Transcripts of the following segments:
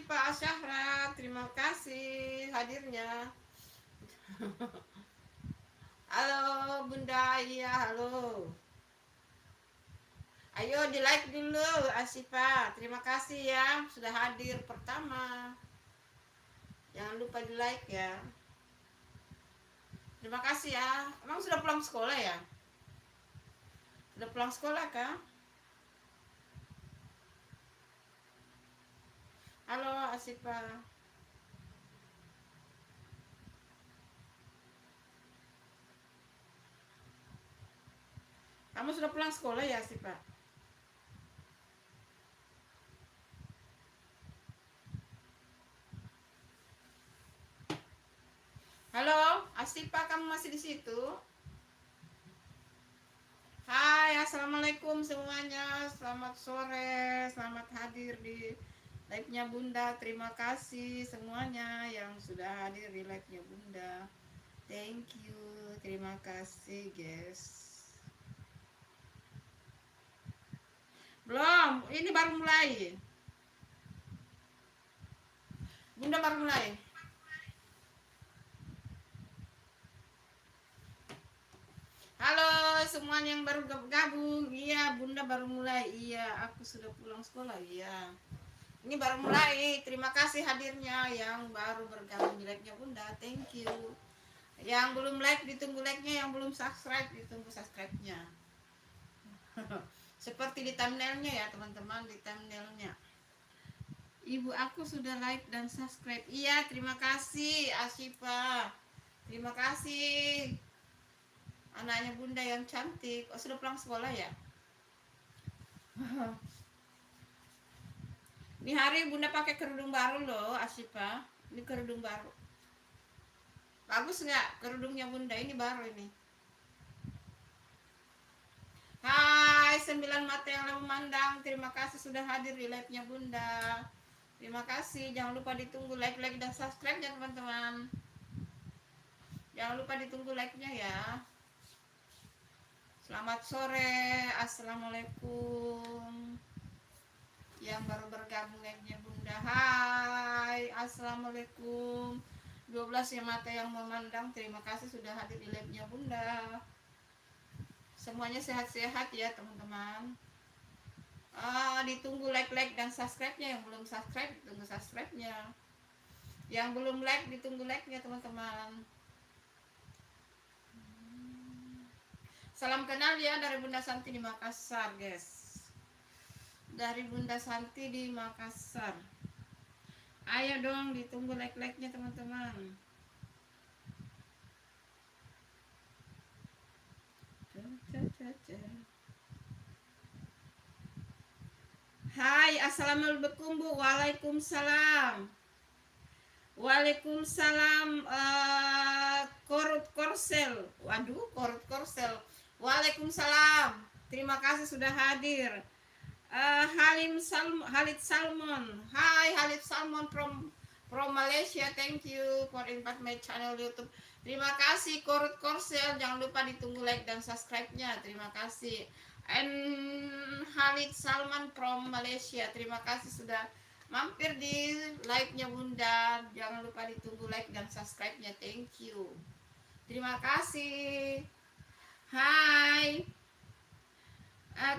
Pak Syahra, terima kasih hadirnya. Halo Bunda, iya halo. Ayo di like dulu Asifa. Terima kasih ya sudah hadir pertama. Jangan lupa di like ya. Terima kasih ya. Emang sudah pulang sekolah ya? Sudah pulang sekolah kah? Halo Asifa. Kamu sudah pulang sekolah ya Asifa? Halo Asifa, kamu masih di situ? Hai, assalamualaikum semuanya. Selamat sore, selamat hadir di live-nya Bunda. Terima kasih semuanya yang sudah hadir di live-nya Bunda. Thank you, terima kasih guys. Belum, ini baru mulai. Bunda baru mulai. Halo semuanya yang baru gabung. Iya, Bunda baru mulai. Iya, aku sudah pulang sekolah. Iya. Ini baru mulai. Terima kasih hadirnya yang baru bergabung di live-nya Bunda. Thank you. Yang belum like ditunggu like-nya, yang belum subscribe ditunggu subscribe-nya. Seperti di thumbnailnya ya teman-teman, di thumbnailnya. Ibu aku sudah like dan subscribe. Iya, terima kasih Asyifa. Terima kasih anaknya Bunda yang cantik. Oh, sudah pulang sekolah ya? Ini hari Bunda pakai kerudung baru loh Asyifa. Ini kerudung baru. Bagus nggak kerudungnya Bunda? Ini baru ini. Hai 9 mata yang memandang. Terima kasih sudah hadir di live-nya Bunda. Terima kasih. Jangan lupa ditunggu like dan subscribe ya teman-teman. Jangan lupa ditunggu like-nya ya. Selamat sore. Assalamualaikum. Yang baru bergabung live-nya Bunda. Hai. Assalamualaikum. 12 ya mata yang memandang. Terima kasih sudah hadir di live-nya Bunda. Semuanya sehat-sehat ya teman-teman. Ditunggu like dan subscribe-nya. Yang belum subscribe ditunggu subscribe-nya. Yang belum like ditunggu like-nya teman-teman. Salam kenal ya dari Bunda Santi di Makassar guys. Dari Bunda Santi di Makassar. Ayo dong ditunggu like-nya teman-teman. Hai, assalamualaikum Bu. Waalaikumsalam. Waalaikumsalam. Korut Korsel. Waduh, Korut Korsel. Waalaikumsalam. Terima kasih sudah hadir. Halid Salmon. Hai Halid Salmon from Malaysia. Thank you for invite my channel YouTube. Terima kasih Korut Korsel. Jangan lupa ditunggu like dan subscribe-nya. Terima kasih. And Halid Salman from Malaysia. Terima kasih sudah mampir di live-nya Bunda. Jangan lupa ditunggu like dan subscribe-nya. Thank you. Terima kasih. Hai.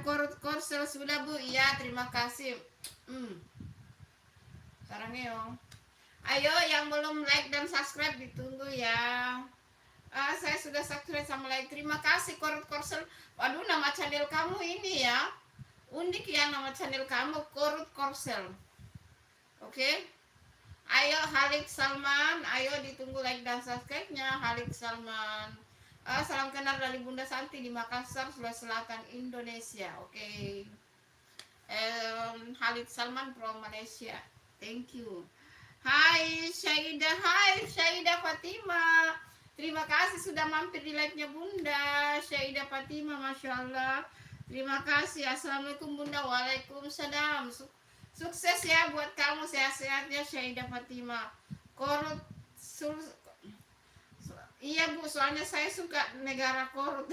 Korut Korsel sudah Bu. Iya, terima kasih. Sarangnya. Ayo yang belum like dan subscribe ditunggu ya. Saya sudah subscribe sama like. Terima kasih Korut Korsel. Waduh, nama channel kamu ini ya. Unik ya nama channel kamu, Korut Korsel. Oke. Ayo Halid Salman, ayo ditunggu like dan subscribe-nya Halid Salman. Salam kenal dari Bunda Santi di Makassar, Sulawesi Selatan, Indonesia. Oke. Halid Salman from Malaysia. Thank you. Hai Syaidah Fatima. Terima kasih sudah mampir di live-nya Bunda. Syaidah Fatima, Masya Allah. Terima kasih. Assalamualaikum Bunda. Waalaikumsalam. Sukses ya buat kamu, sehat-sehatnya Syaidah Fatima. Korut iya Bu, soalnya saya suka negara Korut.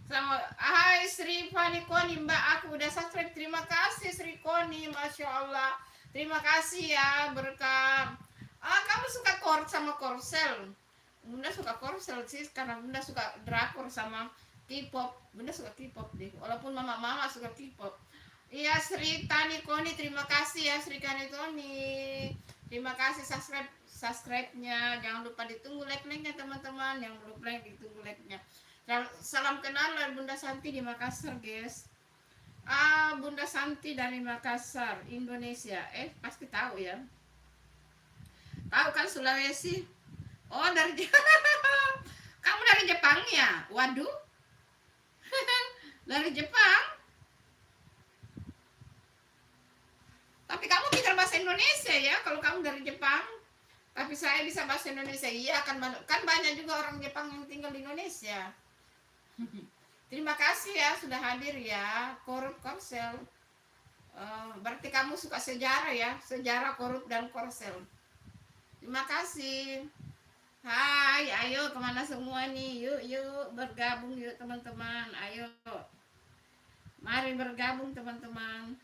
Sama hai Sri Fani Koni, Mbak, aku udah subscribe. Terima kasih Sri Koni, Masya Allah. Terima kasih ya berkat. Kamu suka sama Korsel? Bunda suka Korsel sih karena Bunda suka drakor sama K-pop. Bunda suka K-pop deh. Walaupun mama-mama suka K-pop. Iya, Sri Tani Koni, terima kasih ya Sri Tani Koni. Terima kasih subscribe-nya. Jangan lupa ditunggu like-nya teman-teman. Yang belum like ditunggu like-nya. Salam kenal dari Bunda Santi di Makassar, guys. Bunda Santi dari Makassar, Indonesia. Pasti tahu ya. Tahu kan Sulawesi? Oh, dari kamu dari Jepang ya? Waduh. Dari Jepang. Tapi kamu bisa bahasa Indonesia ya kalau kamu dari Jepang. Tapi saya bisa bahasa Indonesia. Iya, kan banyak juga orang Jepang yang tinggal di Indonesia. Terima kasih ya sudah hadir ya, Korup Korsel. Berarti kamu suka sejarah ya, sejarah Korup dan Korsel. Terima kasih. Hai, ayo kemana semua nih? Yuk bergabung yuk teman-teman. Ayo, mari bergabung teman-teman.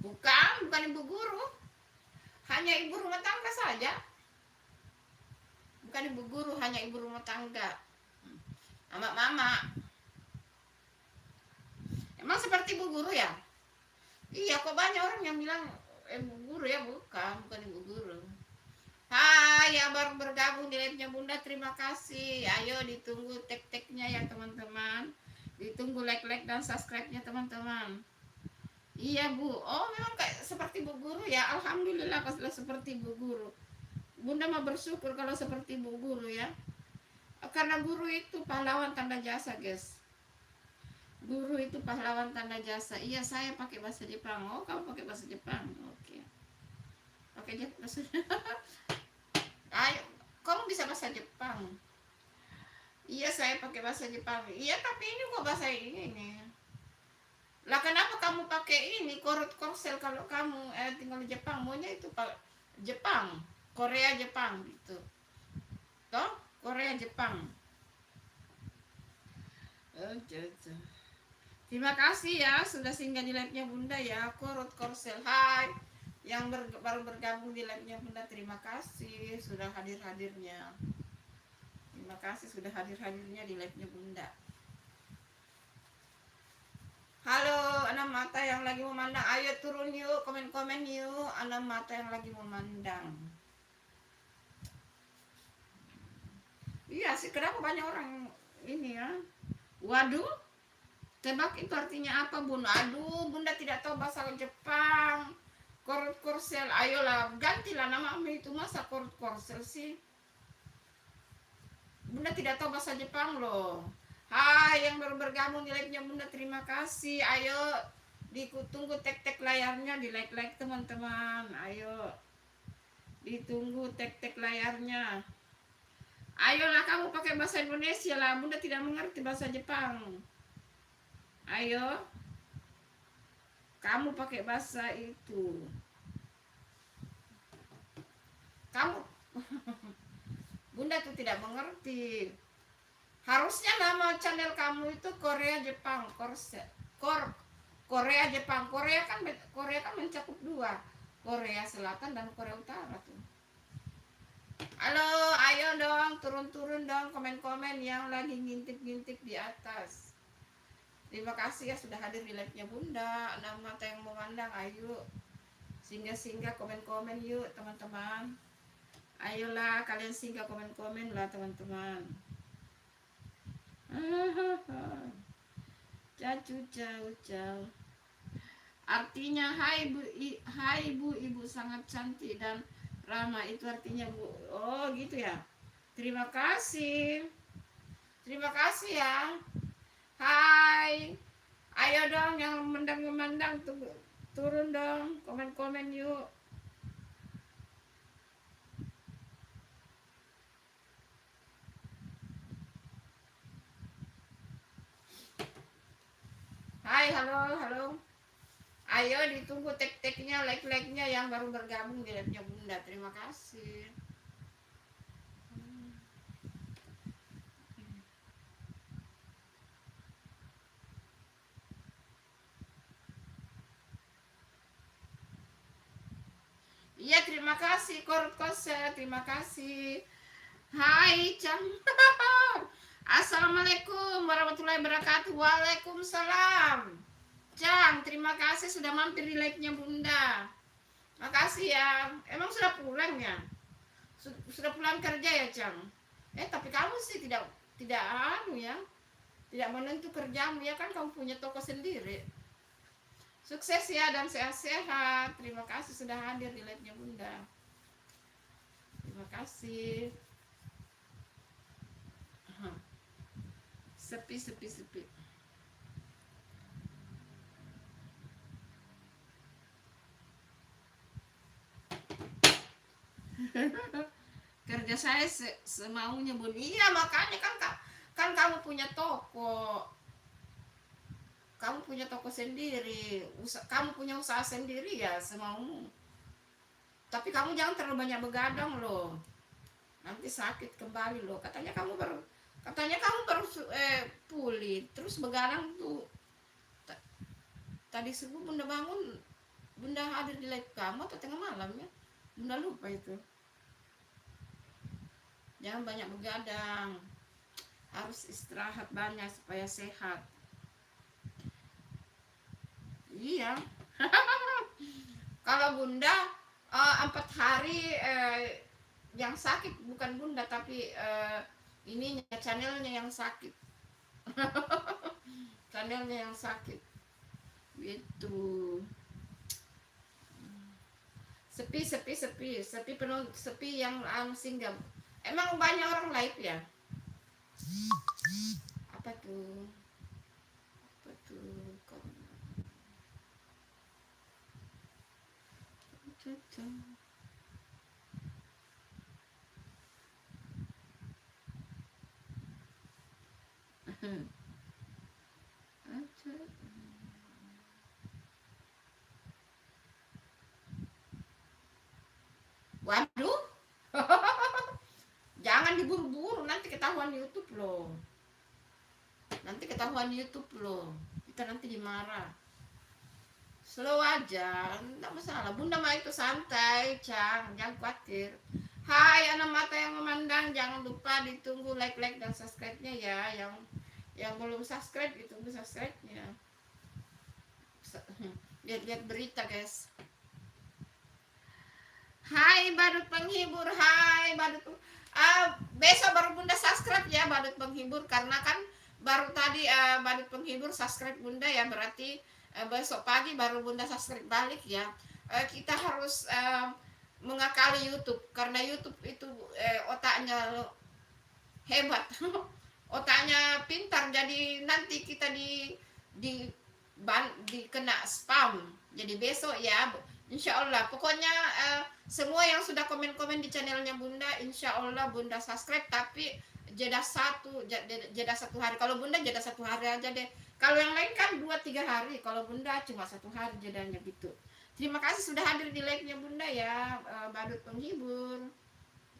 Bukan ibu guru. Hanya ibu rumah tangga saja. Bukan ibu guru, hanya ibu rumah tangga. Mama. Emang seperti ibu guru ya? Iya, kok banyak orang yang bilang ibu guru ya, bukan ibu guru. Hai, yang baru bergabung di live-nya Bunda, terima kasih. Ayo ditunggu tek-teknya ya teman-teman. Ditunggu like dan subscribe-nya teman-teman. Iya Bu, oh memang kayak seperti Bu Guru ya. Alhamdulillah kalau seperti Bu Guru. Bunda mah bersyukur kalau seperti Bu Guru ya. Karena guru itu pahlawan tanda jasa, guys. Guru itu pahlawan tanda jasa. Iya, saya pakai bahasa Jepang. Oh, kamu pakai bahasa Jepang. Oke. Pakai bahasa Ayo, kamu bisa bahasa Jepang. Iya, saya pakai bahasa Jepang. Iya, tapi ini kok bahasa ini nih. Lah kenapa kamu pakai ini Korut Korsel kalau kamu tinggal di Jepang? Maunya itu Jepang, Korea Jepang gitu. Toh, Korea Jepang. Terima kasih ya sudah singgah di live-nya Bunda ya, Korut Korsel. Hai. Yang baru bergabung di live-nya Bunda, terima kasih sudah hadir-hadirnya. Terima kasih sudah hadir-hadirnya di live-nya Bunda. Halo, anak mata yang lagi memandang, ayo turun yuk, komen-komen yuk, anak mata yang lagi memandang. Iya sih, kenapa banyak orang ini ya? Waduh, tebak itu artinya apa Bunda? Aduh, Bunda tidak tahu bahasa Jepang. Korut Korsel, ayolah gantilah namamu itu, masa Korut Korsel sih? Bunda tidak tahu bahasa Jepang loh. Hai yang baru bergabung di live-nya Bunda, terima kasih. Ayo ditunggu tek-tek layarnya, di like teman-teman. Ayo ditunggu tek-tek layarnya. Ayolah kamu pakai bahasa Indonesia lah, Bunda tidak mengerti bahasa Jepang. Ayo kamu pakai bahasa itu. Kamu Bunda tuh tidak mengerti. Harusnya nama channel kamu itu Korea Jepang, Korea Jepang. Korea kan mencakup dua, Korea Selatan dan Korea Utara tuh. Halo, ayo dong turun-turun dong komen-komen yang lagi ngintip-ngintip di atas. Terima kasih ya sudah hadir di live-nya Bunda. Nama mata yang memandang, ayo singgah-singgah komen-komen yuk teman-teman. Ayolah kalian singgah komen-komen lah teman-teman. Cau. Artinya hai bu, ibu sangat cantik dan ramah, itu artinya Bu. Oh gitu ya. Terima kasih ya. Hai, ayo dong yang memandang turun dong, komen yuk. Hai, halo. Ayo ditunggu tek-teknya, like-like-nya yang baru bergabung di live-nya Bunda. Terima kasih. Iya, terima kasih Korut Kose, terima kasih. Hai, Cang. Assalamualaikum warahmatullahi wabarakatuh. Waalaikumsalam. Cang, terima kasih sudah mampir di live-nya Bunda. Makasih ya. Emang sudah pulang ya? Sudah pulang kerja ya, Cang? Tapi kamu sih tidak anu ya. Tidak menentu kerjamu ya kan, kamu punya toko sendiri. Sukses ya dan sehat-sehat. Terima kasih sudah hadir di live-nya Bunda. Terima kasih. Sepi. Kerja saya semaunya Bun. Iya, makanya kan kamu punya toko. Kamu punya toko sendiri, kamu punya usaha sendiri ya semaumu. Tapi kamu jangan terlalu banyak begadang loh. Nanti sakit kembali loh. Katanya kamu baru pulih, terus begadang tuh. Tadi subuh Bunda bangun, Bunda hadir di live kamu atau tengah malam ya? Bunda lupa itu. Jangan banyak begadang. Harus istirahat banyak supaya sehat. Iya. Kalau Bunda 4 hari yang sakit bukan Bunda tapi ininya channelnya yang sakit. Channelnya yang sakit. Gitu. Sepi penuh, sepi yang singgah. Emang banyak orang live ya? Apa tuh? Waduh. Jangan diburu-buru, nanti ketahuan YouTube loh. Kita nanti dimarah. Slow aja, enggak masalah. Bunda mah itu santai, jangan khawatir. Hai anak mata yang memandang, jangan lupa ditunggu like dan subscribe-nya ya. Yang belum subscribe ditunggu subscribe-nya. Lihat berita, guys. Hai badut penghibur, besok baru Bunda subscribe ya badut penghibur, karena kan baru tadi badut penghibur subscribe Bunda ya, berarti besok pagi baru Bunda subscribe balik ya. Kita harus mengakali YouTube, karena YouTube itu otaknya hebat. Otaknya pintar, jadi nanti kita kena spam. Jadi besok ya Insya Allah, pokoknya semua yang sudah komen-komen di channelnya Bunda, Insya Allah Bunda subscribe, tapi jeda satu hari. Kalau Bunda jeda 1 hari aja deh. Kalau yang lain kan 2-3 hari. Kalau Bunda cuma 1 hari jedanya gitu. Terima kasih sudah hadir di live-nya Bunda ya, badut penghibur.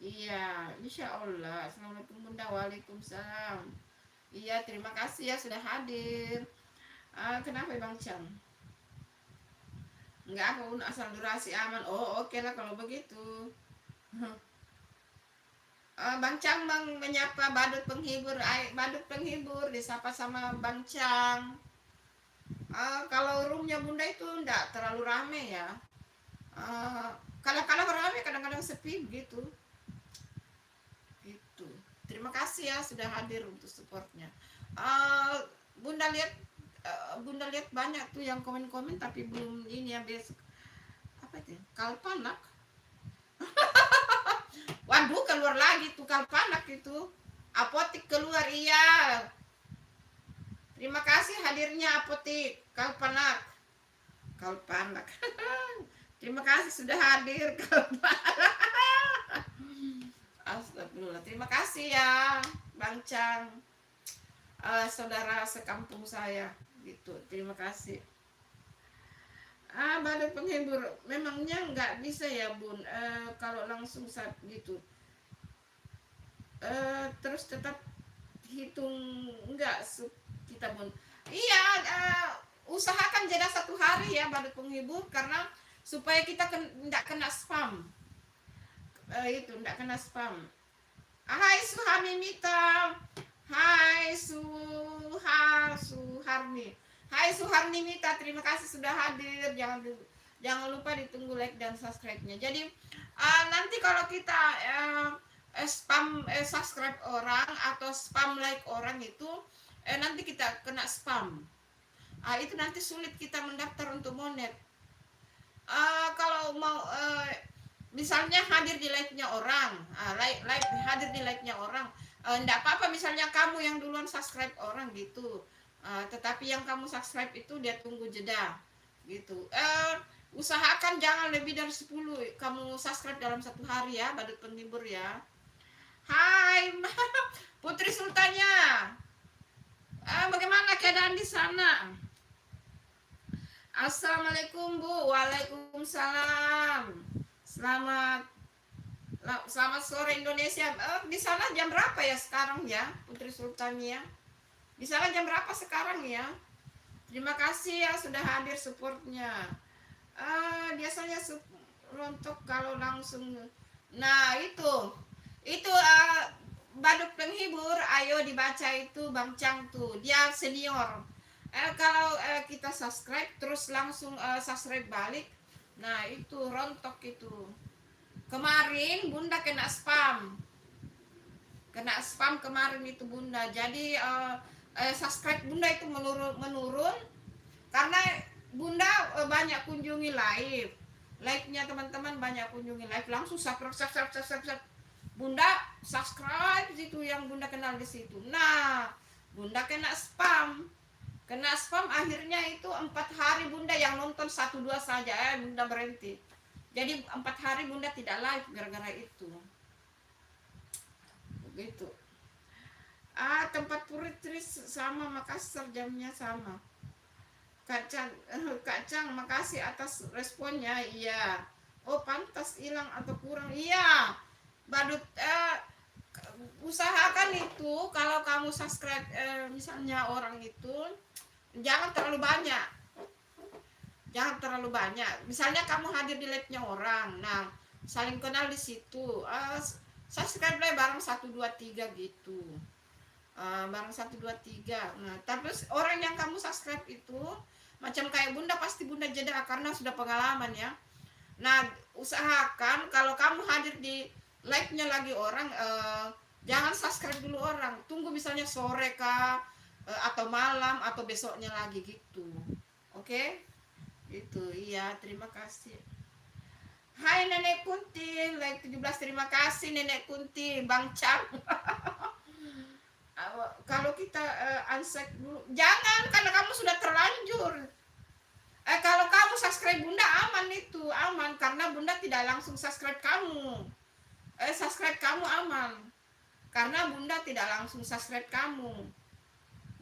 Iya, Insya Allah. Assalamualaikum Bunda, waalaikumsalam. Iya, terima kasih ya sudah hadir. Kenapa Bang Cang? Enggak apa pun asal durasi aman. Oh oke lah kalau begitu. Bang Cang menyapa badut penghibur disapa sama Bang Cang. Kalau roomnya Bunda itu enggak terlalu rame ya. Kadang-kadang rame, kadang-kadang sepi gitu. Itu. Terima kasih ya sudah hadir untuk supportnya. Bunda lihat banyak tuh yang komen-komen tapi belum ini ya, besok apa itu kalpanak. Waduh, keluar lagi tuh kalpanak itu, apotik keluar. Iya, terima kasih hadirnya apotik kalpanak. Terima kasih sudah hadir kalpanak. Astagfirullah, terima kasih ya Bang Cang, saudara sekampung saya gitu. Terima kasih. Badut penghibur memangnya nggak bisa ya bun, kalau langsung saat gitu, terus tetap hitung nggak kita bun. Iya, usahakan jeda 1 hari ya badut penghibur, karena supaya kita nggak kena spam. Itu nggak kena spam. Hai Suhami Mita. Hai Suharni. Hai Suharni Mita, terima kasih sudah hadir. Jangan lupa ditunggu like dan subscribe-nya. Jadi nanti kalau kita spam subscribe orang atau spam like orang itu, nanti kita kena spam. Itu nanti sulit kita mendaftar untuk monet. Kalau mau misalnya hadir di live-nya orang, live hadir di live-nya orang, enggak apa-apa misalnya kamu yang duluan subscribe orang gitu, tetapi yang kamu subscribe itu dia tunggu jeda gitu. Usahakan jangan lebih dari 10 kamu subscribe dalam 1 hari ya badut penghibur ya. Hai Putri Sultanya, bagaimana keadaan di sana? Assalamualaikum Bu. Waalaikumsalam. Selamat selamat sore Indonesia. Di sana jam berapa ya sekarang ya, Putri Sultania? Di sana jam berapa sekarang ya? Terima kasih ya sudah hadir supportnya. Biasanya rontok kalau langsung. Nah itu badut penghibur. Ayo dibaca itu Bang Cang tuh. Dia senior. Kalau kita subscribe terus langsung subscribe balik, nah itu rontok itu. Kemarin Bunda kena spam kemarin itu Bunda. Jadi subscribe Bunda itu menurun karena Bunda banyak kunjungi live-nya teman-teman, banyak kunjungi live, langsung subscribe. Bunda subscribe itu yang Bunda kenal di situ. Nah Bunda kena spam akhirnya itu 4 hari Bunda yang nonton 1-2 saja, Bunda berhenti. Jadi 4 hari Bunda tidak live gara-gara itu. Begitu. Tempat Putri sama Makassar jamnya sama. Kak Cang makasih atas responnya. Iya. Oh pantas hilang atau kurang. Iya. Badut usahakan itu kalau kamu subscribe misalnya orang itu jangan terlalu banyak. Misalnya kamu hadir di live-nya orang, nah saling kenal di situ, subscribe bareng 1, 2, 3 gitu, bareng 1, 2, 3. Nah tapi orang yang kamu subscribe itu macam kayak Bunda, pasti Bunda jeda karena sudah pengalaman ya. Nah usahakan kalau kamu hadir di live-nya lagi orang, jangan subscribe dulu orang, tunggu misalnya sore kah, atau malam atau besoknya lagi gitu. Oke? Itu iya, terima kasih. Hai Nenek Kunti, like 17, terima kasih Nenek Kunti, Bang Cang. Kalau kita unset dulu, jangan karena kamu sudah terlanjur. Kalau kamu subscribe Bunda aman itu, aman karena Bunda tidak langsung subscribe kamu. Subscribe kamu aman karena Bunda tidak langsung subscribe kamu.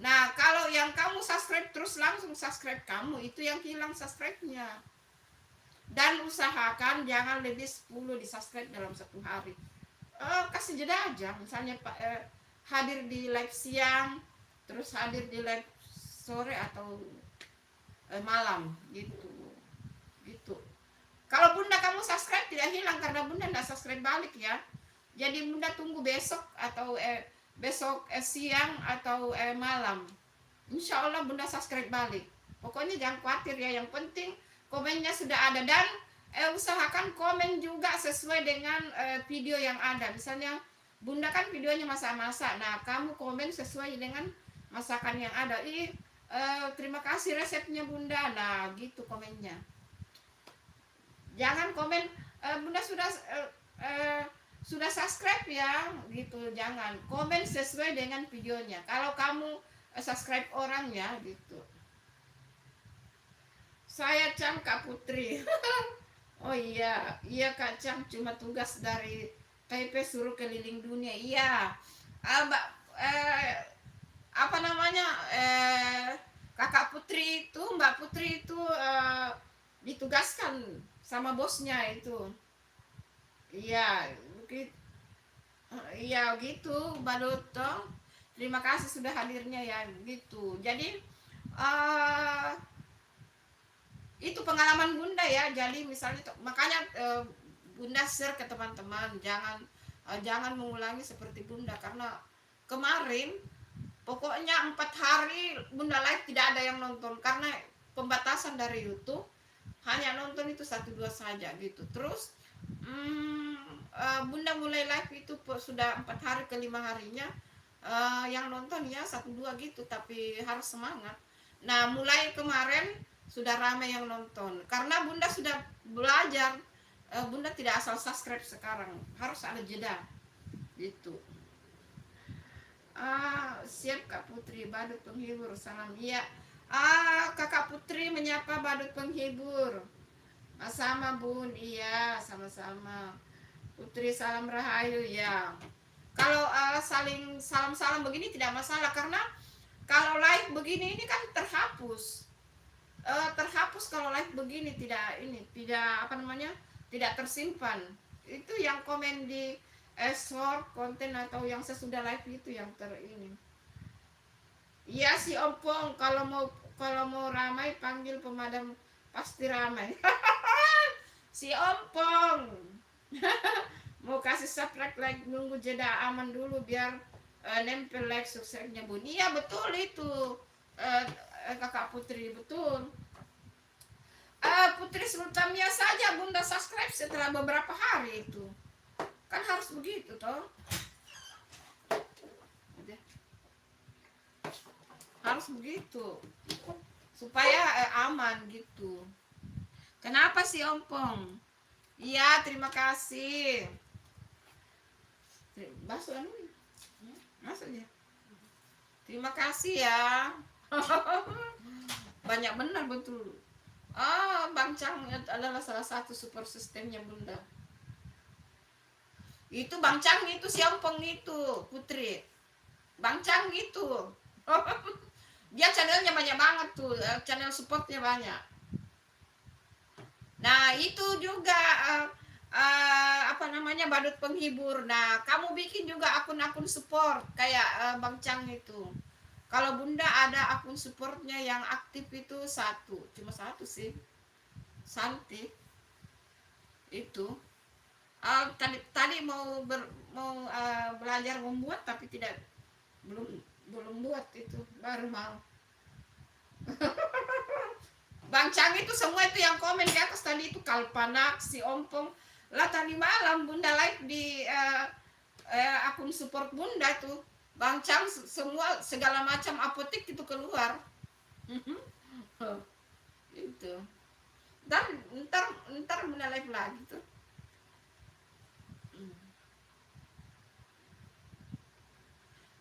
Nah kalau yang kamu subscribe terus langsung subscribe kamu, itu yang hilang subscribe-nya. Dan usahakan jangan lebih 10 di subscribe dalam 1 hari. Kasih jeda aja, misalnya hadir di live siang, terus hadir di live sore atau malam gitu. Kalau Bunda kamu subscribe tidak hilang karena Bunda tidak subscribe balik ya. Jadi Bunda tunggu besok atau siang atau malam, insya Allah Bunda subscribe balik. Pokoknya jangan khawatir ya, yang penting komennya sudah ada. Dan usahakan komen juga sesuai dengan video yang ada. Misalnya Bunda kan videonya masak-masak, nah kamu komen sesuai dengan masakan yang ada. Terima kasih resepnya Bunda, nah gitu komennya. Jangan komen Bunda sudah subscribe ya gitu, jangan komen sesuai dengan videonya kalau kamu subscribe orang ya gitu. Saya Cang Kak Putri. Oh iya Kak Cang, cuma tugas dari Taipei suruh keliling dunia. Iya apa namanya Kakak Putri itu, Mbak Putri itu ditugaskan sama bosnya itu. Iya, begitu. Iya gitu, Badut toh. Terima kasih sudah hadirnya ya, gitu. Jadi uh, itu pengalaman Bunda ya. Jadi misalnya makanya Bunda share ke teman-teman, jangan mengulangi seperti Bunda karena kemarin pokoknya 4 hari Bunda live tidak ada yang nonton karena pembatasan dari YouTube, hanya nonton itu 1-2 saja gitu. Terus Bunda mulai live itu sudah 4 hari ke 5 harinya, yang nonton ya 1-2 gitu, tapi harus semangat. Nah mulai kemarin sudah ramai yang nonton karena Bunda sudah belajar. Bunda tidak asal subscribe sekarang, harus ada jeda gitu. Siap Kak Putri, Badut penghibur, salam. Iya, Kakak Putri menyapa Badut penghibur. Sama Bun, iya sama-sama. Putri salam rahayu ya. Kalau saling salam-salam begini tidak masalah karena kalau live begini ini kan terhapus. Terhapus kalau live begini, tidak apa namanya, tidak tersimpan. Itu yang komen di short konten atau yang sesudah live itu yang ini. Iya si Ompong, kalau mau ramai panggil pemadam pasti ramai. Si Ompong mau kasih subscribe, like, nunggu jeda aman dulu biar nempel like suksesnya Bun. Iya betul itu, Kakak Putri, betul. Putri Sultamnya saja Bunda subscribe setelah beberapa hari itu. Kan harus begitu toh. Harus begitu. Supaya aman gitu. Kenapa sih Ompong? Iya, terima kasih. Masuk anu. Masuk ya. Terima kasih ya. Banyak benar betul. Bang Chang adalah salah satu super sistemnya Bunda. Itu Bang Chang itu si Ompong itu, Putri. Bang Chang itu. Dia channelnya banyak banget tuh, channel supportnya banyak. Nah itu juga apa namanya, Badut penghibur. Nah kamu bikin juga akun-akun support kayak Bang Chang itu. Kalau Bunda ada akun supportnya yang aktif itu cuma satu sih, Santi itu. Tadi mau belajar membuat tapi belum buat itu, baru mau. Bang Chang itu semua itu yang komen di atas tadi itu Kalpanak, si Ompong. Lah tadi malam Bunda live di akun support Bunda tuh. Bang Chang semua segala macam apotek itu keluar. Itu. Dan ntar Bunda live lagi tuh.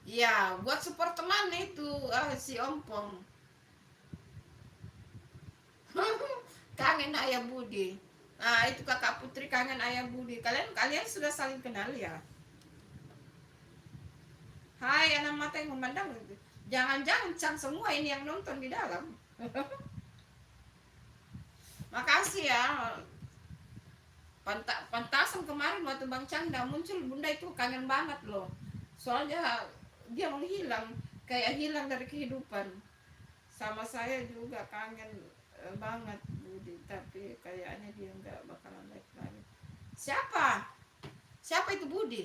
Ya, buat support teman itu si Ompong. Kangen Ayah Budi. Nah itu Kakak Putri kangen Ayah Budi. Kalian sudah saling kenal ya. Hai anak mata yang memandang. Jangan-jangan Cang semua ini yang nonton di dalam. Makasih ya. Pantasan kemarin waktu Bang Cang udah muncul, Bunda itu kangen banget loh. Soalnya dia menghilang, kayak hilang dari kehidupan. Sama saya juga kangen banget Budi, tapi kayaknya dia nggak bakalan live lagi. Siapa itu Budi?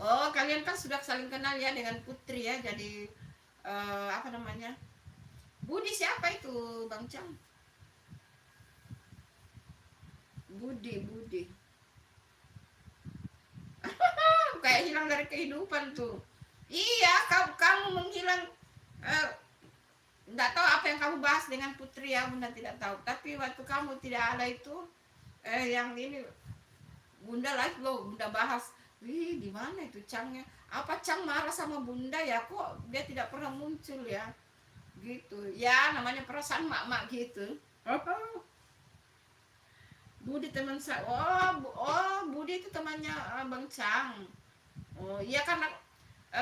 Oh kalian kan sudah saling kenal ya dengan Putri ya, jadi apa namanya, Budi siapa itu Bang Cang? Budi kayak hilang dari kehidupan tuh. Iya, kamu menghilang. Nggak tahu apa yang kamu bahas dengan Putri ya, Bunda tidak tahu. Tapi waktu kamu tidak ada itu, yang ini Bunda live loh, Bunda bahas. Wih, di mana itu Cangnya? Apa Cang marah sama Bunda ya? Kok dia tidak pernah muncul ya? Gitu. Ya, namanya perasaan mak-mak gitu. Budi teman saya. Budi itu temannya Bang Cang. Oh, iya kan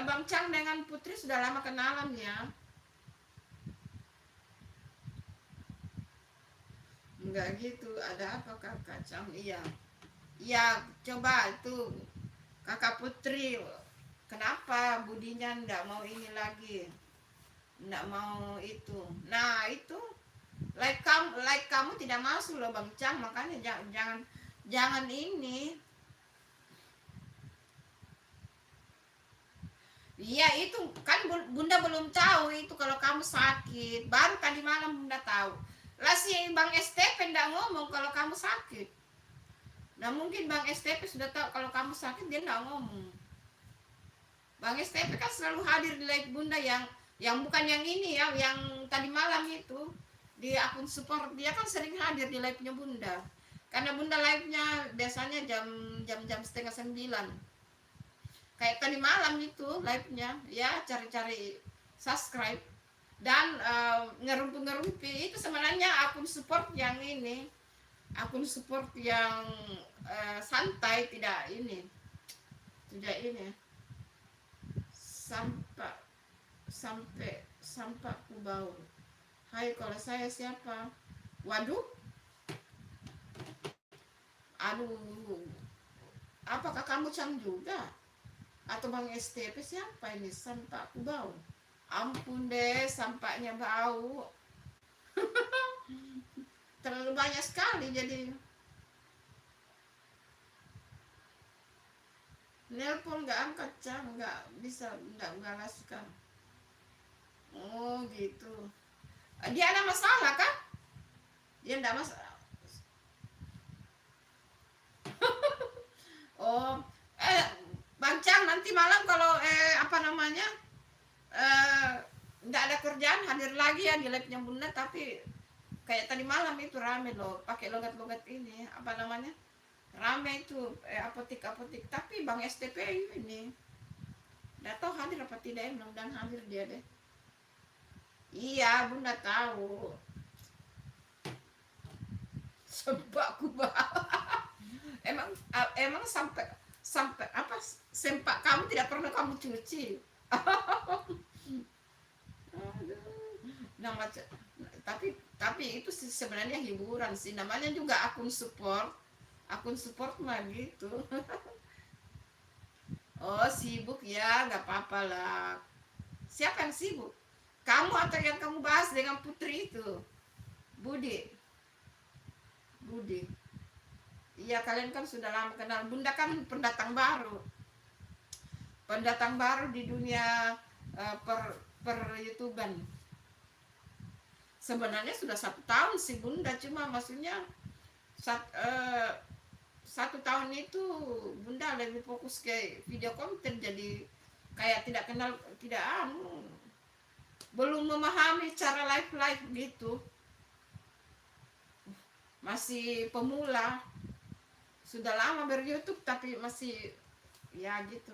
Bang Cang dengan Putri sudah lama kenalan ya. Enggak gitu. Ada apa Kakak Cang? Iya. Iya, coba itu Kakak Putri. Kenapa budinya enggak mau ini lagi? Enggak mau itu. Nah, itu like kamu tidak masuk loh Bang Cang, makanya jangan jangan ini. Iya itu kan Bunda belum tahu itu kalau kamu sakit. Baru tadi malam Bunda tahu. Lah si Bang STP enggak ngomong kalau kamu sakit. Nah mungkin Bang STP sudah tahu kalau kamu sakit, dia enggak ngomong. Bang STP kan selalu hadir di live Bunda yang bukan yang ini ya, yang tadi malam itu di akun support dia kan sering hadir di live-nya Bunda. Karena Bunda live-nya biasanya jam setengah 9. Kayak tadi malam itu live-nya ya, cari-cari subscribe dan ngerumpi-ngerumpi itu sebenarnya akun support yang ini, akun support yang santai, tidak ini, tidak ini sampai sampai ku bau. Hai, kalau saya siapa? Waduh, aduh, apakah kamu Cang juga? Atau Bang STP siapa ini? Sampai ku bau. Ampun deh, sampahnya bau. Terlalu banyak sekali jadi. Nelpon nggak angkat Cang, nggak bisa, nggak balaskan. Oh gitu. Dia ada masalah kan? Dia enggak masalah. Oh, Bang Cang nanti malam kalau apa namanya enggak ada kerjaan hadir lagi ya di live-nya Bunda, tapi kayak tadi malam itu rame loh, pakai logat-logat ini apa namanya, rame itu apotik-apotik, tapi Bang STP ini enggak tahu hadir apa tidak ya, mudah-mudahan hadir dia deh. Iya Bunda tahu. Sempak kubah. emang sampai sampai apa, sempak kamu tidak pernah kamu cuci. Nama tapi itu sih sebenarnya hiburan sih, namanya juga akun support mah gitu. Oh sibuk ya, nggak apa-apa lah. Siapa yang sibuk, kamu atau yang kamu bahas dengan Putri itu? Budi. Budi, iya kalian kan sudah lama kenal. Bunda kan pendatang baru di dunia per YouTuber. Sebenarnya sudah 1 tahun sih Bunda, cuma maksudnya 1 tahun itu Bunda lebih fokus ke video konten, jadi kayak tidak kenal, tidak belum memahami cara live gitu, masih pemula. Sudah lama ber-YouTube tapi masih ya gitu.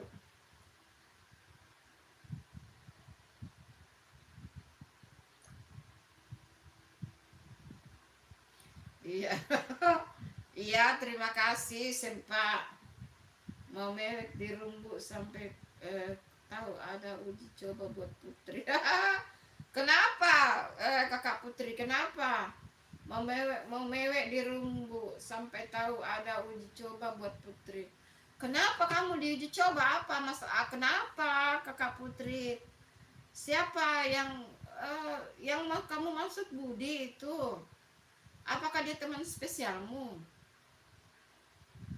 Iya. Iya, terima kasih Sempak. Mau mewek di Rumbu sampai tahu ada uji coba buat Putri. Kenapa Kakak Putri, kenapa mau mewek di Rumbu sampai tahu ada uji coba buat Putri? Kenapa kamu diuji coba, apa kenapa Kakak Putri? Siapa yang mau kamu maksud Budi itu? Apakah dia teman spesialmu?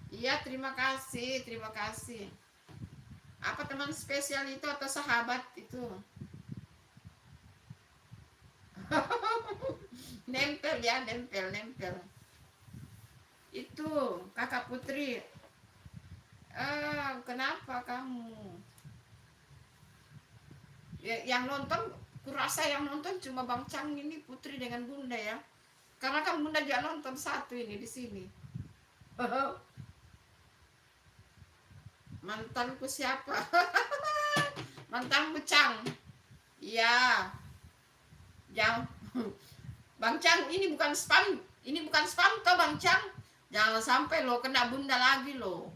Iya, terima kasih, terima kasih. Apa teman spesial itu atau sahabat itu? Nempel ya, nempel. Itu Kakak Putri. Kenapa kamu? Yang nonton, kurasa yang nonton cuma Bang Cang ini, Putri dengan Bunda ya. Karena kan Bunda juga nonton satu ini di sini. Mantanku siapa? Mantanku Cang. Iya. Jangan. Bang Cang, ini bukan spam toh Bang Cang. Jangan sampai lo kena Bunda lagi lo.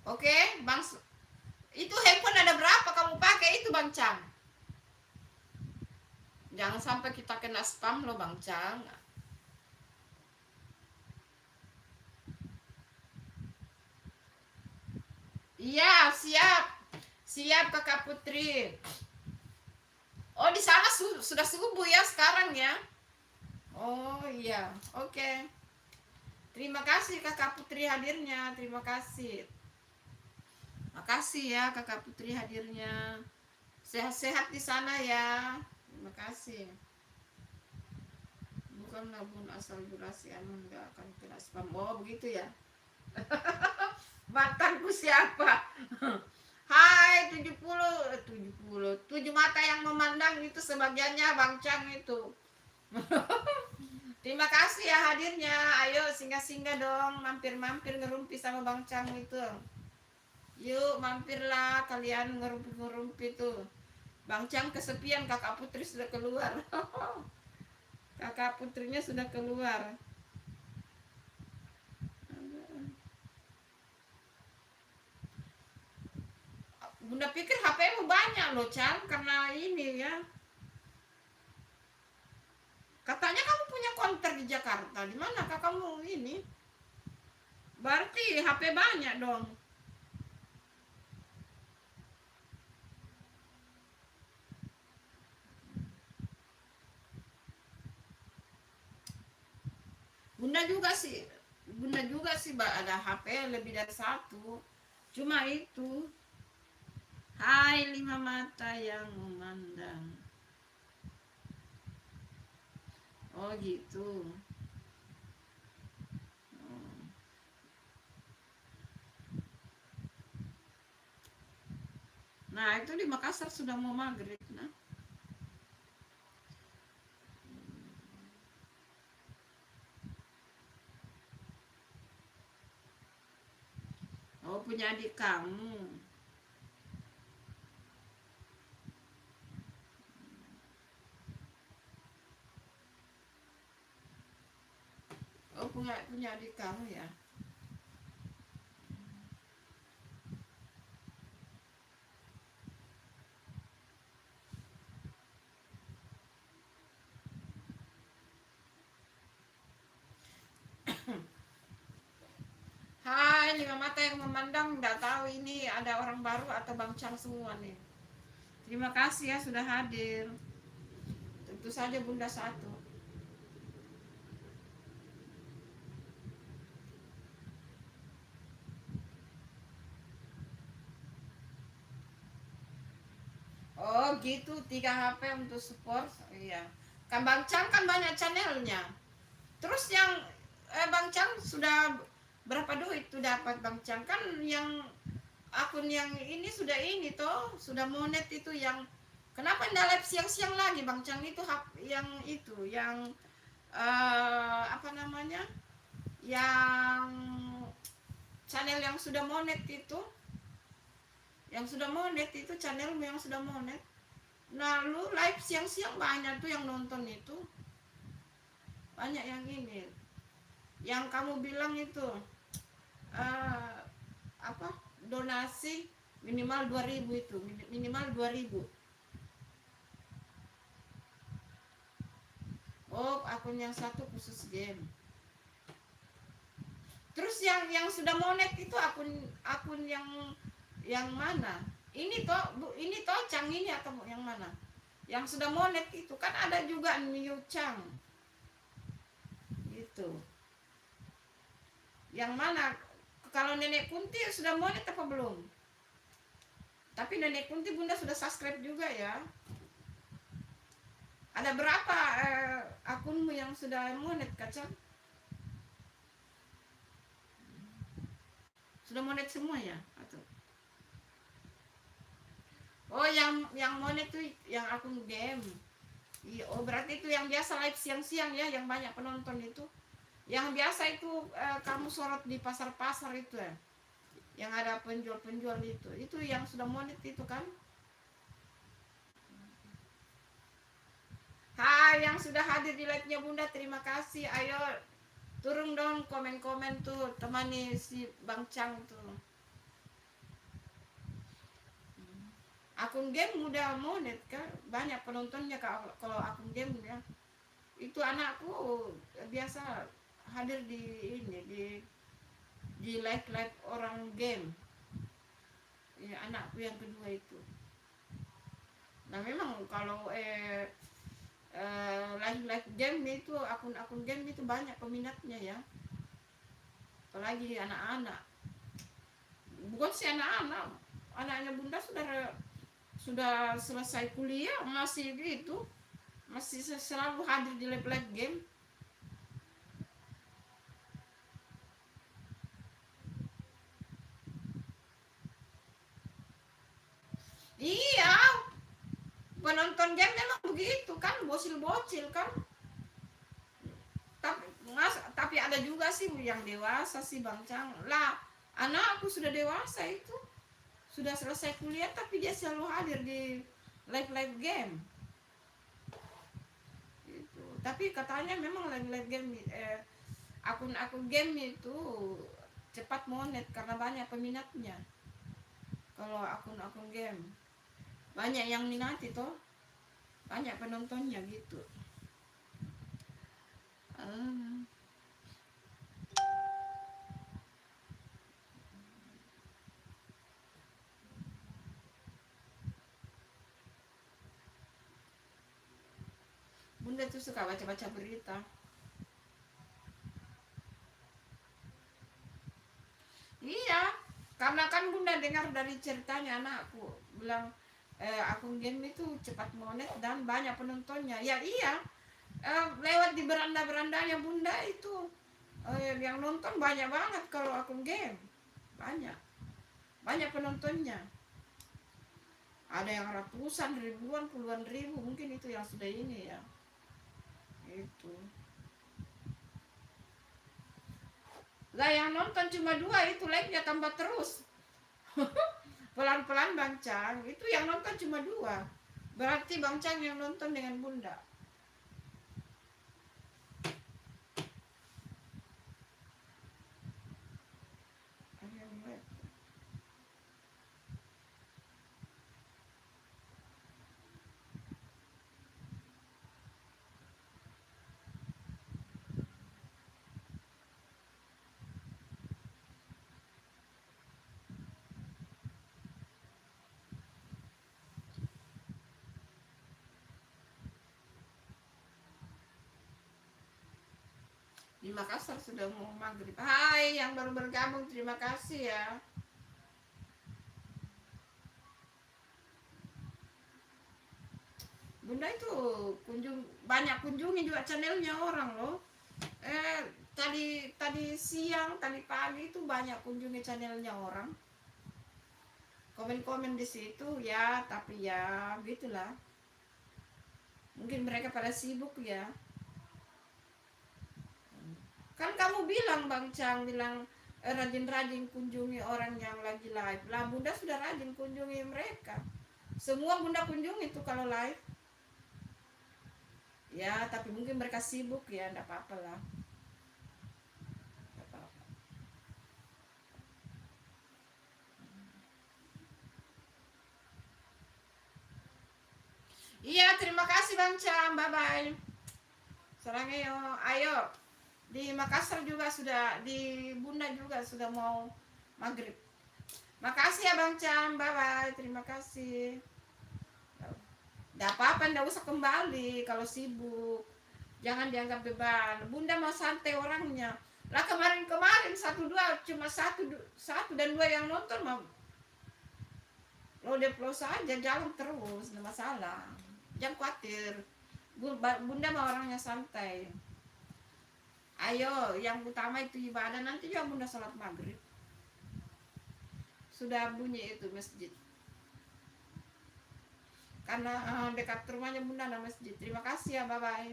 Oke, Bang. Itu handphone ada berapa kamu pakai itu Bang Cang? Jangan sampai kita kena spam lo Bang Cang. Iya, siap. Siap Kakak Putri. Oh, di sana sudah subuh ya sekarang ya? Oh iya, oke. Terima kasih Kakak Putri hadirnya. Terima kasih. Makasih ya Kakak Putri hadirnya. Sehat-sehat di sana ya. Terima kasih. Bukan nabung asal durasi aman nggak akan kena spam. Oh begitu ya. Mantanku siapa? Hai 70 mata yang memandang itu sebagiannya Bang Cang itu. Terima kasih ya hadirnya. Ayo singgah-singgah dong, mampir-mampir ngerumpi sama Bang Cang itu. Yuk mampirlah kalian ngerumpi-ngerumpi tuh. Bang Cang kesepian, Kakak Putri sudah keluar. Kakak putrinya sudah keluar. Bunda pikir HP-mu banyak loh, Cang, karena ini ya. Katanya kamu punya konter di Jakarta. Di mana kamu ini? Berarti HP banyak dong. Bunda juga sih. Bunda juga sih ada HP lebih dari satu. Cuma itu. Hai lima mata yang memandang. Oh gitu. Oh. Nah itu di Makassar sudah mau maghrib. Nah. Oh punya adik kamu. Oh punya adik kamu ya. Hai lima mata yang memandang. Nggak tahu ini ada orang baru atau Bang Cang semua nih. Terima kasih ya sudah hadir. Tentu saja Bunda satu. Oh gitu, 3 HP untuk support. Iya. Kan Bang Cang kan banyak channelnya. Terus yang Bang Cang sudah berapa duit tuh dapat Bang Cang? Kan yang akun yang ini sudah ini toh, sudah monet itu yang kenapa ndak live siang-siang lagi Bang Cang itu yang itu yang apa namanya? Yang channel yang sudah monet itu, yang sudah monet itu channelmu yang sudah monet. Nah lu live siang-siang banyak tuh yang nonton itu, banyak yang ini, yang kamu bilang itu uh, apa donasi minimal 2.000 itu, minimal 2.000. Oh akun yang satu khusus game. Terus yang sudah monet itu akun yang mana? Ini toh ini toh Cang ini atau yang mana? Yang sudah monet itu kan ada juga New Chang gitu. Yang mana? Kalau Nenek Kunti sudah monet apa belum? Tapi Nenek Kunti Bunda sudah subscribe juga ya. Ada berapa akunmu yang sudah monet Kacang? Sudah monet semua ya? Atau? Oh yang monet tuh yang akun game. Oh berarti itu yang biasa live siang-siang ya, yang banyak penonton itu. Yang biasa itu kamu sorot di pasar-pasar itu ya. Yang ada penjual-penjual itu. Itu yang sudah monet itu kan? Hai yang sudah hadir di live-nya Bunda, terima kasih. Ayo turun dong komen-komen tuh, temani si Bang Cang tuh. Akun game mudah monet kan, banyak penontonnya kalau akun game ya. Itu anakku biasa hadir di ini di live live orang game. ya, anakku yang kedua itu. Nah memang kalau live game itu, akun-akun game itu banyak peminatnya ya, apalagi anak-anak. Bukan si anak-anak, anaknya bunda sudah selesai kuliah masih gitu, masih selalu hadir di live game. Iya, penonton game memang begitu kan, bocil-bocil kan. Tapi ada juga sih yang dewasa sih Bang Cang lah. Anak aku sudah dewasa itu, sudah selesai kuliah tapi dia selalu hadir di live game gitu. Tapi katanya memang live game, akun-akun game itu cepat monet karena banyak peminatnya. Kalau akun-akun game banyak yang minati toh, banyak penontonnya gitu. uh, Bunda tuh suka baca-baca berita. Iya, karena kan bunda dengar dari ceritanya anakku bilang, akun game itu cepat monet dan banyak penontonnya. Ya iya, lewat di beranda-berandanya bunda itu, yang nonton banyak banget kalau akun game, banyak banyak penontonnya. Ada yang ratusan, ribuan, puluhan ribu mungkin itu yang sudah ini ya. Itu lah yang nonton cuma dua, itu like-nya tambah terus. Pelan-pelan Bang Cang, itu yang nonton cuma dua, berarti Bang Cang yang nonton dengan bunda. Di Makassar sudah mau maghrib. Hai yang baru bergabung, terima kasih ya. Bunda itu banyak kunjungi juga channelnya orang loh. Tadi siang, tadi pagi itu banyak kunjungi channelnya orang. Komen-komen di situ ya, tapi ya gitulah. Mungkin mereka pada sibuk ya. Kan kamu bilang Bang Cang bilang, rajin-rajin kunjungi orang yang lagi live. Lah bunda sudah rajin kunjungi mereka. Semua bunda kunjungi tuh kalau live. Ya tapi mungkin mereka sibuk ya, enggak apa-apa lah. Nggak apa-apa. Iya terima kasih Bang Cang, bye bye. Sarangeo, ayo. Di Makassar juga sudah, di Bunda juga sudah mau maghrib. Makasih ya Bang Cam, bye bye, terima kasih. Nggak apa-apa, nggak usah kembali kalau sibuk. Jangan dianggap beban. Bunda mau santai orangnya. Lah kemarin satu dua, cuma satu dan dua yang nonton mau lo upload saja, jalan terus, nggak masalah. Jangan khawatir. Bunda mau orangnya santai. Ayo, yang utama itu ibadah. Nanti juga bunda sholat maghrib. Sudah bunyi itu masjid. Karena dekat rumahnya bunda ada masjid. Terima kasih ya, bye bye.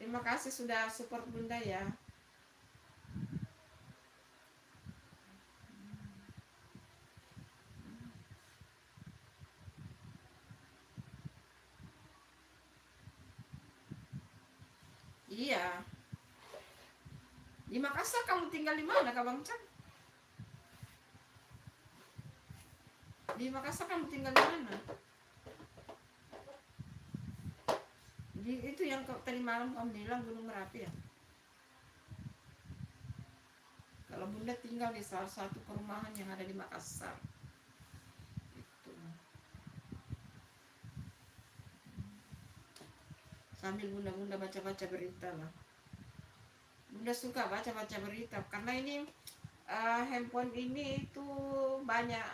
Terima kasih sudah support bunda ya. Iya. Di Makassar kamu tinggal di mana, Kak Bang Chan? Di Makassar kamu tinggal di mana? Itu yang tadi malam kamu bilang Gunung Merapi ya? Kalau Bunda tinggal di salah satu perumahan yang ada di Makassar. Itu. Sambil Bunda baca-baca berita lah. Bunda suka baca-baca berita karena ini handphone ini itu banyak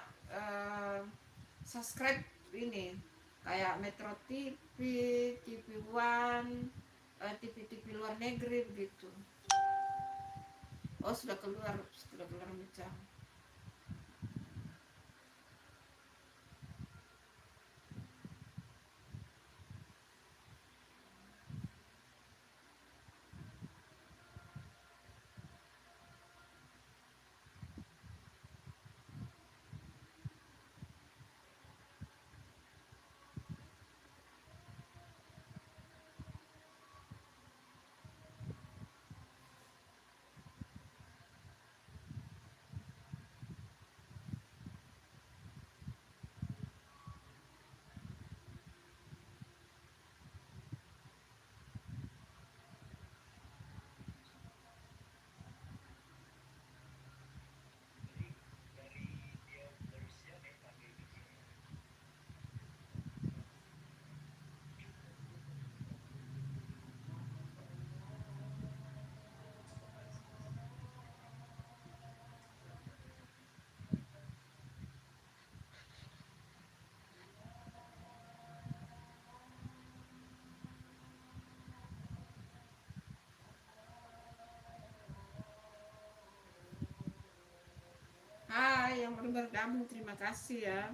subscribe ini kayak Metro TV, TV One, TV-TV luar negeri begitu. Oh sudah keluar Mecah. Hai yang baru bergabung, terima kasih ya.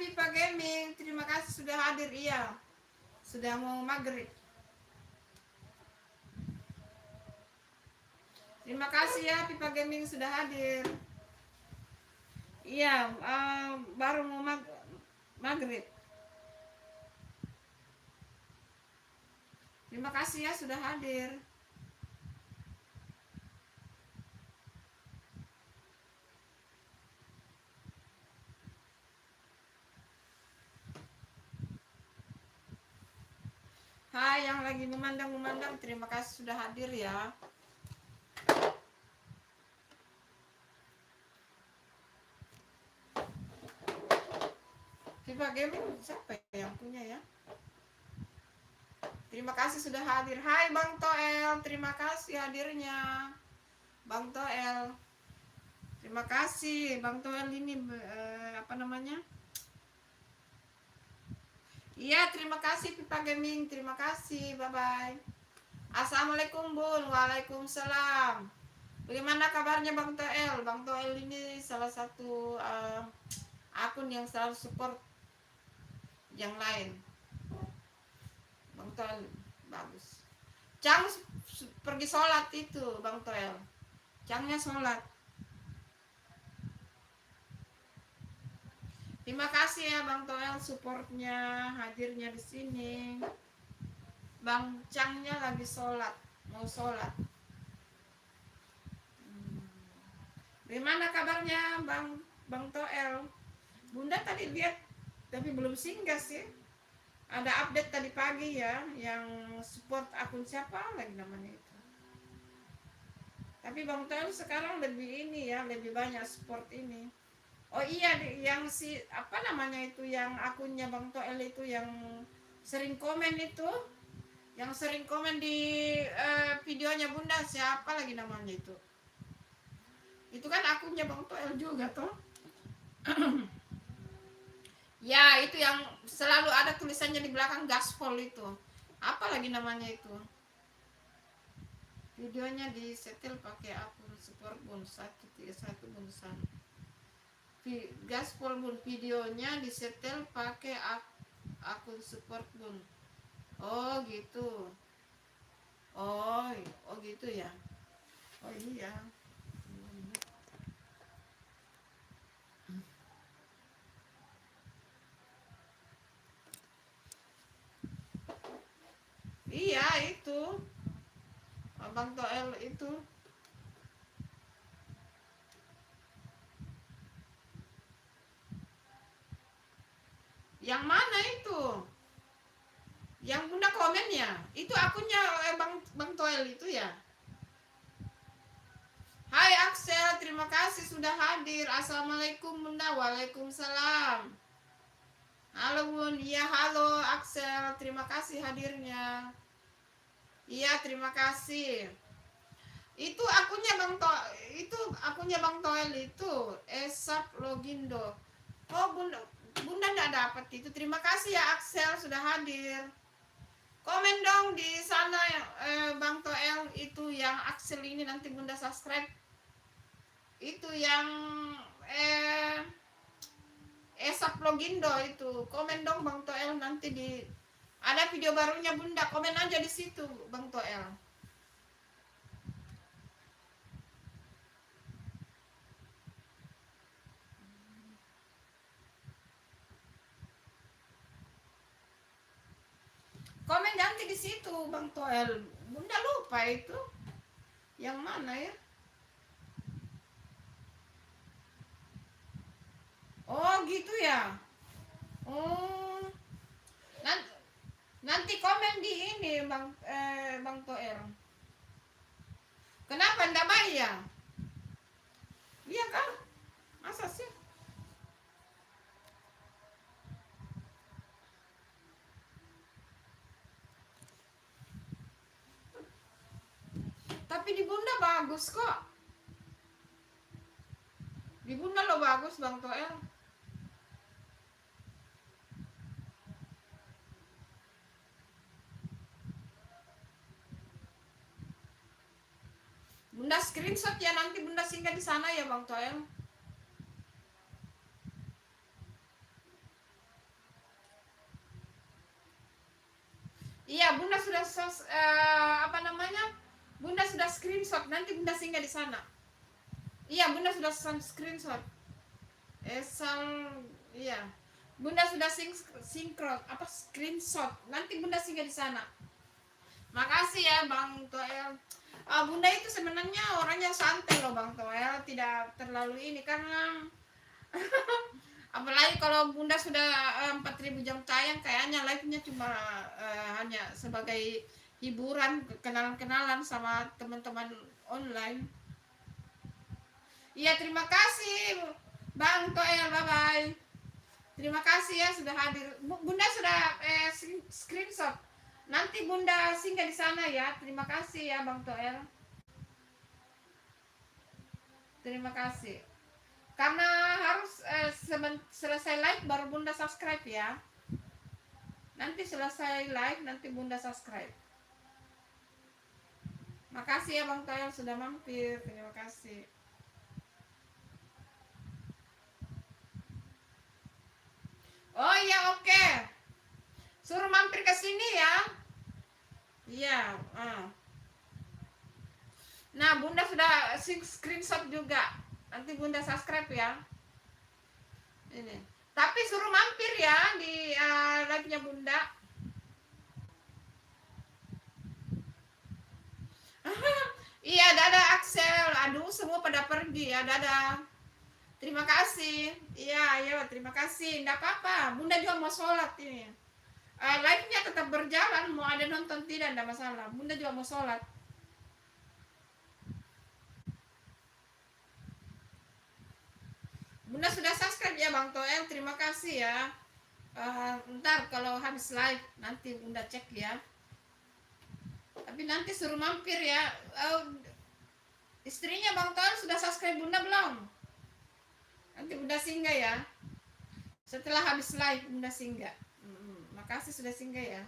Pipa Gaming, terima kasih sudah hadir. Iya, sudah mau maghrib. Terima kasih ya Pipa Gaming sudah hadir. Iya, baru mau maghrib. Terima kasih ya sudah hadir. Hai yang lagi memandang, terima kasih sudah hadir ya. Pipa Gaming siapa yang punya ya? Terima kasih sudah hadir. Hai Bang Toel, terima kasih hadirnya. Bang Toel. Terima kasih Bang Toel ini apa namanya? Iya, terima kasih Pipa Gaming. Terima kasih. Bye-bye. Assalamualaikum Bun. Waalaikumsalam. Bagaimana kabarnya Bang Toel? Bang Toel ini salah satu akun yang selalu support yang lain. Bang Toel bagus. Cang pergi sholat itu Bang Toel. Cangnya sholat. Terima kasih ya Bang Toel supportnya, hadirnya di sini. Bang Cangnya lagi sholat, mau sholat. Gimana kabarnya Bang Toel? Bunda tadi lihat, tapi belum singgah sih. Ada update tadi pagi ya, yang support akun siapa lagi namanya itu. Tapi Bang Toel sekarang lebih ini ya, lebih banyak support ini. Oh iya, yang si apa namanya itu, yang akunnya Bang Toel itu yang sering komen itu, yang sering komen di videonya Bunda, siapa lagi namanya itu? Itu kan akunnya Bang Toel juga toh. Ya itu yang selalu ada tulisannya di belakang gaspol itu. Apa lagi namanya itu? Videonya disetel pakai akun support Bun 131 Bunsan. Gaspol Bun, videonya disetel pakai akun support Bun. Oh gitu. Oh gitu ya. Oh iya. Iya itu Abang Toel itu. Yang mana itu? Yang Bunda komennya itu akunnya Bang Toel itu ya. Hai Axel, terima kasih sudah hadir. Assalamualaikum Bunda. Waalaikumsalam. Halo Bun, iya halo Axel, terima kasih hadirnya. Iya terima kasih. Itu akunnya Bang Toel itu Esap Logindo. Oh Bunda nggak dapat itu. Terima kasih ya Axel sudah hadir. Komen dong di sana Bang Toel itu yang Axel ini, nanti Bunda subscribe. Itu yang Esap Logindo itu. Komen dong Bang Toel, nanti di ada video barunya Bunda, komen aja di situ Bang Toel. Komen nanti di situ Bang Toel. Bunda lupa itu. Yang mana ya? Oh gitu ya. Oh. Nanti komen di ini Bang Toel. Kenapa ndak bayar? Iya kan? Masa sih? Tapi di Bunda bagus kok. Di Bunda lo bagus Bang Toel. Bunda screenshot ya, nanti Bunda singgah di sana ya Bang Toel. nanti Bunda singgah di sana. Iya, Bunda sudah screenshot. Esal, iya. Bunda sudah sinkron apa screenshot. Nanti Bunda singgah di sana. Makasih ya Bang Toel. Bunda itu sebenarnya orangnya santai loh Bang Toel, tidak terlalu ini karena apalagi kalau Bunda sudah 4.000 jam tayang, kayaknya live-nya cuma hanya sebagai hiburan, kenalan-kenalan sama teman-teman online. Iya, terima kasih Bang Toel, bye-bye. Terima kasih ya sudah hadir. Bunda sudah screenshot. Nanti Bunda singgah di sana ya. Terima kasih ya Bang Toel. Terima kasih. Karena harus selesai live baru Bunda subscribe ya. Nanti selesai live nanti Bunda subscribe. Makasih ya Bang Toel sudah mampir. Terima kasih. Oh iya, oke. Suruh mampir ke sini ya. Iya. Nah, Bunda sudah screenshot juga. Nanti Bunda subscribe ya. Ini. Tapi suruh mampir ya di live-nya Bunda. Iya, dadah Axel. Aduh, semua pada pergi ya. Dadah. Terima kasih. Iya, ayo, terima kasih. Enggak apa-apa. Bunda juga mau sholat ini. Live-nya tetap berjalan. Mau ada nonton tidak, enggak masalah. Bunda juga mau sholat. Bunda sudah subscribe ya Bang Toel. Terima kasih ya. Ntar kalau habis live nanti Bunda cek ya. Tapi nanti suruh mampir ya. Istrinya Bang Toel sudah subscribe Bunda belum? Nanti Bunda singgah ya. Setelah habis live Bunda singgah. Makasih sudah singgah ya.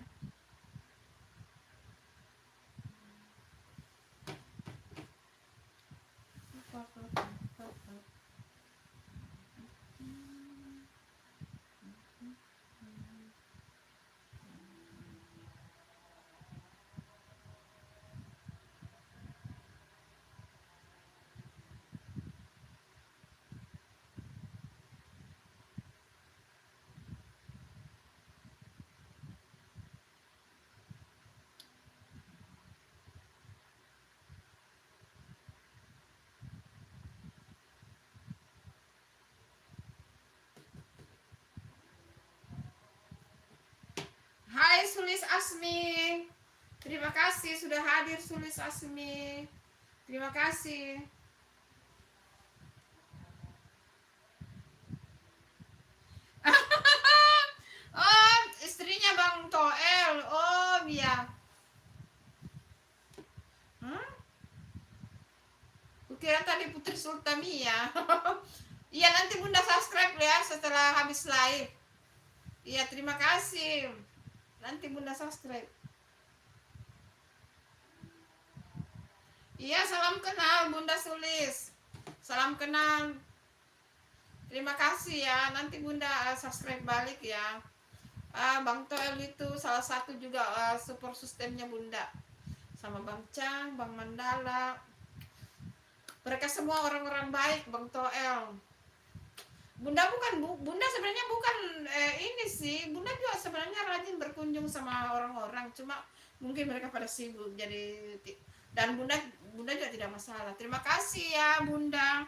Hai Sulis Asmi. Terima kasih sudah hadir Sulis Asmi. Terima kasih. Oh, istrinya Bang Toel. Oh, iya. Kukira tadi Putri Sultania. Iya, nanti Bunda subscribe ya setelah habis live. Iya, terima kasih. Nanti Bunda subscribe. Iya, salam kenal Bunda Sulis. Salam kenal. Terima kasih ya. Nanti Bunda subscribe balik ya. Bang Toel itu salah satu juga support sistemnya Bunda. Sama Bang Cang, Bang Mandala. Mereka semua orang-orang baik, Bang Toel. Bunda sebenarnya bukan ini sih. Bunda juga sebenarnya rajin berkunjung sama orang-orang. Cuma mungkin mereka pada sibuk. Jadi dan Bunda juga tidak masalah. Terima kasih ya Bunda.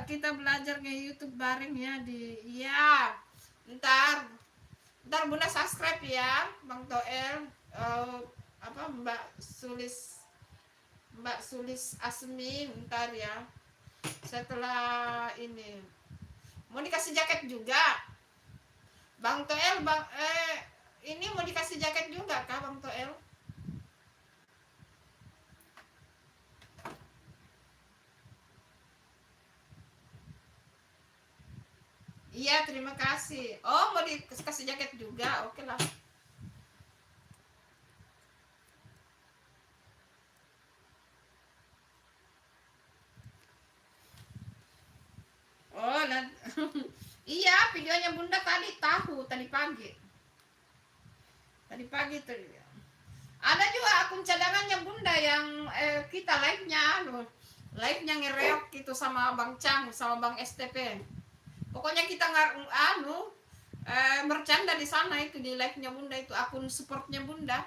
Kita belajar nge YouTube bareng ya di ya. Ntar Bunda subscribe ya Bang Toel. Mbak Sulis Asmi ntar ya. Setelah ini mau dikasih jaket juga Bang Toel. Ini mau dikasih jaket juga kah Bang Toel? Iya, terima kasih. Oh, mau dikasih jaket juga. Oke lah. Oh, iya, videonya Bunda tadi pagi. Tadi pagi tuh. Ada juga aku akun cadangannya bunda yang kita live-nya live-nya ngereok gitu sama Bang Cang sama Bang STP. Pokoknya kita nggak bercanda di sana itu di live-nya bunda, itu akun supportnya bunda.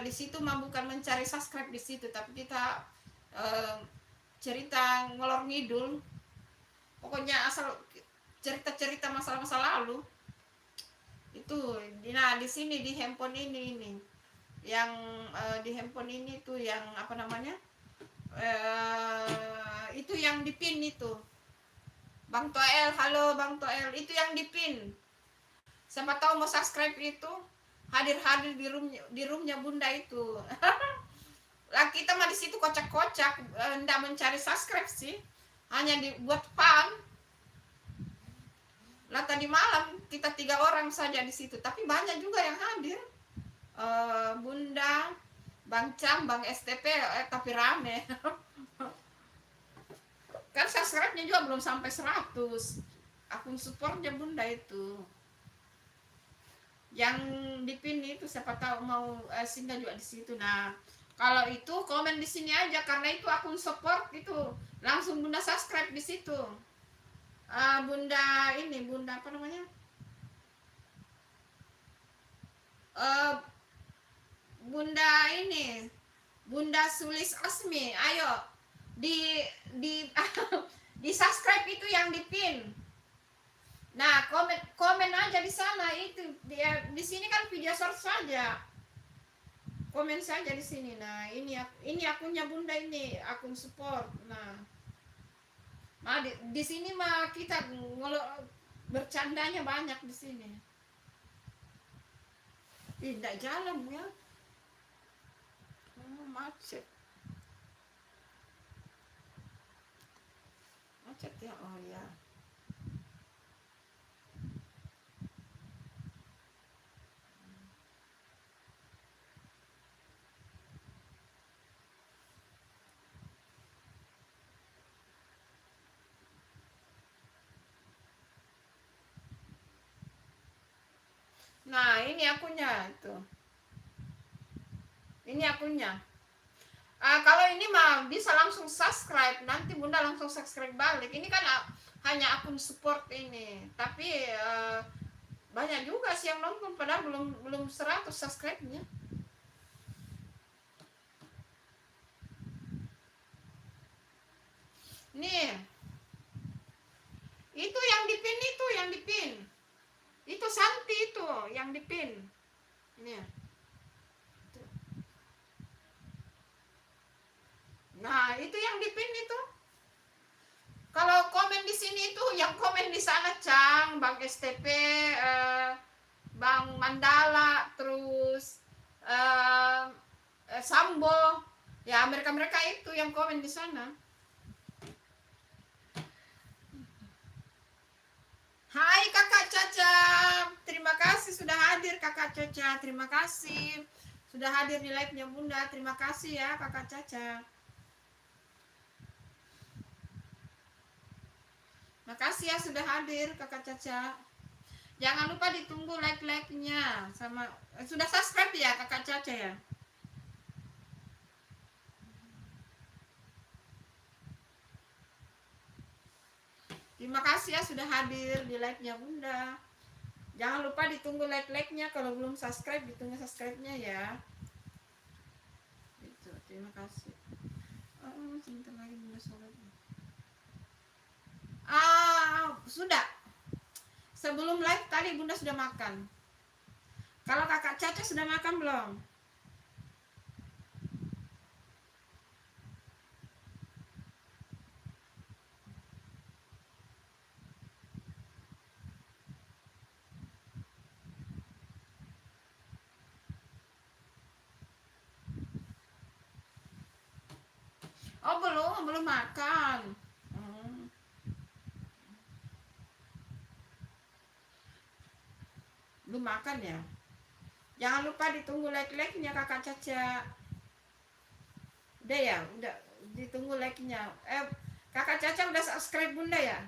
Di situ mah bukan mencari subscribe di situ, tapi kita cerita ngelor ngidul. Pokoknya asal cerita-cerita masa-masa lalu. Itu nah di sini di handphone ini yang di handphone ini tuh yang apa namanya? Itu yang dipin itu. Bang Toel, halo Bang Toel, itu yang dipin. Siapa tahu mau subscribe itu hadir di roomnya bunda itu. Lah kita mah di situ kocak-kocak, ndak mencari subscribe sih, hanya dibuat fun. Lah tadi malam kita 3 orang saja di situ, tapi banyak juga yang hadir. Bunda, Bang Cam, Bang STP, tapi rame. Kan subscribe-nya juga belum sampai 100. Akun supportnya bunda itu. Yang dipin itu siapa tahu mau singgah juga di situ. Nah, kalau itu komen di sini aja karena itu akun support itu. Langsung bunda subscribe di situ. Bunda ini, bunda apa namanya? Bunda ini, Bunda Sulis Asmi, ayo di di subscribe itu yang dipin. Nah, komen aja di sana itu. Di sini kan video short saja. Komen saja di sini. Nah, ini akunnya bunda ini, akun support. Nah, di sini mah kita bercandanya banyak di sini. Tidak jalan ya. Macet. Macet ya, oh ya. Nah, ini akunnya itu. Ini akunnya. Kalau ini mah bisa langsung subscribe, nanti bunda langsung subscribe balik. Ini kan hanya akun support ini, tapi banyak juga sih yang nonton padahal belum 100 subscribe-nya. Nih, itu yang dipin, itu Santi itu yang dipin. Nih. Nah, itu yang dipin itu. Kalau komen di sini itu yang komen di sana Cang, Bang STP, Bang Mandala, terus Sambo. Ya, mereka itu yang komen di sana. Hai Kakak Caca. Terima kasih sudah hadir Kakak Caca. Terima kasih sudah hadir di live-nya Bunda. Terima kasih ya Kakak Caca. Makasih ya sudah hadir Kakak Caca. Jangan lupa ditunggu like-nya sama sudah subscribe ya Kakak Caca ya. Terima kasih ya sudah hadir di live-nya Bunda. Jangan lupa ditunggu like-nya, kalau belum subscribe ditunggu subscribe-nya ya. Itu, terima kasih. Sebentar lagi Bunda sholat. Sudah. Sebelum live tadi Bunda sudah makan. Kalau Kakak Caca sudah makan belum? Oh belum makan. Belum makan ya. Jangan lupa ditunggu like-nya Kakak Caca. Udah ya, udah ditunggu like-nya. Kakak Caca udah subscribe Bunda ya?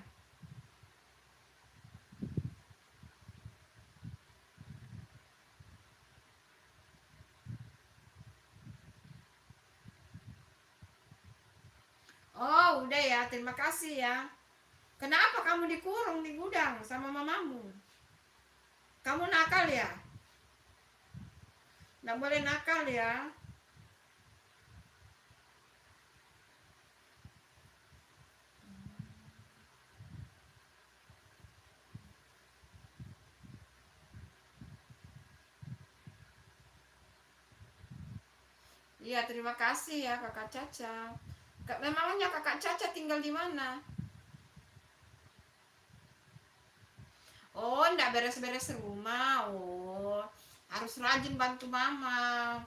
udah ya, terima kasih ya. Kenapa kamu dikurung di gudang sama mamamu? Kamu nakal ya? Nggak boleh nakal ya. Iya, terima kasih ya Kakak Caca. Memangnya Kakak Caca tinggal di mana? Oh, enggak beres-beres rumah. Oh, harus rajin bantu mama.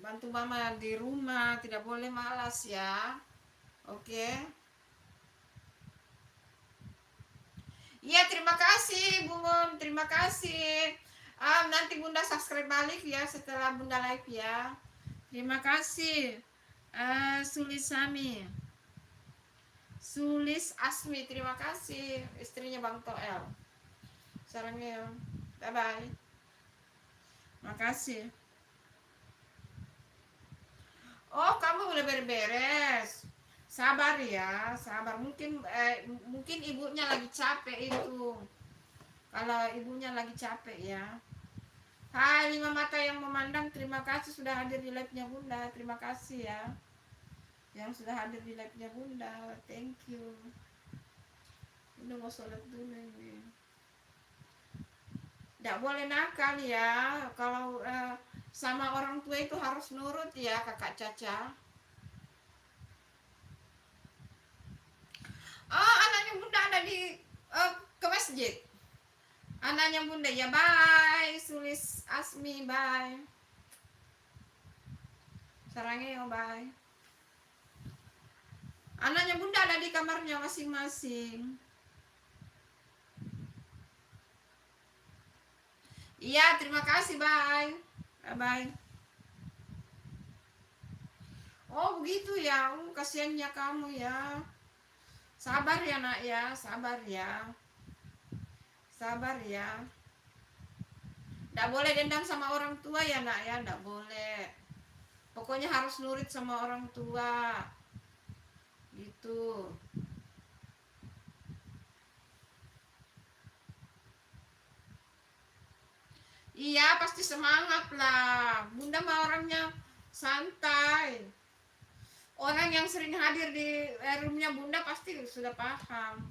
Bantu mama di rumah, tidak boleh malas ya. Oke. Iya, terima kasih Bun, terima kasih. Nanti Bunda subscribe balik ya setelah Bunda live ya. Terima kasih. Sulisami. Sulis Asmi, terima kasih. Istrinya Bang Toel. Sarangnya. Bye bye. Makasih. Oh, kamu udah beres. Sabar ya, sabar. Mungkin ibunya lagi capek itu. Kalau ibunya lagi capek ya. Hai, 5 mata yang memandang, terima kasih sudah hadir di live-nya Bunda. Terima kasih ya. Yang sudah hadir di live-nya Bunda. Thank you. Udah mau sholat dulu ini. Nggak boleh nakal ya. Kalau sama orang tua itu harus nurut ya, Kakak Caca. Oh, anaknya Bunda ada di ke masjid. Anaknya Bunda ya, bye. Sulis Asmi, bye. Sarangnya ya, bye. Anaknya Bunda ada di kamarnya masing-masing. Iya, terima kasih, bye. Bye. Oh, begitu ya. Kasihannya kamu ya. Sabar ya, Nak ya. Sabar ya. Sabar ya. Nggak boleh dendam sama orang tua ya, Nak ya. Nggak boleh. Pokoknya harus nurut sama orang tua. Gitu. Iya, pasti semangat lah. Bunda mah orangnya santai. Orang yang sering hadir di roomnya Bunda pasti sudah paham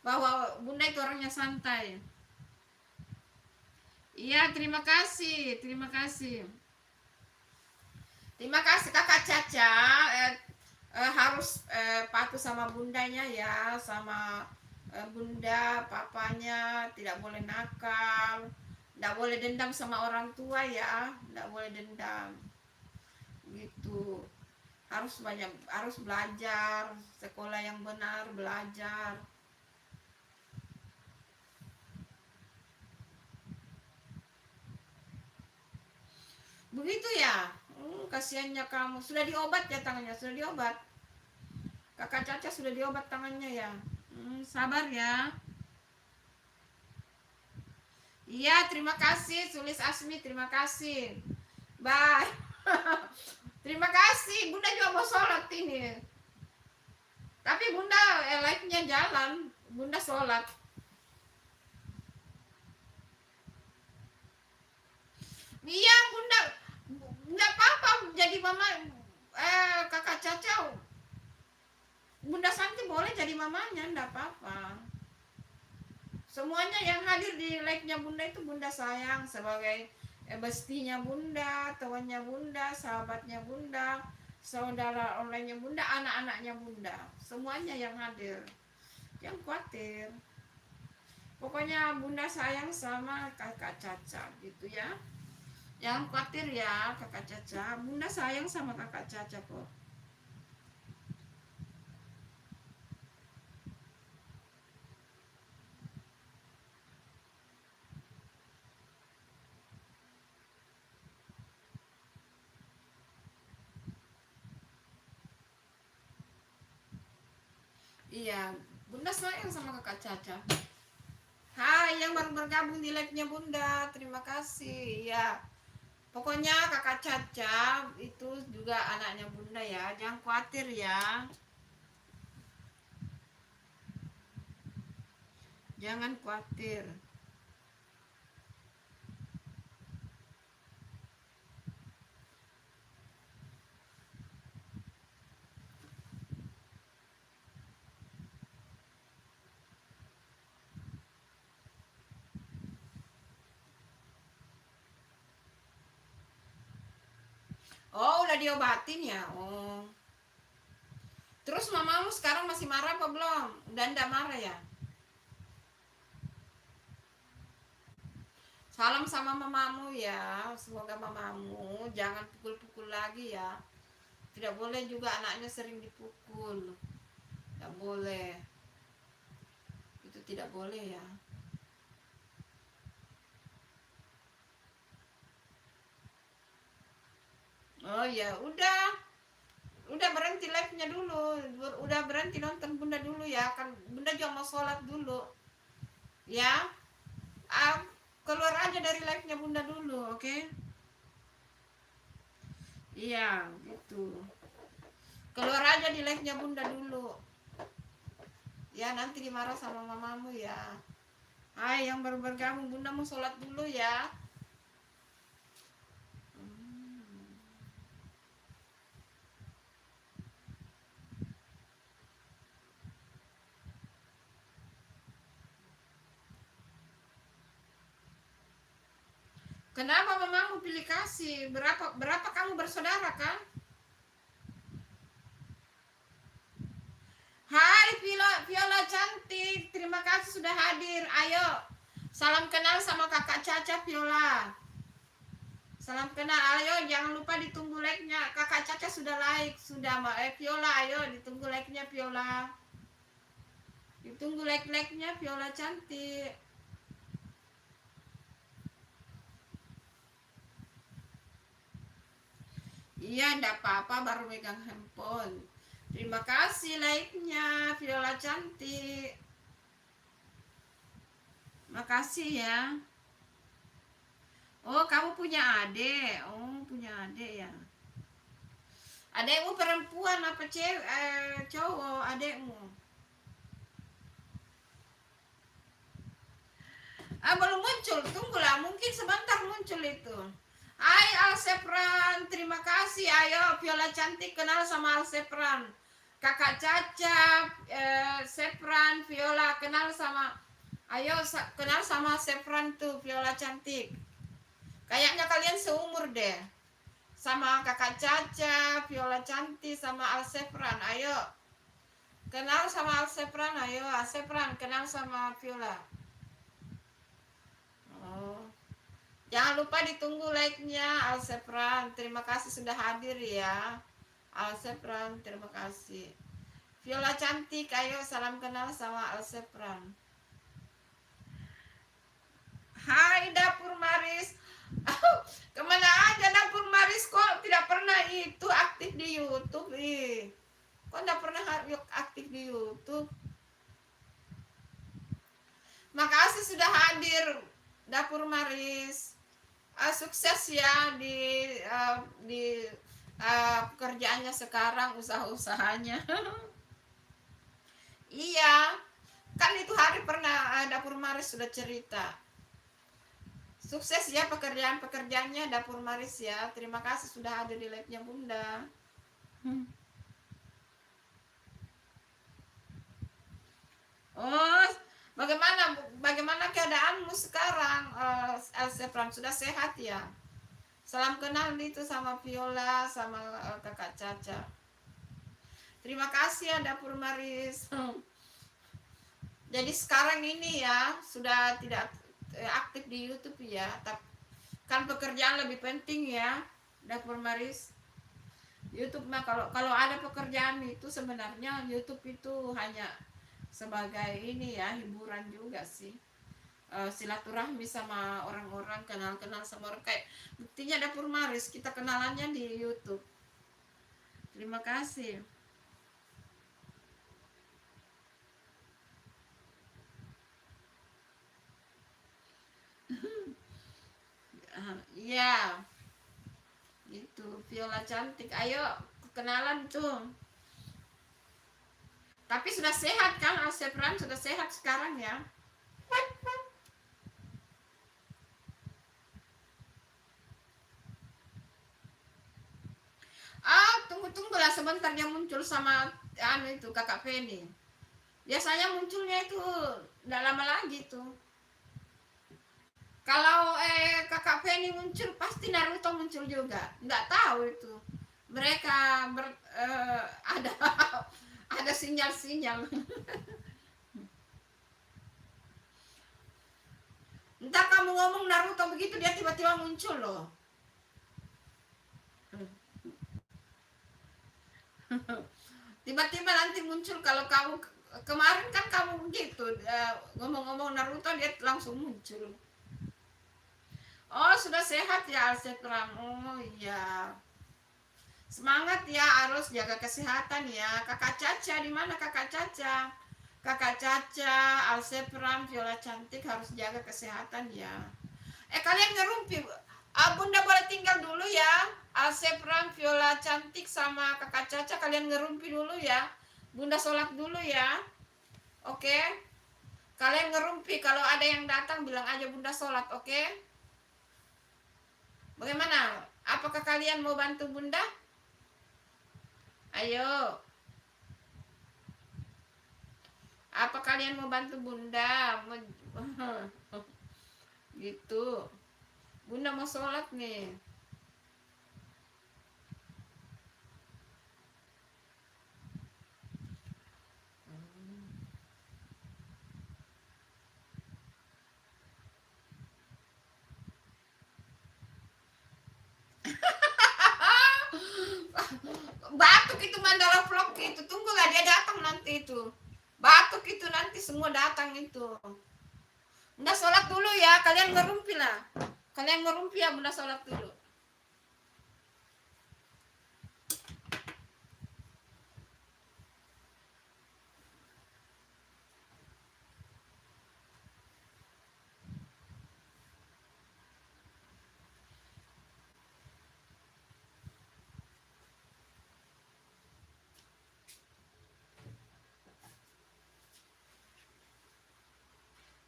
bahwa Bunda itu orangnya santai. Iya, terima kasih, terima kasih. Terima kasih Kakak Caca. Harus patuh sama bundanya ya, sama bunda, papanya, tidak boleh nakal, tidak boleh dendam sama orang tua ya, tidak boleh dendam. Gitu. Harus belajar, sekolah yang benar, belajar. Begitu ya. Kasihannya kamu. Sudah diobat ya tangannya, sudah diobat. Kakak Caca sudah diobat tangannya ya. Sabar ya. Iya, terima kasih Sulis Asmi, terima kasih. Bye. Terima kasih. Bunda juga mau sholat ini. Tapi Bunda live-nya jalan. Bunda sholat. Iya, Bunda. Nggak apa-apa jadi mama Kakak Caca. Bunda Santi boleh jadi mamanya, nggak apa-apa. Semuanya yang hadir di live-nya Bunda itu Bunda sayang sebagai bestinya Bunda, temannya Bunda, sahabatnya Bunda, saudara online-nya Bunda, anak-anaknya Bunda. Semuanya yang hadir. Yang khawatir. Pokoknya Bunda sayang sama Kakak Caca gitu ya. Yang khawatir ya Kakak Caca. Bunda sayang sama Kakak Caca kok. Iya, Bunda sayang sama Kakak Caca. Hai yang baru bergabung di live-nya Bunda, terima kasih ya. Pokoknya kakak Caca itu juga anaknya bunda ya, jangan khawatir ya, jangan khawatir. Oh, udah diobatin ya. Oh, terus mamamu sekarang masih marah apa belum? Udah ndak marah ya? Salam sama mamamu ya, semoga mamamu jangan pukul-pukul lagi ya. Tidak boleh juga anaknya sering dipukul, tidak boleh, itu tidak boleh ya. Oh ya udah berhenti live-nya dulu, udah berhenti nonton bunda dulu ya, kan bunda juga mau sholat dulu ya. ah, Keluar aja dari live-nya bunda dulu, oke? Iya gitu, keluar aja di live-nya bunda dulu ya, nanti dimarah sama mamamu ya. Hai yang baru bergabung, bunda mau sholat dulu ya. Kenapa mamamu pilih kasih? Berapa kamu bersaudara kan? Hai Viola cantik, terima kasih sudah hadir. Ayo, salam kenal sama kakak Caca Viola. Salam kenal, ayo jangan lupa ditunggu like-nya. Kakak Caca sudah like, sudah Mbak Viola, ayo ditunggu like-nya Viola. Ditunggu like-like-nya Viola cantik. Iya, enggak apa-apa baru megang handphone. Terima kasih like-nya Viola cantik. Makasih ya. Oh, kamu punya adik. Oh, punya adik ya. Adekmu perempuan apa cewek? Cowok adekmu? Belum muncul. Tunggulah, mungkin sebentar muncul itu. Hai Alsepran, terima kasih. Ayo Viola cantik kenal sama Alsepran. Kakak Caca, Sepran, Viola kenal sama. Ayo kenal sama Sepran tuh, Viola cantik. Kayaknya kalian seumur deh. Sama kakak Caca, Viola cantik sama Alsepran. Ayo kenal sama Alsepran, ayo Alsepran kenal sama Viola. Oh, jangan lupa ditunggu like-nya Alsepran. Terima kasih sudah hadir ya. Alsepran, terima kasih. Viola cantik, ayo salam kenal sama Alsepran. Hai Dapur Maris. Kemana aja Dapur Maris, kok tidak pernah itu aktif di YouTube? Kok tidak pernah aktif di YouTube? Makasih sudah hadir Dapur Maris. Sukses ya di pekerjaannya sekarang, usaha-usahanya. Iya, kan itu hari pernah Dapur Maris sudah cerita. Sukses ya pekerjaan-pekerjaannya Dapur Maris ya. Terima kasih sudah hadir di live-nya Bunda. Oh, bagaimana keadaanmu sekarang, Elsepran? Sudah sehat ya? Salam kenal itu sama Viola, sama kakak Caca. Terima kasih ya Dapur Maris. Jadi sekarang ini ya sudah tidak aktif di YouTube ya, tapi kan pekerjaan lebih penting ya Dapur Maris. YouTube mah kalau ada pekerjaan itu sebenarnya YouTube itu hanya sebagai ini ya, hiburan juga sih. Silaturahmi sama orang-orang, kenal-kenal sama orang, kayak buktinya Dapur Maris kita kenalannya di YouTube. Terima kasih. Iya. Itu Viola cantik, ayo kenalan tuh. Tapi sudah sehat kan, Alsepran sudah sehat sekarang ya. Tunggu-tunggulah sebentar dia muncul sama anu itu kakak Feni. Biasanya munculnya itu nggak lama lagi tuh. Kalau kakak Feni muncul pasti Naruto muncul juga. Nggak tahu itu. Mereka ada ada sinyal-sinyal. Entah kamu ngomong Naruto begitu dia tiba-tiba muncul loh. Tiba-tiba nanti muncul kalau kamu kemarin kan kamu begitu ngomong-ngomong Naruto dia langsung muncul. Oh sudah sehat ya Alsetram. Oh iya. Semangat ya, harus jaga kesehatan ya. Kakak Caca di mana kakak Caca? Kakak Caca, Alsepram, Viola cantik harus jaga kesehatan ya. Kalian ngerumpi. Bunda boleh tinggal dulu ya. Alsepram, Viola cantik sama kakak Caca kalian ngerumpi dulu ya. Bunda sholat dulu ya. Oke. Kalian ngerumpi, kalau ada yang datang bilang aja Bunda sholat, oke? Bagaimana? Apakah kalian mau bantu Bunda? Ayo. Apa kalian mau bantu Bunda? Gitu. Bunda mau sholat nih. Batuk itu Mandala vlog itu. Tunggulah dia datang nanti itu. Batuk itu nanti semua datang itu. Bunda sholat dulu ya. Kalian ngerumpi lah. Kalian ngerumpi ya Bunda sholat dulu.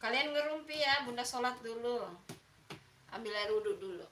Kalian ngerumpi ya, Bunda sholat dulu. Ambil air wudhu dulu.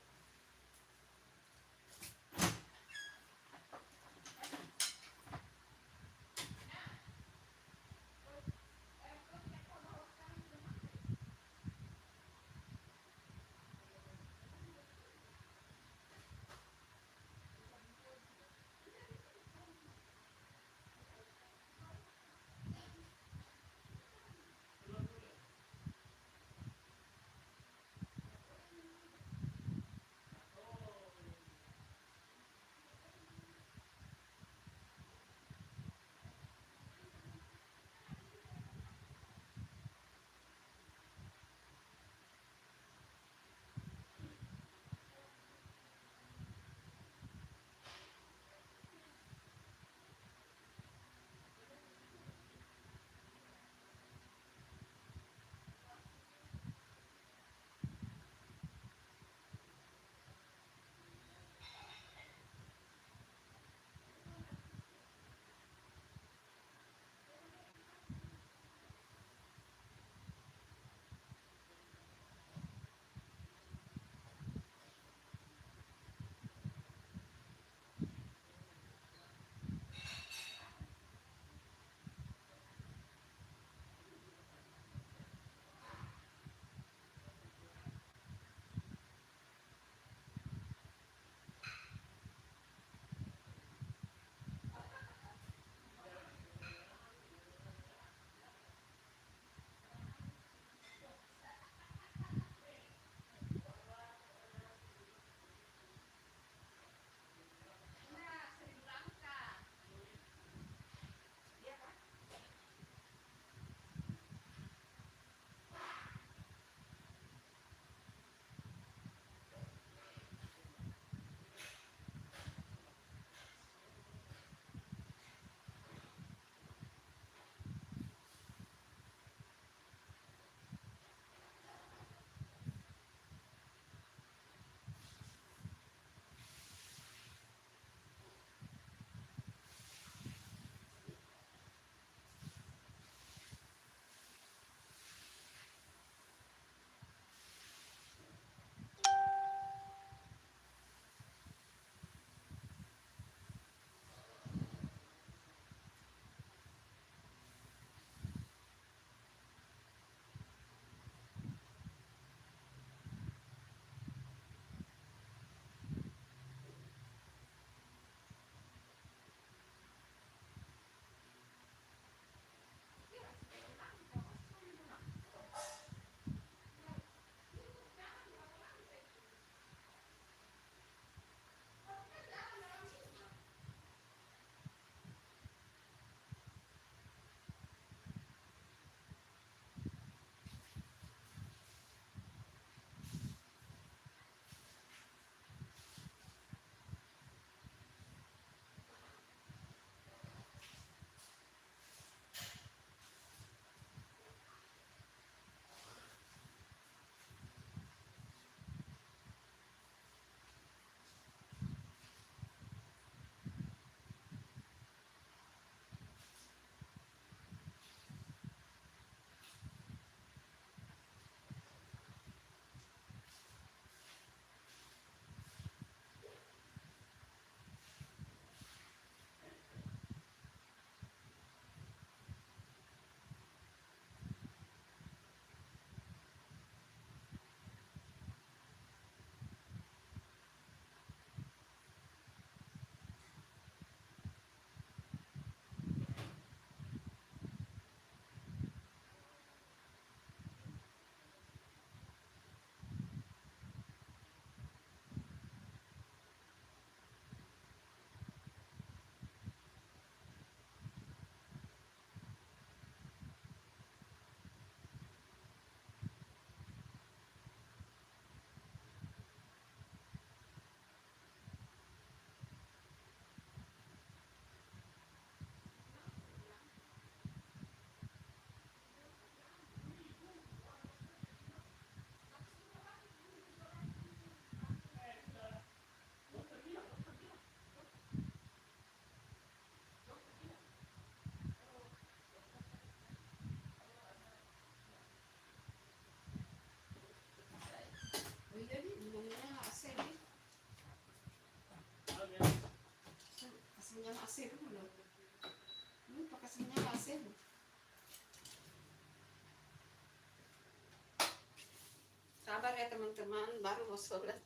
teman-teman, baru mau sholat,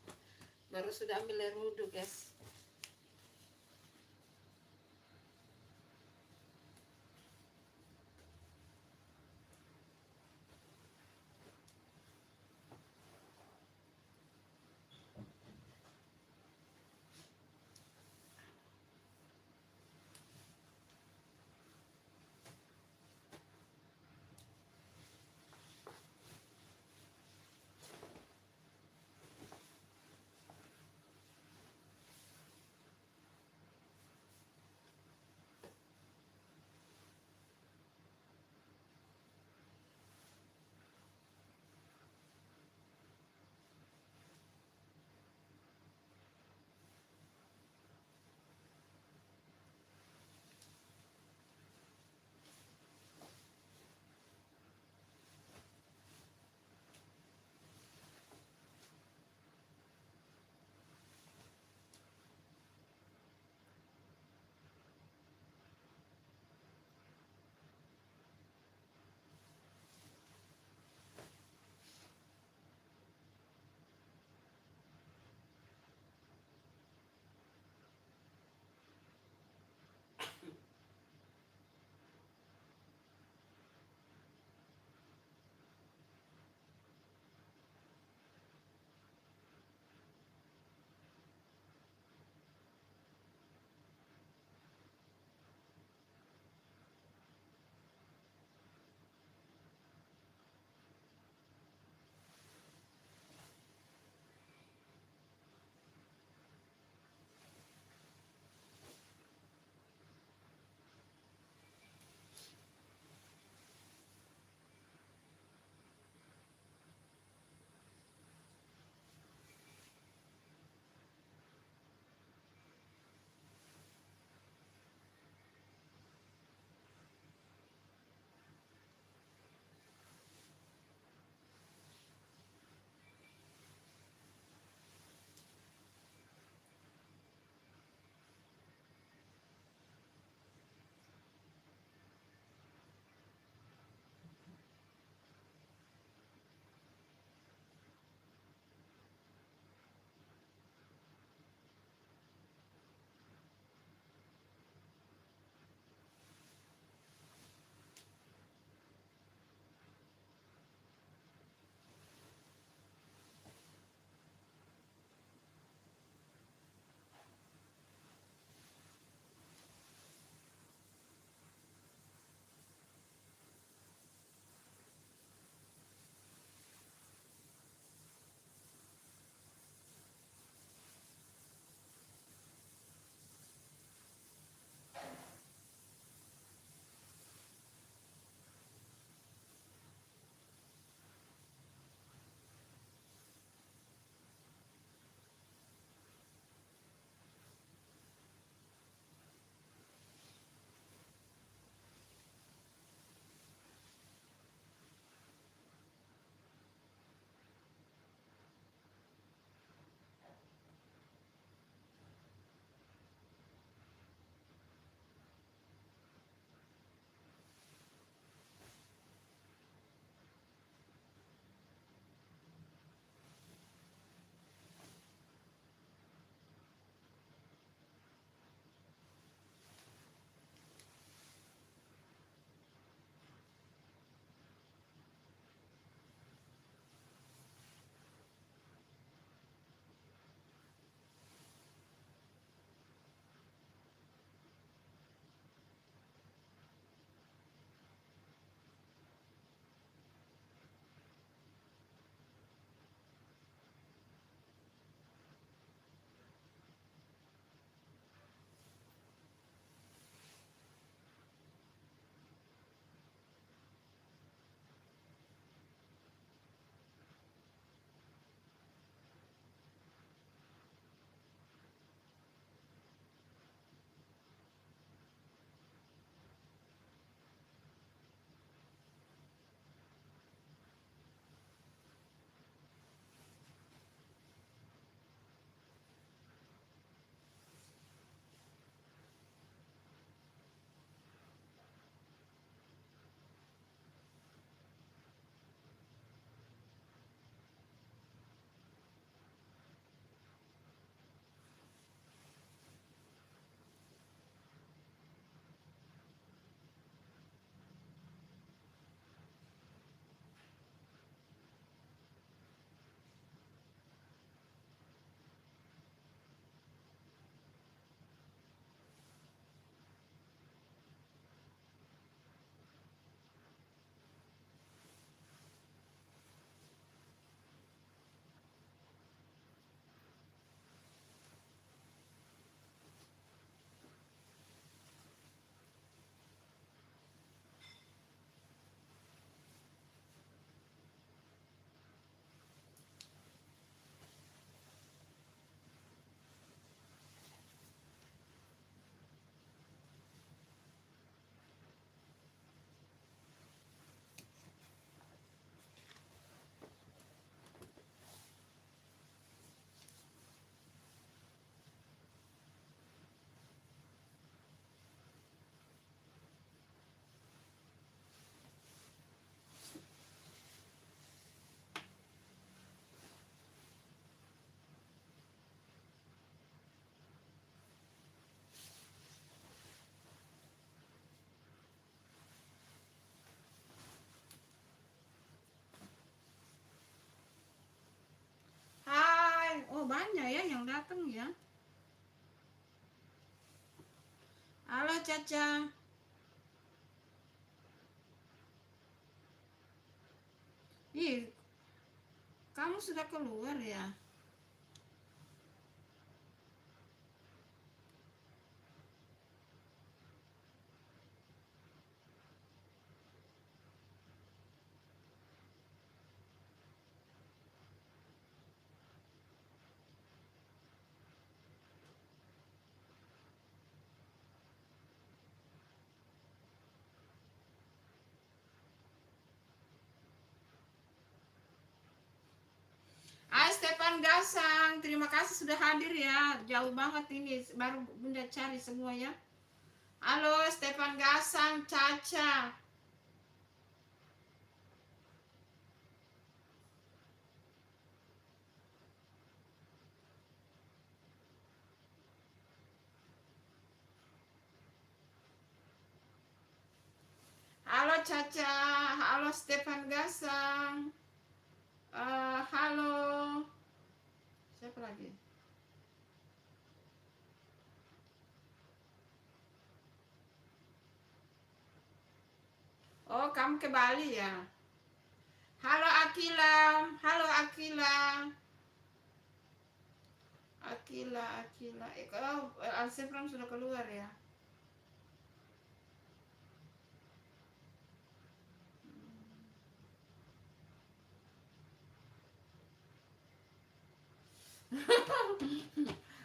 baru sudah ambil air wudhu guys. banyak ya yang datang ya. Halo Caca. Ih, kamu sudah keluar ya? Stefan Gasang, terima kasih sudah hadir ya. Jauh banget ini, baru Bunda cari semua ya. Halo Stefan Gasang, Caca. Halo Caca, halo Stefan Gasang. Halo. Siapa lagi? Oh, kamu ke Bali ya? Halo Akila, halo Akila. Akila. Oh, Alsefram sudah keluar ya.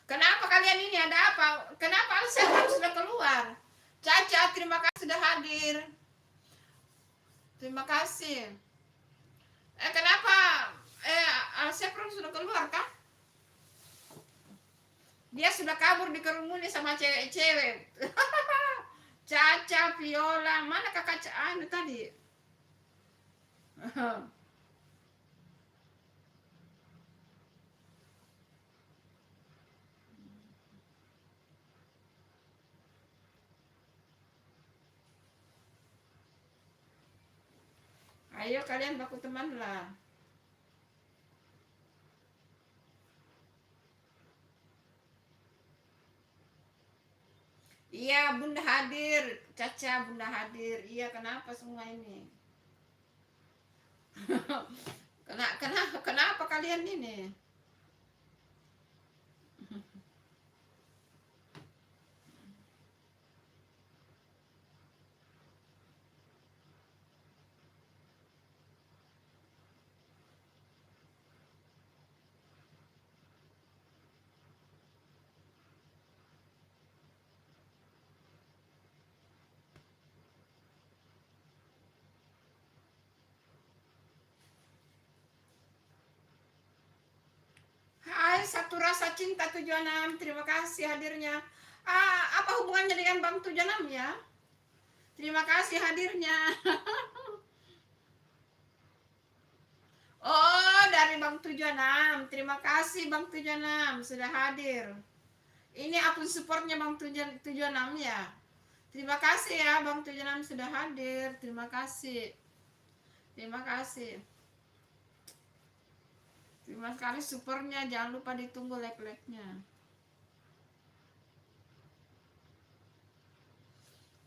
Kenapa kalian ini ada apa? Kenapa Alsefram sudah keluar? Caca, terima kasih sudah hadir. Terima kasih. Kenapa Alsefram sudah keluar kah? Dia sudah kabur dikerumuni sama cewek-cewek. Caca, Viola, mana kakak Anu tadi? Ayo kalian baku teman lah. Iya, Bunda hadir. Caca, Bunda hadir. Iya, kenapa semua ini? Kenapa kalian ini? Hai, satu rasa cinta 76. Terima kasih hadirnya. Apa hubungannya dengan Bang 76 ya? Terima kasih hadirnya. Oh, dari Bang 76. Terima kasih Bang 76 sudah hadir. Ini akun supportnya Bang 76 ya. Terima kasih ya Bang 76 sudah hadir. Terima kasih. Terima kasih. Terima kasih supportnya. Jangan lupa ditunggu like-like-nya.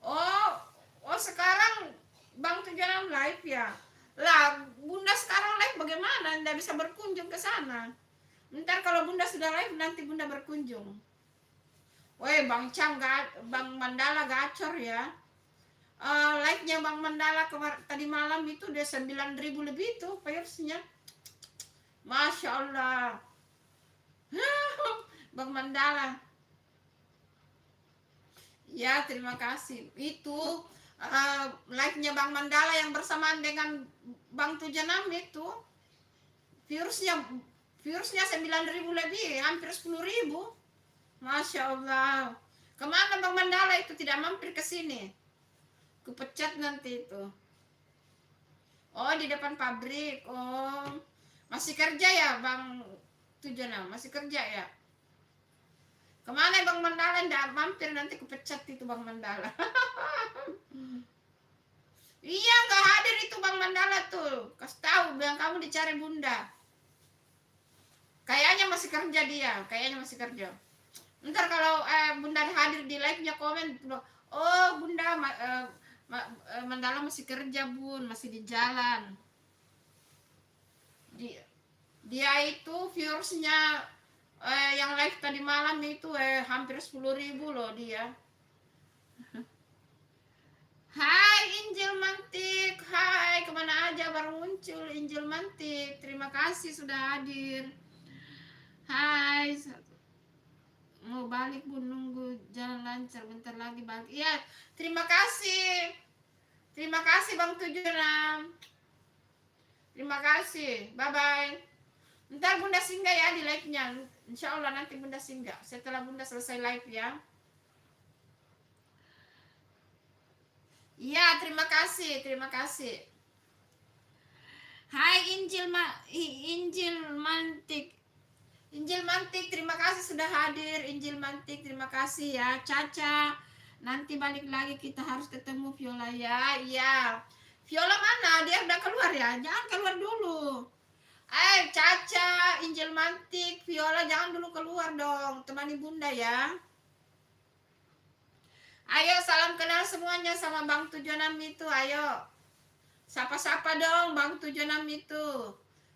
Oh sekarang Bang 76 live ya. Lah, Bunda sekarang live bagaimana? Nggak bisa berkunjung ke sana. Ntar kalau Bunda sudah live nanti Bunda berkunjung. Woi, Bang Mandala gacor ya. Like-nya Bang Mandala tadi malam itu udah 9.000 lebih tuh views-nya. Masya Allah. Bang Mandala. Ya, terima kasih. Itu like-nya Bang Mandala yang bersamaan dengan Bang 76 itu viewersnya 9.000 lebih, hampir 10.000. Masya Allah. Kemana Bang Mandala itu tidak mampir ke sini? Kupecat nanti itu. Oh, di depan pabrik. Oh, masih kerja ya Bang 76? Masih kerja ya? Kemana Bang Mandala? Nggak mampir, nanti kupecat itu Bang Mandala. Iya, nggak hadir itu Bang Mandala tuh. Kasih tahu bilang kamu dicari Bunda. Kayaknya masih kerja dia, kayaknya masih kerja. Ntar kalau Bunda hadir di live-nya komen, oh Bunda Mandala masih kerja Bun, masih di jalan. Dia itu viewersnya yang live tadi malam itu hampir 10.000 loh dia. Hai Injil Mantik, hai kemana aja baru muncul Injil Mantik, terima kasih sudah hadir. Hai, mau balik Bun, nunggu jalan lancar, bentar lagi balik. Iya, terima kasih Bang 76, terima kasih, bye bye. Ntar Bunda singgah ya di live-nya, insya Allah nanti Bunda singgah setelah Bunda selesai live ya. Iya, terima kasih, terima kasih. Hai Injil Mantik. Injil Mantik, terima kasih sudah hadir. Injil Mantik, terima kasih ya. Caca, nanti balik lagi kita harus ketemu Viola ya. Iya. Viola mana? Dia udah keluar ya? Jangan keluar dulu. Caca, Injil Mantik, Viola jangan dulu keluar dong. Temani Bunda ya. Ayo salam kenal semuanya sama Bang 76 itu, ayo. Sapa-sapa dong Bang 76 itu.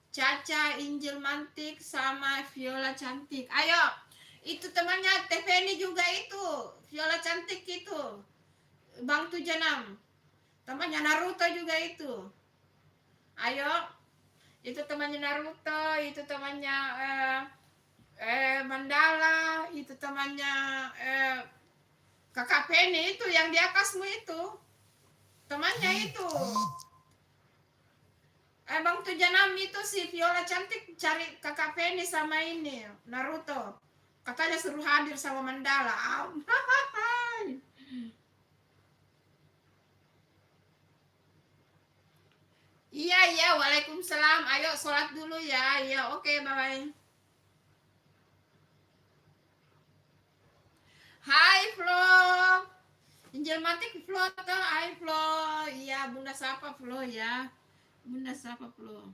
Caca, Injil Mantik, sama Viola Cantik. Ayo, itu temannya Teveni juga itu. Viola Cantik itu. Bang 76. Temannya Naruto juga itu. Ayo, itu temannya Naruto, itu temannya Mandala, itu temannya Kakak Penny itu yang di atasmu itu. Temannya itu. Bang 76 itu si Viola Cantik cari Kakak Penny sama ini Naruto. Katanya suruh hadir sama Mandala. Iya, iya, waalaikumsalam. Ayo sholat dulu ya. Iya, oke, bye-bye. Hai Flo. Injil Matik Flo tuh. Hai Flo. Iya, Bunda sapa Flo ya. Bunda sapa Flo.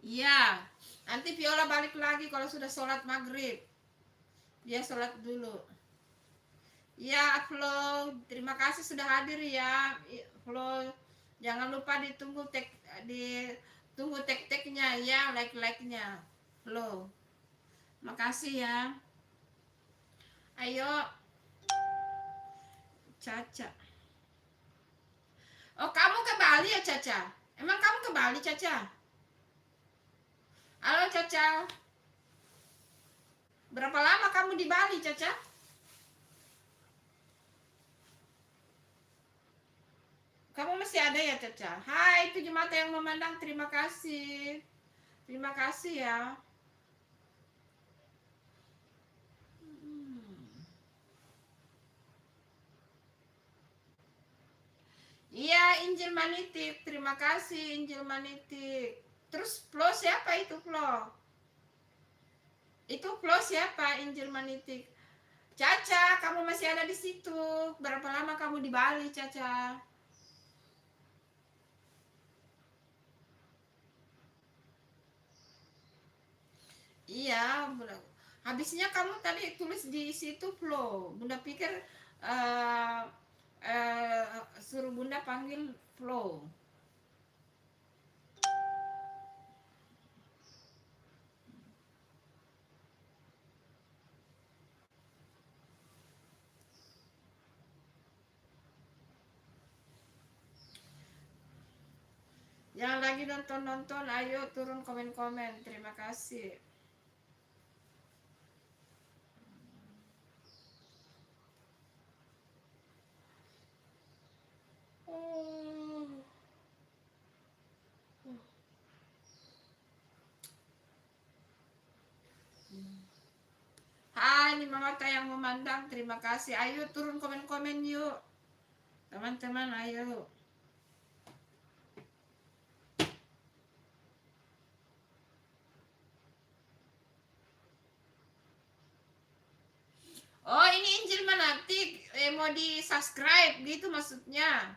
Iya. Nanti Viola balik lagi kalau sudah sholat maghrib. Dia sholat dulu. Ya, Flo, terima kasih sudah hadir ya, Flo. Jangan lupa ditunggu tek-teknya ya, like-like-nya, Flo. Makasih ya. Ayo, Caca. Oh, kamu ke Bali ya, Caca? Emang kamu ke Bali, Caca? Halo, Caca. Berapa lama kamu di Bali, Caca? Kamu masih ada ya, Caca? Hai, tujuh mata yang memandang, terima kasih. Terima kasih ya. Iya, Injil Manitik, terima kasih Injil Manitik. Terus Flo siapa itu Flo? Itu Flo siapa Injil Manitik? Caca, kamu masih ada di situ. Berapa lama kamu di Bali, Caca? Iya, habisnya kamu tadi tulis di situ Flo. Bunda pikir uh, suruh Bunda panggil Flo. Yang lagi nonton-nonton, ayo turun komen-komen. Terima kasih. Hai, ini Mama yang memandang. Terima kasih. Ayo turun komen-komen yuk. Teman-teman, ayo. Oh, ini Injil Manatik. Mau di subscribe gitu maksudnya.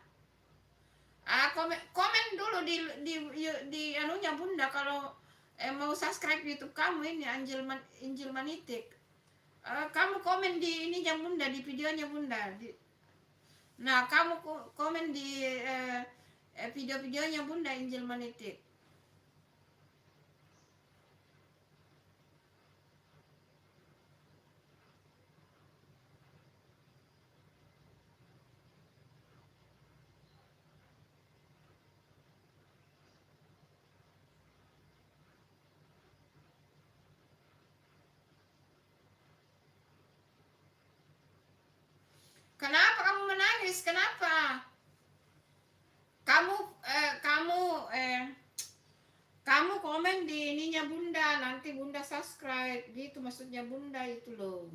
Komen dulu di anunya Bunda kalau mau subscribe YouTube kamu ini Angel Manitik. Kamu komen di ininya Bunda, di videonya Bunda. Nah, kamu komen di video-videonya Bunda Angel Manitik. Kenapa kamu menangis? Kenapa? Kamu kamu komen di ininya Bunda, nanti Bunda subscribe. Gitu maksudnya Bunda itu loh.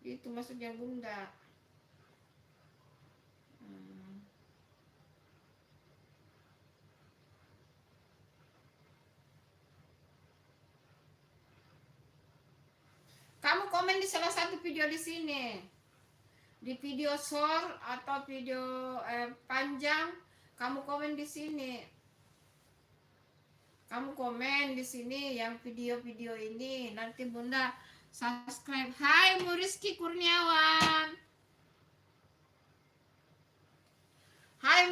Itu maksudnya Bunda. Kamu komen di salah satu video di sini. Di video short atau video panjang, kamu komen di sini. Kamu komen di sini yang video-video ini, nanti Bunda subscribe. Hai Muriski Kurniawan. Hai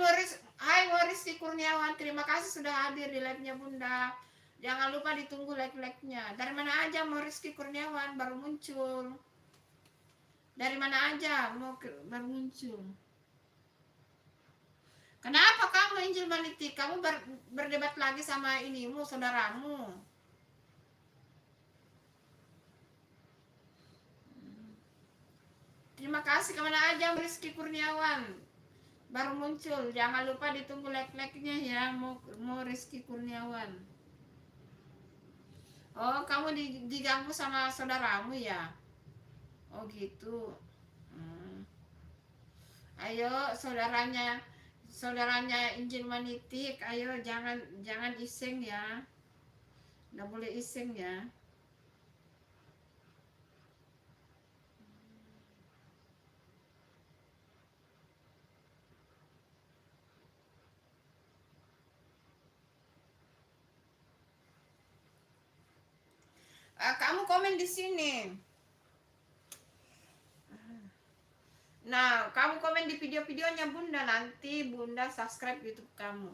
Muriski Kurniawan, terima kasih sudah hadir di live-nya Bunda. Jangan lupa ditunggu like-like-nya. Dari mana aja Muriski Kurniawan baru muncul? Dari mana aja baru muncul? Kenapa kamu Angel Manitik? Kamu berdebat lagi sama inimu, saudaramu. Terima kasih kemana aja Rizky Kurniawan baru muncul. Jangan lupa ditunggu like-like-nya ya, mau Rizky Kurniawan. Oh, kamu diganggu sama saudaramu ya? Oh gitu. Ayo saudaranya Angel Manitik, ayo jangan iseng ya. Nggak boleh iseng ya. Kamu komen di sini. Nah, kamu komen di video-videonya Bunda, nanti Bunda subscribe YouTube kamu.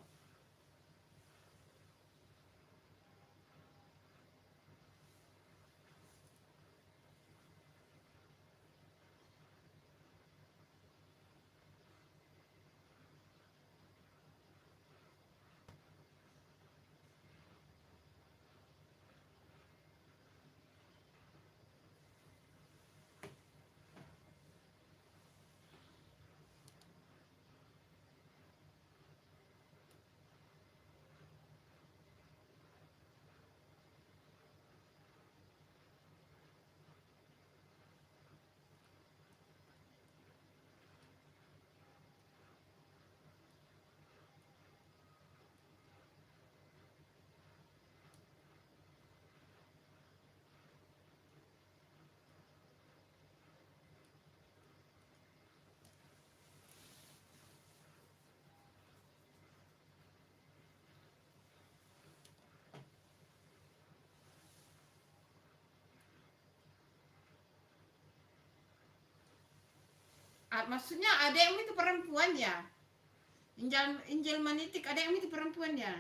Maksudnya adekmu itu perempuan ya? Angel Manitik, adekmu itu perempuan ya?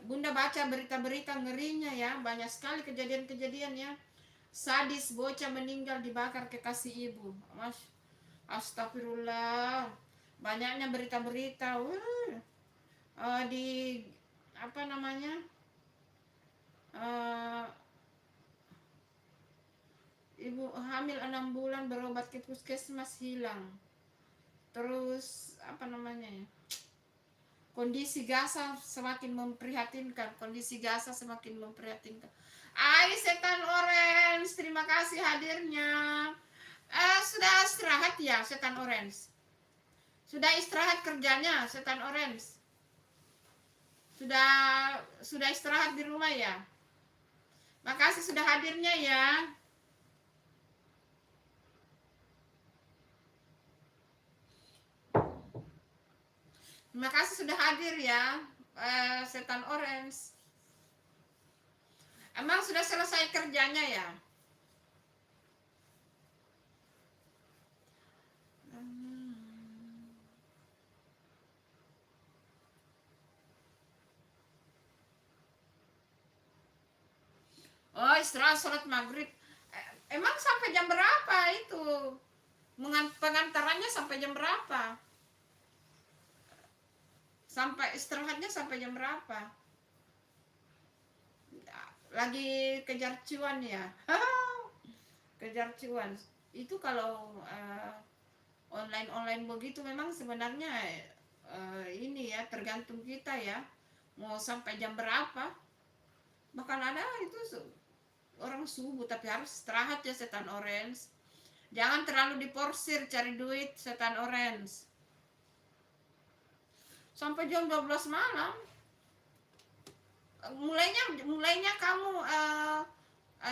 Bunda baca berita-berita ngerinya ya, banyak sekali kejadian-kejadian ya. Sadis bocah meninggal dibakar kekasih ibu. Astagfirullah. Banyaknya berita-berita. Di apa namanya? Ibu hamil 6 bulan berobat ke puskesmas hilang. Terus apa namanya ya? Kondisi Gaza semakin memprihatinkan. Setan Orange, terima kasih hadirnya. Sudah istirahat ya Setan Orange? Sudah istirahat kerjanya setan orange? Sudah istirahat di rumah ya? Makasih sudah hadirnya ya. Terima kasih sudah hadir ya, setan orange. Emang sudah selesai kerjanya ya? Oh, istirahat sholat maghrib. Emang sampai jam berapa itu? Pengantarannya sampai jam berapa? Sampai istirahatnya sampai jam berapa? Lagi kejar cuan ya? Kejar cuan. Itu kalau online begitu memang sebenarnya ini ya tergantung kita ya. Mau sampai jam berapa? Bahkan ada itu orang subuh tapi harus istirahat ya setan orange. Jangan terlalu diporsir cari duit setan orange. Sampai jam 12 malam. Mulainya kamu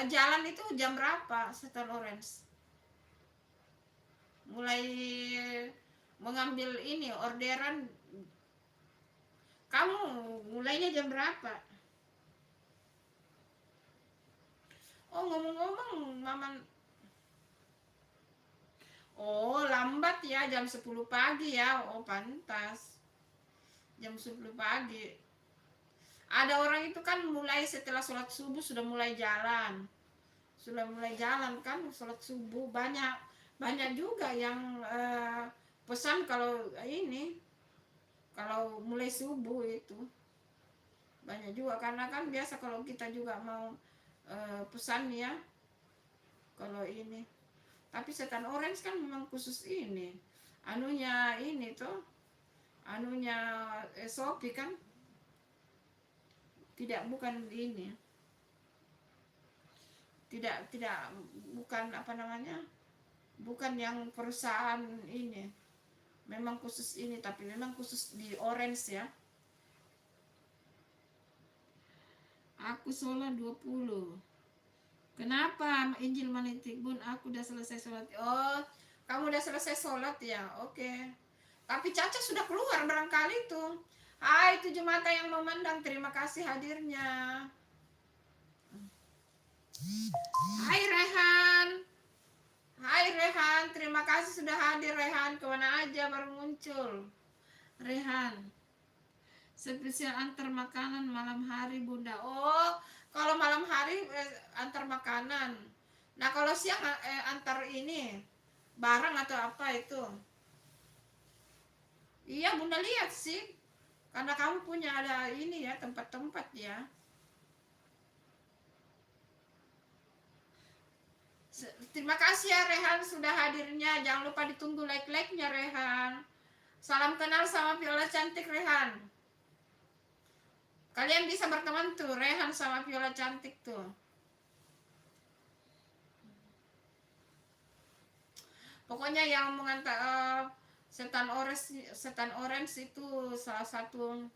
jalan itu jam berapa setan orange? Mulai mengambil ini orderan kamu mulainya jam berapa? Oh, ngomong-ngomong Maman. Oh, lambat ya, jam 10 pagi ya. Oh, pantas. Jam 10 pagi. Ada orang itu kan mulai setelah sholat subuh sudah mulai jalan. Sudah mulai jalan kan sholat subuh. Banyak juga yang pesan kalau ini kalau mulai subuh itu. Banyak juga karena kan biasa kalau kita juga mau pesan ya kalau ini. Tapi setan orange kan memang khusus ini anunya ini tuh anunya Shopee kan bukan ini tidak bukan apa namanya, bukan yang perusahaan ini memang khusus ini tapi memang khusus di orange ya. Aku sholat 20. Kenapa Injil Manitik Bun? Aku udah selesai sholat. Oh, kamu udah selesai sholat ya? Oke. Tapi Caca sudah keluar barangkali tuh. Hai 7 mata yang memandang, terima kasih hadirnya. Hai Rehan. Hai Rehan, terima kasih sudah hadir Rehan. Kemana aja baru muncul Rehan. Spesial antar makanan malam hari Bunda. Oh, kalau malam hari antar makanan. Nah kalau siang antar ini barang atau apa itu? Iya Bunda lihat sih, karena kamu punya ada ini ya tempat-tempat ya. Terima kasih ya Rehan sudah hadirnya. Jangan lupa ditunggu like-like-nya Rehan. Salam kenal sama Viola cantik Rehan. Kalian bisa berteman tuh Rehan sama Viola cantik tuh. Pokoknya yang mengantar setan orange itu salah satu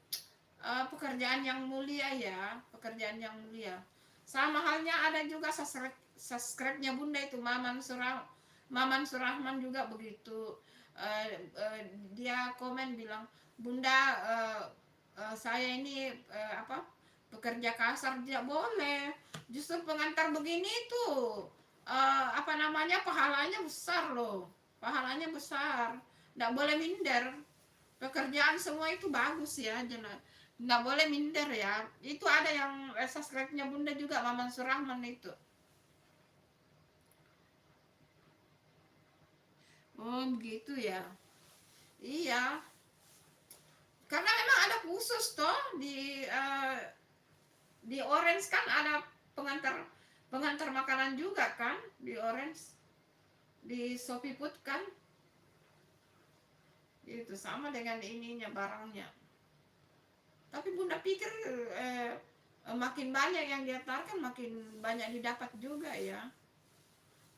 pekerjaan yang mulia ya, pekerjaan yang mulia. Sama halnya ada juga subscribe-nya Bunda itu Maman Surahman juga begitu. Dia komen bilang Bunda saya ini pekerja kasar tidak boleh. Justru pengantar begini tuh apa namanya pahalanya besar loh, pahalanya besar, nggak boleh minder. Pekerjaan semua itu bagus ya, jangan nggak boleh minder ya. Itu ada yang subscribe-nya Bunda juga Maman Surahman itu. Oh begitu ya. Iya, karena memang ada khusus toh di Orange kan ada pengantar makanan juga kan di Orange, di Shopee Food kan itu sama dengan ininya barangnya. Tapi Bunda pikir makin banyak yang diantarkan makin banyak didapat juga ya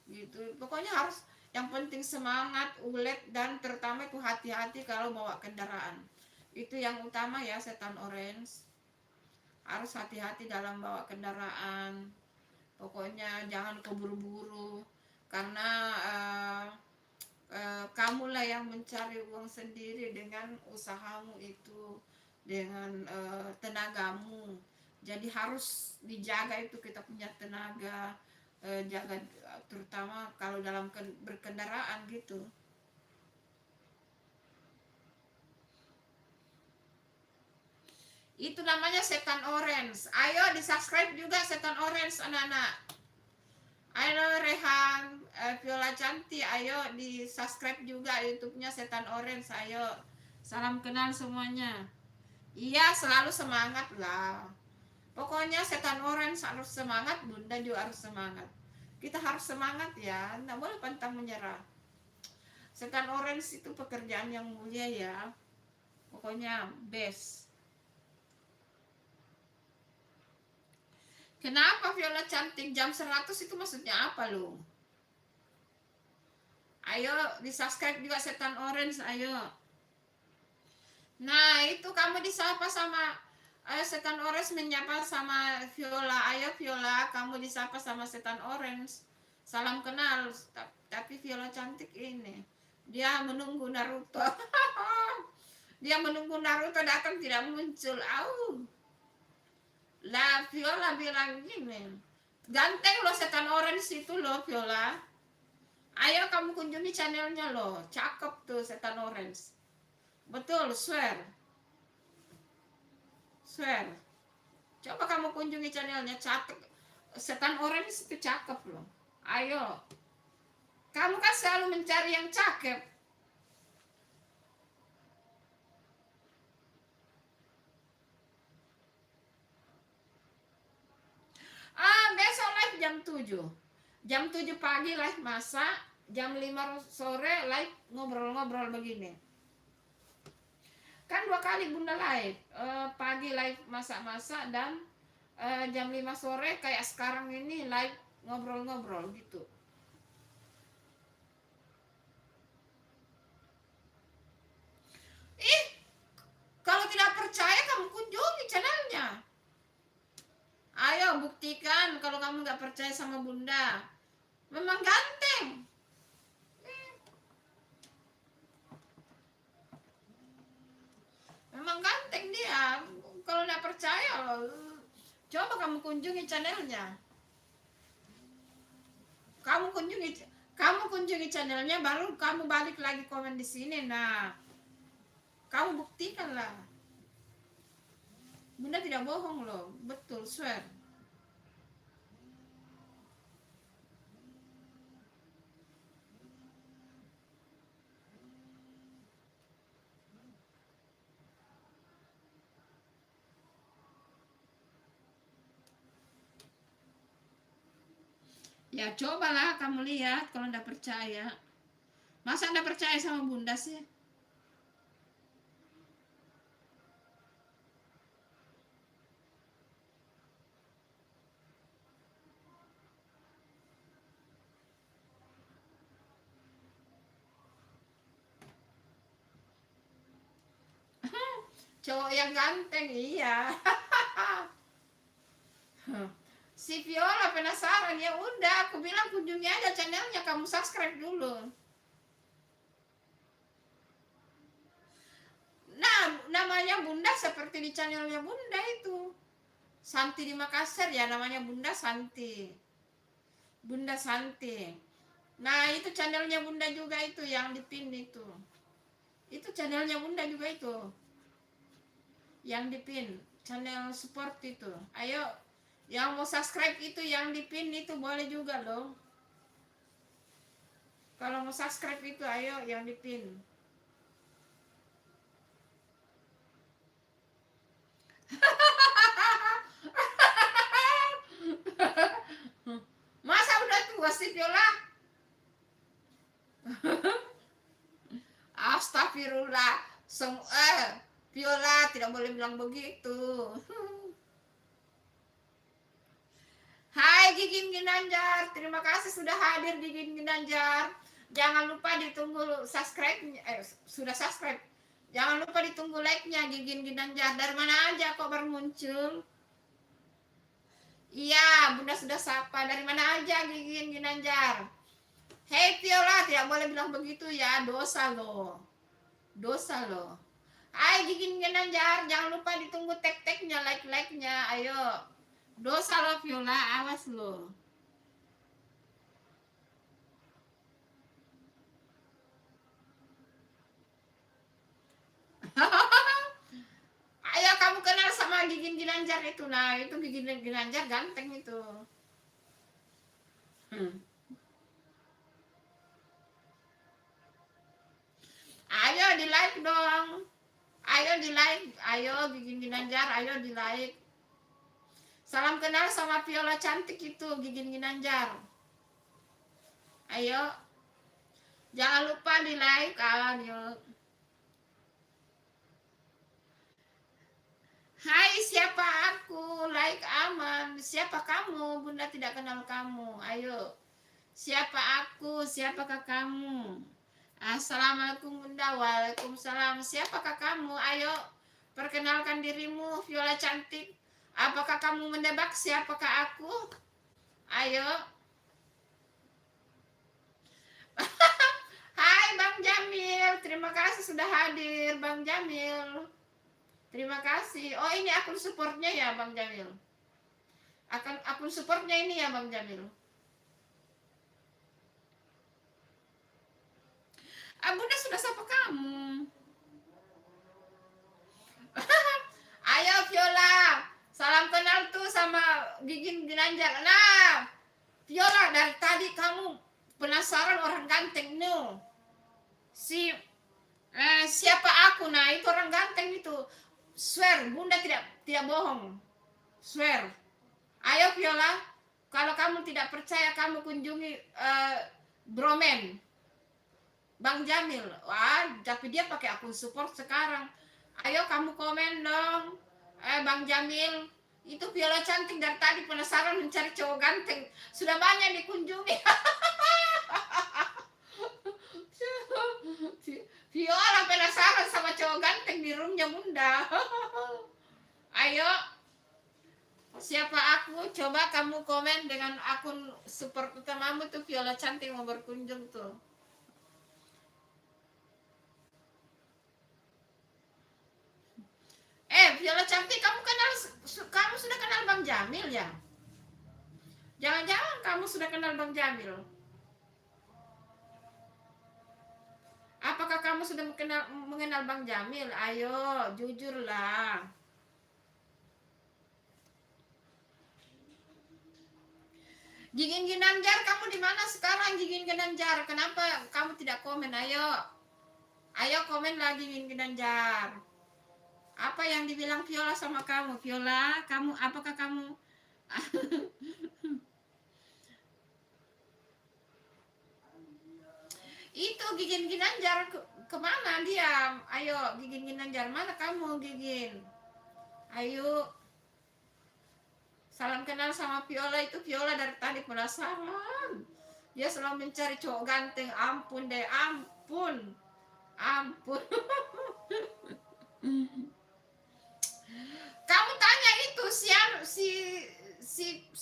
gitu. Pokoknya harus Yang penting semangat, ulet, dan terutama itu hati-hati kalau bawa kendaraan. Itu yang utama ya, setan orange. Harus hati-hati dalam bawa kendaraan. Pokoknya jangan keburu-buru. Karena kamulah yang mencari uang sendiri dengan usahamu itu, dengan tenagamu. Jadi harus dijaga itu kita punya tenaga, jaga terutama kalau dalam berkendaraan gitu. Itu namanya setan orange. Ayo di subscribe juga setan orange anak-anak. Ayo Rehan, Viola Cantik, ayo di subscribe juga YouTube-nya setan orange. Ayo, salam kenal semuanya. Iya, selalu semangat lah. Pokoknya setan orange harus semangat, Bunda juga harus semangat. Kita harus semangat ya, nggak boleh pantang menyerah. Setan orange itu pekerjaan yang mulia ya. Pokoknya best. Kenapa Viola Cantik jam 100 itu maksudnya apa lo? Ayo di subscribe juga setan orange, ayo. Nah itu kamu disapa sama setan orange, menyapa sama Viola. Ayo Viola, kamu disapa sama setan orange. Salam kenal. Tapi Viola Cantik ini, dia menunggu Naruto. Dia menunggu Naruto datang tidak muncul. Au. Lah Viola bilang gini, ganteng loh setan orange itu loh Viola. Ayo kamu kunjungi channelnya loh, cakep tuh setan orange. Betul, swear. Swear. Coba kamu kunjungi channelnya, cakep. Setan orange itu cakep loh. Ayo. Kamu kan selalu mencari yang cakep. Besok live jam 7. Jam 7 pagi live masak, jam 5 sore live ngobrol-ngobrol begini. Kan 2 kali Bunda live. Pagi live masak-masak dan jam 5 sore kayak sekarang ini live ngobrol-ngobrol gitu. Kalau tidak percaya kamu kunjungi channelnya. Ayo buktikan kalau kamu nggak percaya sama Bunda. Memang ganteng. Memang ganteng dia. Kalau nggak percaya, coba kamu kunjungi channelnya. Kamu kunjungi channelnya, baru kamu balik lagi komen di sini. Nah, kamu buktikan lah. Bunda tidak bohong loh, betul, swear. Ya cobalah kamu lihat kalau nggak percaya. Masa nggak percaya sama Bunda sih? Cowok yang ganteng, iya. Si Viola penasaran, ya udah aku bilang kunjungi aja channelnya, kamu subscribe dulu. Nah namanya Bunda seperti di channelnya Bunda itu, Santi di Makassar ya, namanya Bunda Santi. Bunda Santi. Nah itu channelnya Bunda juga itu yang dipin itu. Itu channelnya Bunda juga itu. Yang dipin, channel support itu. Ayo yang mau subscribe itu yang dipin itu boleh juga loh. Kalau mau subscribe itu ayo yang dipin. Masa udah tua sih Viola? Astagfirullah. Viola tidak boleh bilang begitu. Hai Gigin Ginanjar, terima kasih sudah hadir Gigin Ginanjar. Jangan lupa ditunggu subscribe, sudah subscribe. Jangan lupa ditunggu like-nya Gigin Ginanjar. Dari mana aja kok baru muncul? Iya, Bunda sudah sapa. Dari mana aja Gigin Ginanjar? Hei Viola, tidak boleh bilang begitu ya, dosa loh. Dosa loh. Hai Gigin Ginanjar, jangan lupa ditunggu tek-teknya, like-like-nya. Ayo. Dosa loh Viola, awas loh. Ayo kamu kenal sama Gigin Ginanjar itu. Nah, itu Gigin Ginanjar ganteng itu. Ayo di like dong. Ayo di like. Ayo Gigin Ginanjar, ayo di like. Salam kenal sama Viola cantik itu Gigin Ginanjar. Ayo. Jangan lupa di like. Ayo. Hai, siapa aku? Like aman. Siapa kamu? Bunda tidak kenal kamu. Ayo. Siapa aku? Siapakah kamu? Assalamualaikum Bunda. Waalaikumsalam. Siapakah kamu? Ayo. Perkenalkan dirimu, Viola cantik. Apakah kamu menebak siapakah aku? Ayo. Hai Bang Jamil. Terima kasih sudah hadir Bang Jamil. Terima kasih. Oh, ini akun supportnya ya Bang Jamil. Akun supportnya ini ya Bang Jamil. Bunda sudah sapa kamu. Ayo Viola. Salam kenal tuh sama Gigin Ginanjar. Nah, Viola dari tadi kamu penasaran orang ganteng no. Siapa aku? Nah, itu orang ganteng itu. Swear, Bunda tidak bohong. Swear. Ayo Viola, kalau kamu tidak percaya kamu kunjungi Bromen Bang Jamil. Wah, tapi dia pakai akun support sekarang. Ayo kamu komen dong. Bang Jamil, itu Viola cantik dari tadi penasaran mencari cowok ganteng. Sudah banyak dikunjungi. Viola penasaran sama cowok ganteng di roomnya Bunda. Ayo, siapa aku? Coba kamu komen dengan akun support utamamu tuh Viola cantik mau berkunjung tuh. Viola cantik, kamu sudah kenal Bang Jamil ya? Jangan-jangan kamu sudah kenal Bang Jamil? Apakah kamu sudah mengenal Bang Jamil? Ayo, jujurlah. Gigin Ginanjar, kamu di mana sekarang Gigin Ginanjar? Kenapa kamu tidak komen? Ayo. Ayo komen lagi Gigin Ginanjar. Apa yang dibilang Viola sama kamu? Viola, apakah kamu itu Gigin Ginanjar kemana dia? Ayo Gigin Ginanjar, mana kamu Gigin? Ayo. Salam kenal sama Viola. Itu Viola dari tadi penasaran. Dia selalu mencari cowok ganteng. Ampun deh, ampun. Ampun. Kamu tanya itu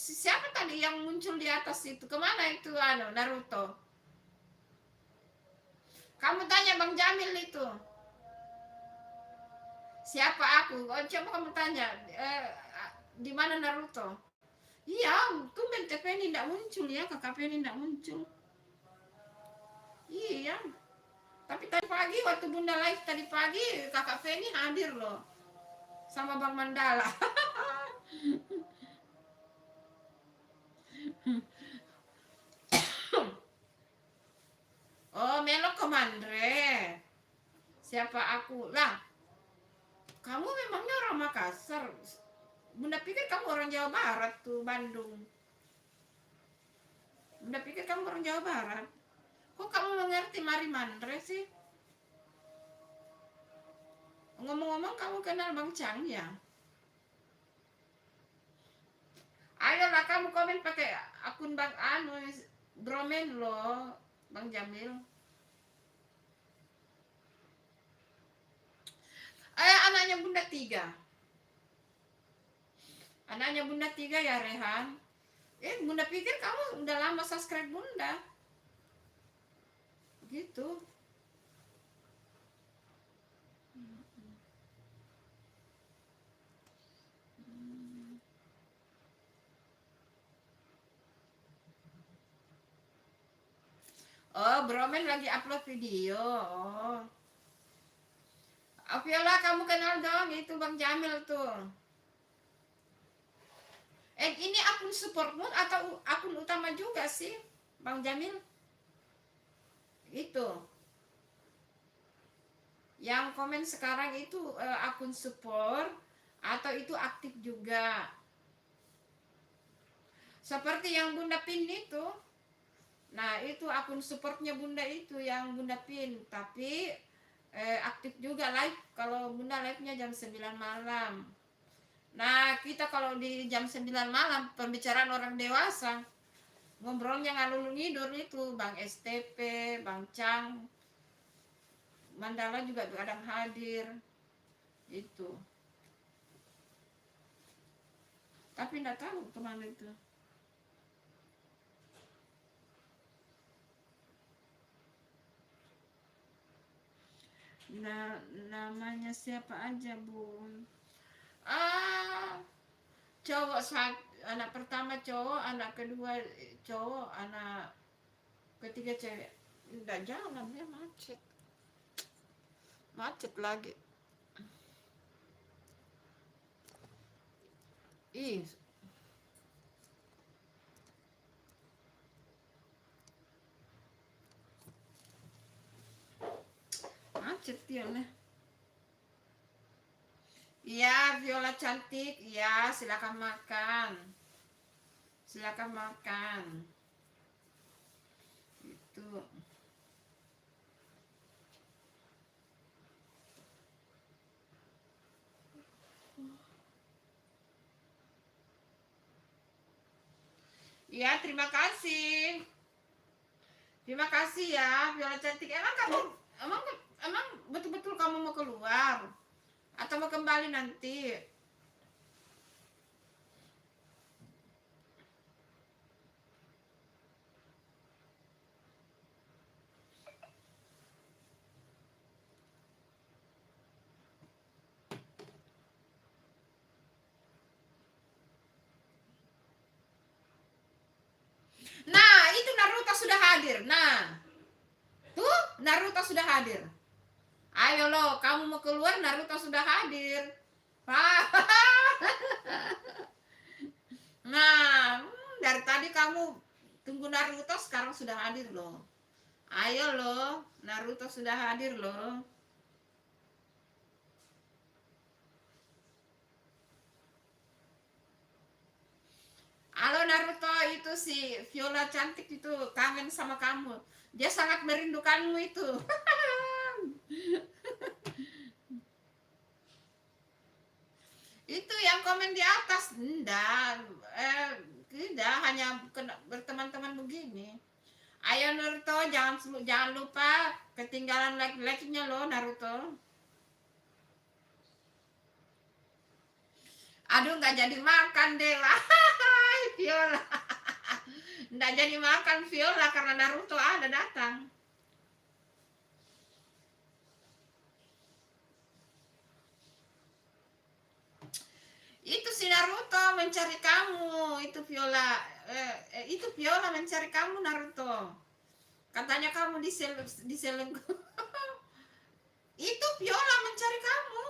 siapa tadi yang muncul di atas itu? Kemana itu Naruto? Kamu tanya Bang Jamil itu. Siapa aku? Coba kamu tanya. Di mana Naruto? Iya, tumben TPN tidak muncul ya, kakak Penny tidak muncul. Iya. Tapi tadi pagi waktu Bunda live tadi pagi kakak Penny hadir loh. Sama Bang Mandala. Oh, Melok Komandre. Siapa aku? Lah, kamu memangnya orang Makassar? Bunda pikir kamu orang Jawa Barat tuh, Bandung. Bunda pikir kamu orang Jawa Barat. Kok kamu mengerti Mari Mandre sih? Ngomong-ngomong kamu kenal Bang Chang ya? Ayolah kamu komen pakai akun Bang Bromen loh. Bang Jamil. Anaknya Bunda 3. Anaknya Bunda 3 ya Rehan. Bunda pikir kamu udah lama subscribe Bunda. Gitu. Oh, Bromen lagi upload video. Oh. Viola, kamu kenal dong itu Bang Jamil tuh. Ini akun supportmu atau akun utama juga sih, Bang Jamil? Itu. Yang komen sekarang itu akun support atau itu aktif juga? Seperti yang Bunda pin itu. Nah, itu akun supportnya Bunda itu yang Bunda pin, tapi aktif juga live. Kalau Bunda live-nya jam 9 malam. Nah, kita kalau di jam 9 malam pembicaraan orang dewasa, ngobrolnya ngalur ngidur itu, Bang STP, Bang Cang, Mandala juga kadang hadir. Itu. Tapi enggak tahu kemana itu. Nah, namanya siapa aja, Bun? Cowok anak pertama cowok, anak kedua cowok, anak ketiga cewek. Enggak jalan, dia macet. Macet lagi. Ih. Macet dia nih. Iya, Viola cantik. Iya, silakan makan. Silakan makan. Itu. Iya, terima kasih. Terima kasih ya, Viola cantik. Emang betul-betul kamu mau keluar atau mau kembali nanti? Nah, itu Naruto sudah hadir. Nah, tuh Naruto sudah hadir. Ayo lo, kamu mau keluar, Naruto sudah hadir. Nah, dari tadi kamu tunggu Naruto, sekarang sudah hadir loh. Ayo lo, Naruto sudah hadir loh. Halo Naruto, itu si Viola cantik itu kangen sama kamu. Dia sangat merindukanmu itu. Itu yang komen di atas. Tidak hanya berteman-teman begini. Ayo Naruto, jangan lupa ketinggalan like-nya loh Naruto. Aduh, nggak jadi makan deh lah. Viola. Nggak jadi makan Viola karena Naruto ada datang. Itu si Naruto mencari kamu. Itu Viola. Itu Viola mencari kamu Naruto. Katanya kamu diselingkuh. Itu Viola mencari kamu.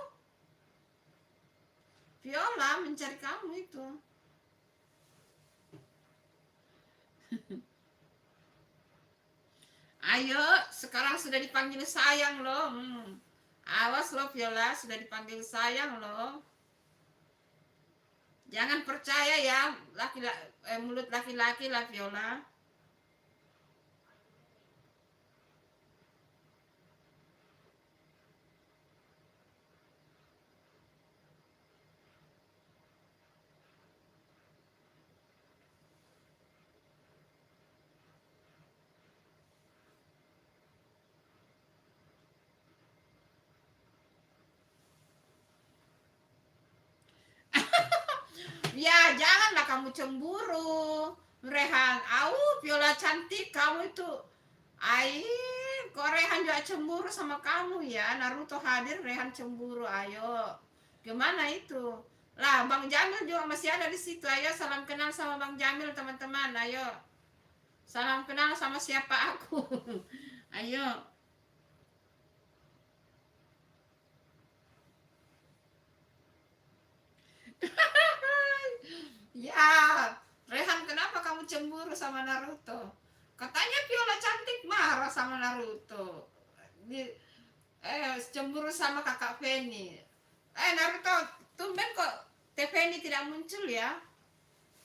Viola mencari kamu itu. Ayo, sekarang sudah dipanggil sayang loh. Awas loh Viola, sudah dipanggil sayang loh. Jangan percaya ya mulut laki-laki lah Viola. Ya, janganlah kamu cemburu. Rehan, Viola cantik kamu itu. Ai, kok Rehan juga cemburu sama kamu ya? Naruto hadir, Rehan cemburu. Ayo, gimana itu? Lah, Bang Jamil juga masih ada di situ. Ayo, salam kenal sama Bang Jamil, teman-teman. Ayo, salam kenal sama siapa aku. Ayo. Ya, Rehan, kenapa kamu cemburu sama Naruto? Katanya Viola cantik marah sama Naruto. Cemburu sama kakak Feni. Naruto, tumben kok Teh Feni tidak muncul ya?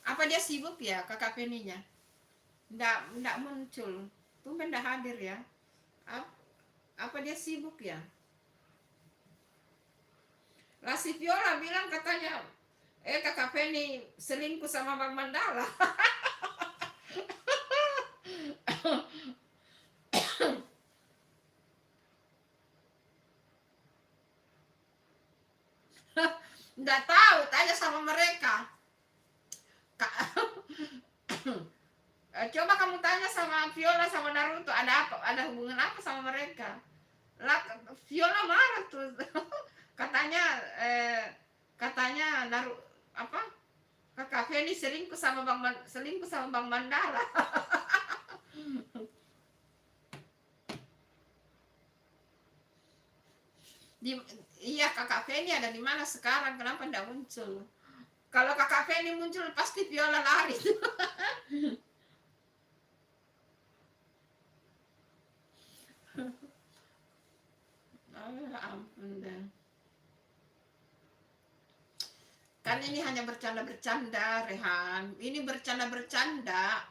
Apa dia sibuk ya kakak Feninya? Nggak muncul. Tumben nggak hadir ya? Apa dia sibuk ya? Lah si Viola bilang katanya, kakak Feni selingkuh sama Bang Mandala. Nggak tahu, tanya sama mereka. Coba kamu tanya sama Viola sama Naruto, ada apa? Ada hubungan apa sama mereka? Lah, Viola marah tuh. katanya katanya apa? Kakak Feni selingkuh sama Bang Mandala. Di, iya, kakak Feni ada di mana sekarang? Kenapa tidak muncul? Kalau kakak Feni muncul pasti Viola lari. Ampun dah. Kan ini hanya bercanda-bercanda, Rehan. Ini bercanda-bercanda.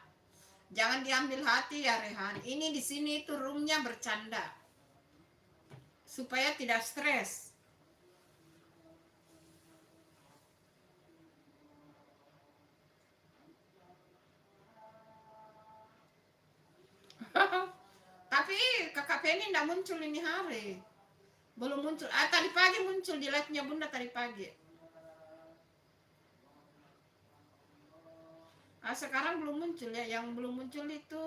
Jangan diambil hati ya, Rehan. Ini di sini itu roomnya bercanda. Supaya tidak stres. Tapi kakak Penny tidak muncul ini hari. Belum muncul. Tadi pagi muncul di live-nya Bunda tadi pagi. Sekarang belum muncul ya. Yang belum muncul itu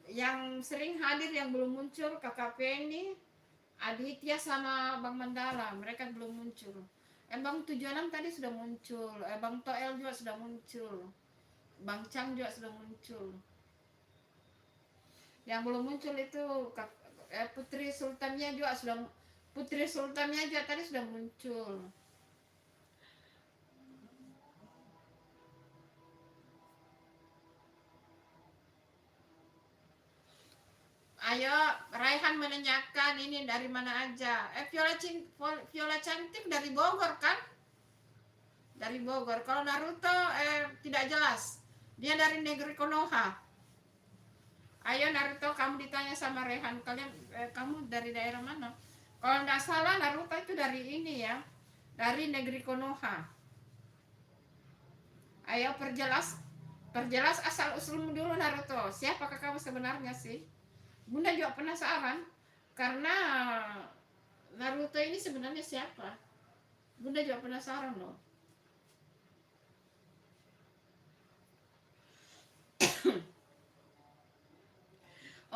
yang sering hadir yang belum muncul kakak Penny, Aditya sama Bang Mandala. Mereka belum muncul. Bang 76 tadi sudah muncul. Bang Toel juga sudah muncul. Bang Chang juga sudah muncul. Yang belum muncul itu Putri Sultannya juga tadi sudah muncul. Ayo, Raihan menanyakan ini dari mana aja. Viola cantik dari Bogor kan? Dari Bogor. Kalau Naruto tidak jelas. Dia dari negeri Konoha. Ayo Naruto, kamu ditanya sama Rehan, kamu dari daerah mana? Kalau nggak salah Naruto itu dari ini ya, dari negeri Konoha. Ayo perjelas asal usulmu dulu Naruto. Siapakah kamu sebenarnya sih? Bunda juga penasaran karena Naruto ini sebenarnya siapa? Bunda juga penasaran loh.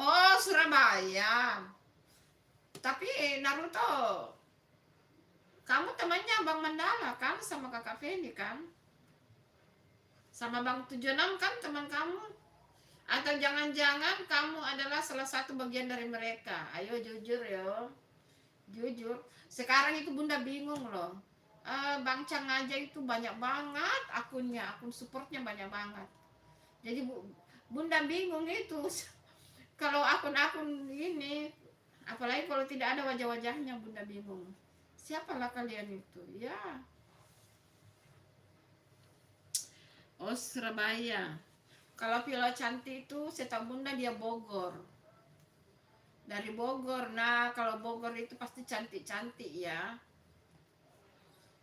Oh, Surabaya. Tapi Naruto, kamu temannya Bang Mandala kan sama kakak Feni kan? Sama Bang 76 kan teman kamu? Atau jangan-jangan kamu adalah salah satu bagian dari mereka? Ayo jujur yo. Jujur. Sekarang itu Bunda bingung loh. Bang Chang aja itu banyak banget akunnya, akun supportnya banyak banget. Jadi Bunda bingung itu. Kalau akun-akun ini, apalagi kalau tidak ada wajah-wajahnya, Bunda bingung. Siapalah kalian itu? Ya. Oh, Surabaya. Kalau Viola cantik itu setahu Bunda dia Bogor. Dari Bogor. Nah, kalau Bogor itu pasti cantik-cantik ya.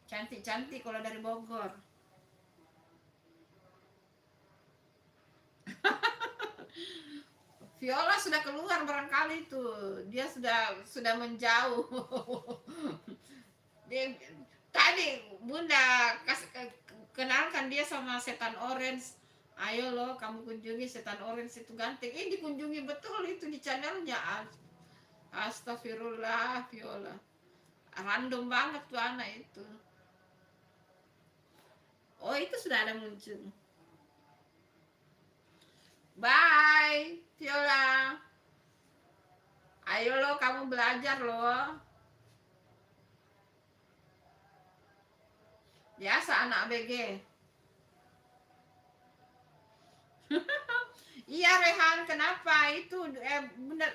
Cantik-cantik kalau dari Bogor. Viola sudah keluar barangkali itu. Dia sudah menjauh. Tadi Bunda kenalkan dia sama setan orange. Ayo lo kamu kunjungi setan orange itu ganteng. Dikunjungi betul itu di channelnya. Astagfirullah, Viola. Random banget tuh anak itu. Oh, itu sudah ada muncul. Bye, Viola. Ayo lo kamu belajar lo. Biasa anak ABG. Iya Rehan, kenapa? Itu bener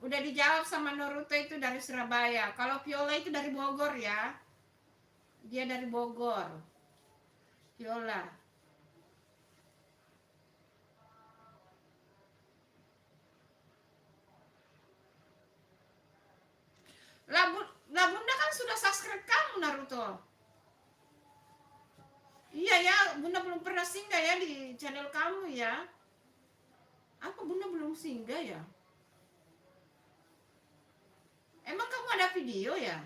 udah dijawab sama Naruto itu dari Surabaya. Kalau Viola itu dari Bogor ya. Dia dari Bogor. Viola. Lah Bunda kan sudah subscribe kamu Naruto. Iya ya, Bunda belum pernah singgah ya di channel kamu ya. Apa Bunda belum singgah ya? Emang kamu ada video ya?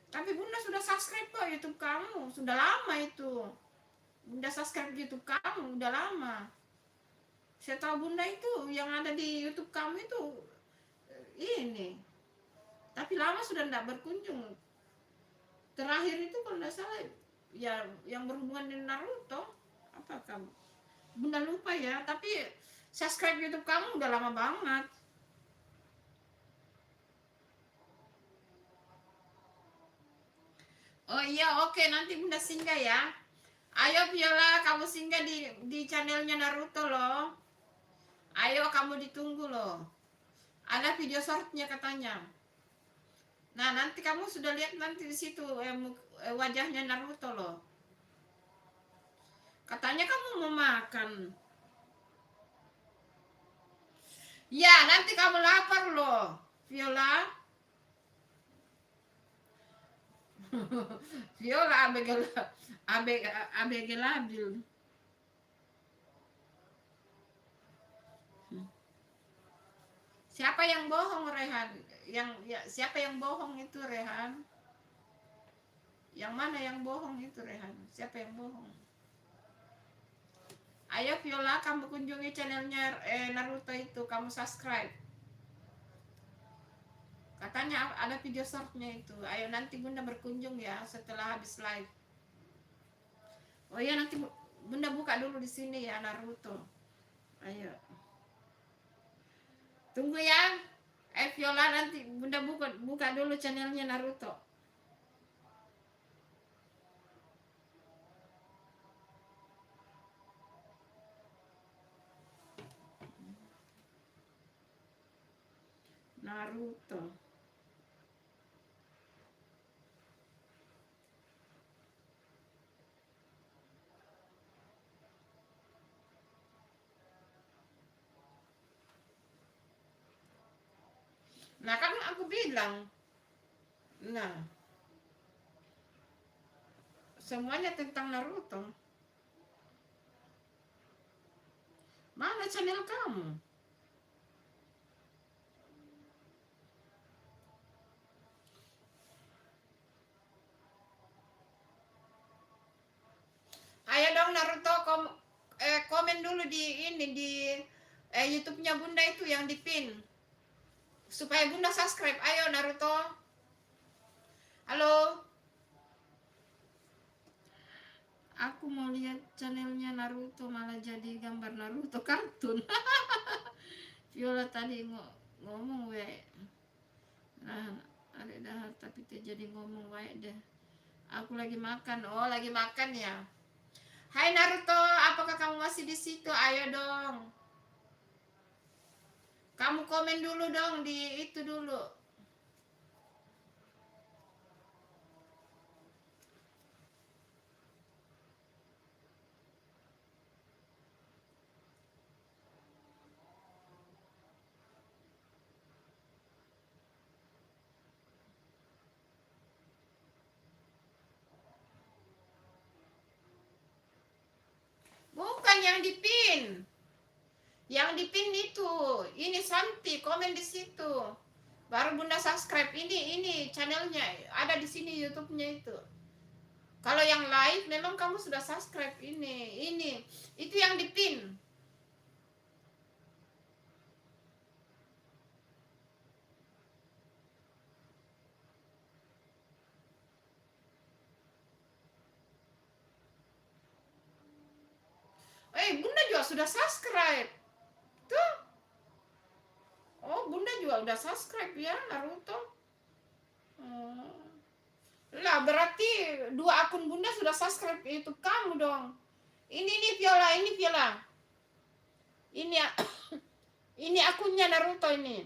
Tapi Bunda sudah subscribe kok YouTube kamu. Sudah lama itu. Bunda subscribe YouTube kamu, udah lama. Saya tahu Bunda itu yang ada di YouTube kamu itu ini. Tapi lama sudah tidak berkunjung. Terakhir itu kalau tidak salah ya yang berhubungan dengan Naruto. Apa kamu? Bunda lupa ya, tapi subscribe YouTube kamu udah lama banget. Oh iya, oke, nanti Bunda singgah ya. Ayo Viola, kamu singgah di channelnya Naruto loh. Ayo kamu ditunggu loh. Ada video shortnya katanya. Nah, nanti kamu sudah lihat nanti di situ wajahnya Naruto loh. Katanya kamu mau makan. Ya, nanti kamu lapar loh, Viola. Viola ABG labil. Siapa yang bohong Rehan? Siapa yang bohong itu Rehan? Yang mana yang bohong itu Rehan? Siapa yang bohong? Ayo Viola, kamu kunjungi channelnya Naruto itu, kamu subscribe. Katanya ada video shortnya itu. Ayo nanti Bunda berkunjung ya setelah habis live. Oh iya, nanti Bunda buka dulu di sini ya Naruto. Ayo. Tunggu ya. Viola, nanti Bunda buka dulu channelnya Naruto. Naruto. Nah, kan aku bilang. Nah. Semuanya tentang Naruto. Mana channel kamu? Ayo dong Naruto, komen dulu di ini di YouTube-nya Bunda itu yang di pin. Supaya Bunda subscribe. Ayo Naruto. Halo. Aku mau lihat channelnya Naruto, malah jadi gambar Naruto kartun. Viola tadi ngomong we. Nah, ada dah tapi jadi ngomong we deh. Aku lagi makan. Oh, lagi makan ya. Hai Naruto, apakah kamu masih di situ? Ayo dong. Kamu komen dulu dong di itu dulu. Bukan yang di pin. Yang di pin itu. Ini Santi, komen di situ. Baru Bunda subscribe. Ini channelnya ada di sini YouTube-nya itu. Kalau yang live memang kamu sudah subscribe ini. Itu yang dipin. Bunda juga sudah subscribe. Tuh. Oh, Bunda juga udah subscribe ya, Naruto. Lah, berarti 2 akun Bunda sudah subscribe YouTube kamu dong. Ini nih Viola, ini Viola. Ini ini akunnya Naruto ini.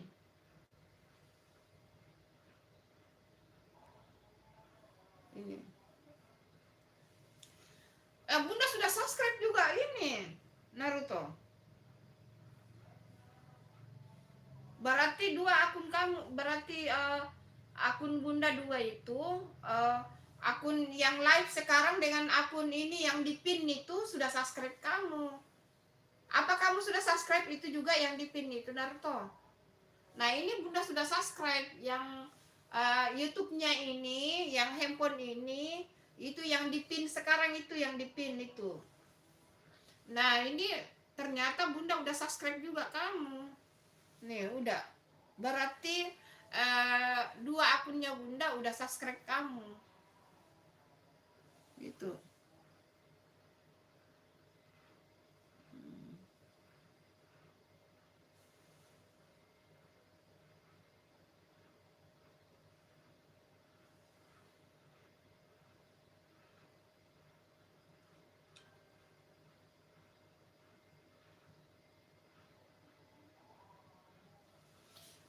Ini. Bunda sudah subscribe juga ini Naruto. Berarti 2 akun kamu, berarti akun Bunda 2 itu akun yang live sekarang dengan akun ini yang dipin itu sudah subscribe kamu. Apa kamu sudah subscribe itu juga yang dipin itu Naruto? Nah, ini Bunda sudah subscribe yang YouTube-nya ini, yang handphone ini, itu yang dipin sekarang itu yang dipin itu. Nah, ini ternyata Bunda udah subscribe juga kamu. Nih, udah. Berarti 2 akunnya Bunda udah subscribe kamu. Gitu.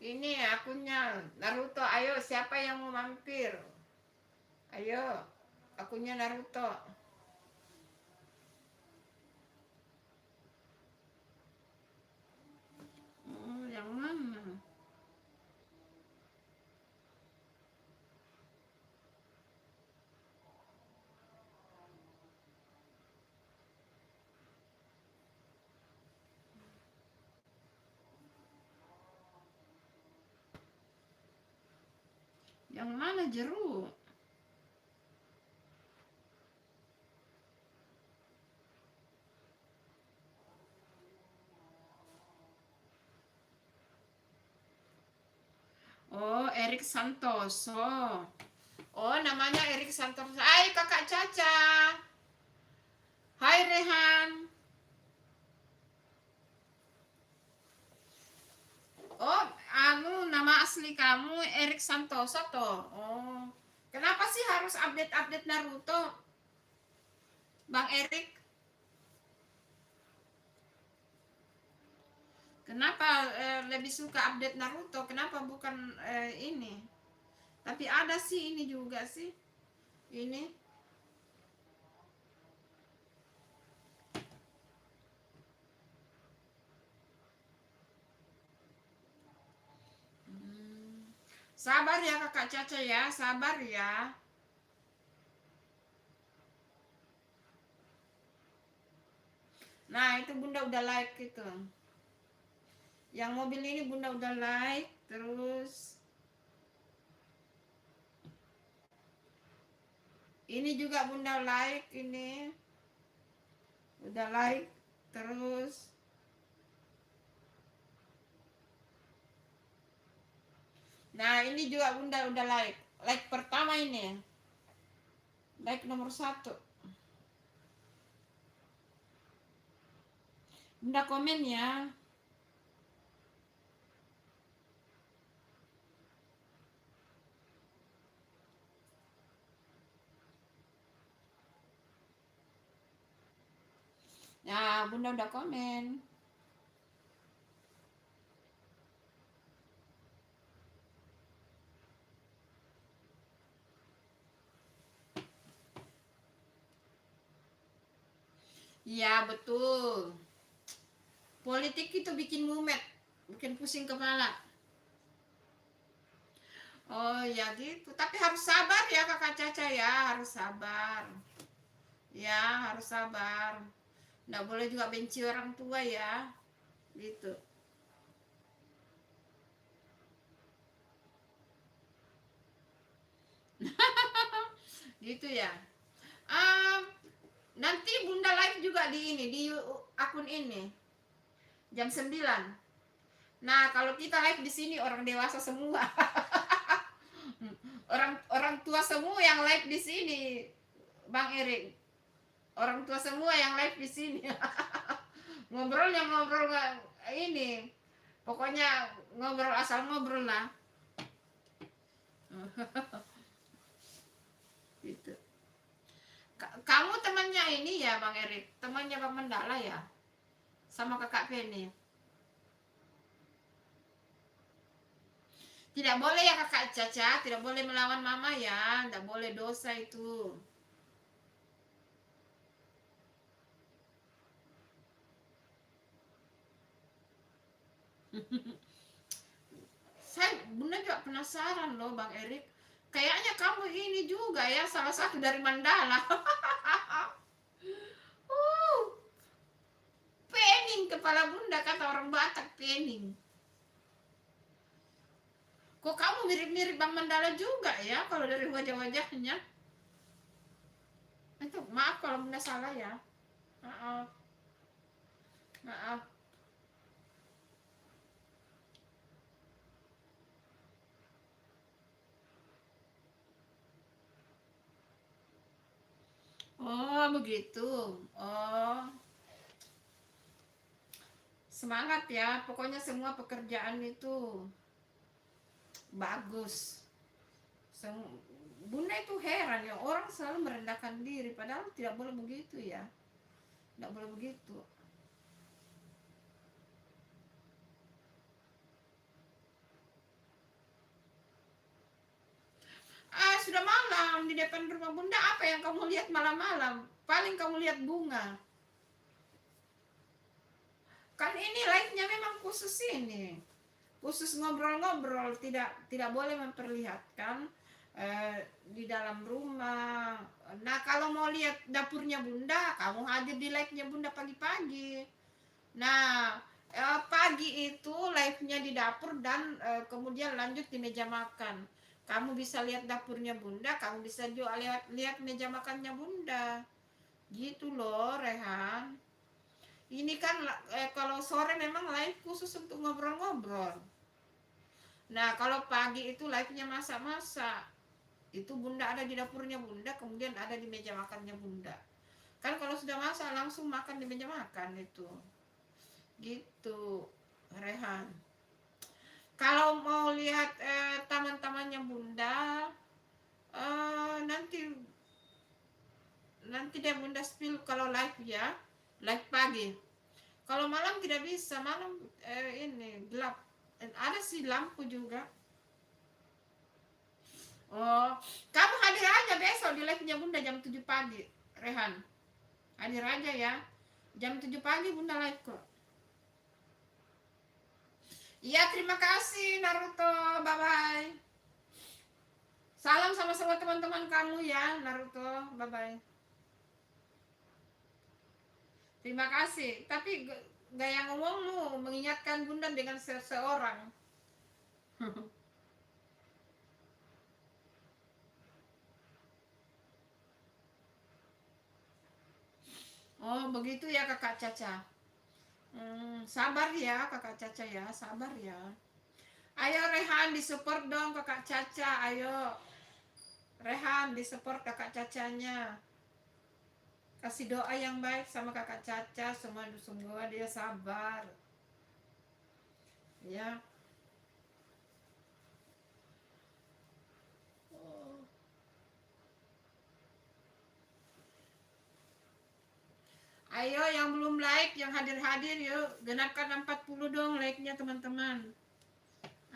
Ini akunnya Naruto. Ayo, siapa yang mau mampir? Ayo, akunnya Naruto. Yang mana? Yang mana jeruk? Oh, Erik Santoso. Oh, namanya Erik Santoso. Hai, Kakak Caca. Hai, Rehan. Oh, nama asli kamu Erik Santoso toh. Oh. Kenapa sih harus update-update Naruto? Bang Erik? Kenapa lebih suka update Naruto? Kenapa bukan ini? Tapi ada sih ini juga sih. Ini. Sabar ya Kakak Caca ya, sabar ya. Nah, itu Bunda udah like gitu. Yang mobil ini Bunda udah like, terus ini juga Bunda like ini. Udah like, terus nah, ini juga Bunda udah like. Like pertama ini. Like nomor 1. Bunda komen ya. Nah, Bunda udah komen. Iya, betul. Politik itu bikin mumet, bikin pusing kepala. Oh ya gitu, tapi harus sabar ya Kakak Caca ya, harus sabar. Ya, harus sabar. Nggak boleh juga benci orang tua ya, gitu. Gitu ya. Ah, nanti Bunda live juga di ini, di akun ini, jam 9. Nah, kalau kita live di sini orang dewasa semua. Orang orang tua semua yang live di sini, Bang Erik. Orang tua semua yang live di sini. Ngobrolnya ngobrol nggak ini. Pokoknya ngobrol asal ngobrol lah. Gitu. Kamu temannya ini ya Bang Erik, temannya Bang Mandala ya, sama kakak Penny. Tidak boleh ya kakak Caca, tidak boleh melawan mama ya, tidak boleh, dosa itu. Saya Bunda juga penasaran loh Bang Erik, kayaknya kamu ini juga ya salah satu dari Mandala. uh, Pening kepala Bunda, kata orang Batak, pening. Kok kamu mirip-mirip Bang Mandala juga ya kalau dari wajah-wajahnya. Itu maaf kalau Bunda salah ya. Maaf, maaf. Oh begitu. Oh, semangat ya. Pokoknya semua pekerjaan itu bagus. Bunda itu heran ya, orang selalu merendahkan diri, padahal tidak boleh begitu ya. Tidak boleh begitu. Ah, sudah malam di depan rumah Bunda, apa yang kamu lihat malam-malam? Paling kamu lihat bunga. Kan ini live-nya memang khusus ini. Khusus ngobrol-ngobrol, tidak boleh memperlihatkan di dalam rumah. Nah, kalau mau lihat dapurnya Bunda, kamu hadir di live-nya Bunda pagi-pagi. Nah, pagi itu live-nya di dapur dan kemudian lanjut di meja makan. Kamu bisa lihat dapurnya Bunda, kamu bisa juga lihat meja makannya Bunda. Gitu loh, Rehan. Ini kan kalau sore memang live khusus untuk ngobrol-ngobrol. Nah, kalau pagi itu live-nya masak-masak. Itu Bunda ada di dapurnya Bunda, kemudian ada di meja makannya Bunda. Kan kalau sudah masak langsung makan di meja makan itu. Gitu, Rehan. Kalau mau lihat taman-tamannya Bunda, nanti nanti deh Bunda spill kalau live ya, live pagi. Kalau malam tidak bisa, malam ini gelap. Ada sih lampu juga. Oh, kamu hadir aja besok di live-nya Bunda jam 7 pagi, Rehan. Hadir aja ya. Jam 7 pagi Bunda live kok. Iya, terima kasih Naruto. Bye-bye. Salam sama semua teman-teman kamu ya, Naruto. Bye-bye. Terima kasih. Tapi gaya ngomongmu mengingatkan Bunda dengan seseorang. Oh, begitu ya Kakak Caca. Sabar ya Kakak Caca ya, sabar ya. Ayo Rehan disupport dong Kakak Caca, ayo. Rehan disupport Kakak Cacanya. Kasih doa yang baik sama Kakak Caca, semua dia sabar. Ya. Oh. Ayo yang belum like, yang hadir-hadir yuk, genapkan 40 dong like-nya teman-teman.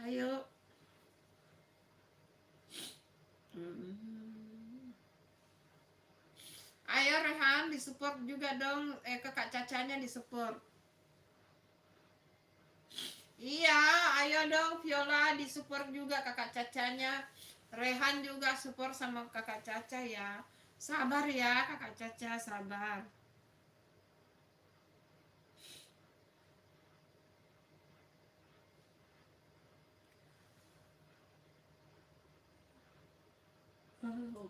Ayo. Ayo Rehan disupport juga dong, Kakak Cacanya disupport. Iya, ayo dong Viola disupport juga Kakak Cacanya. Rehan juga support sama Kakak Caca ya. Sabar ya Kakak Caca, sabar. Oh,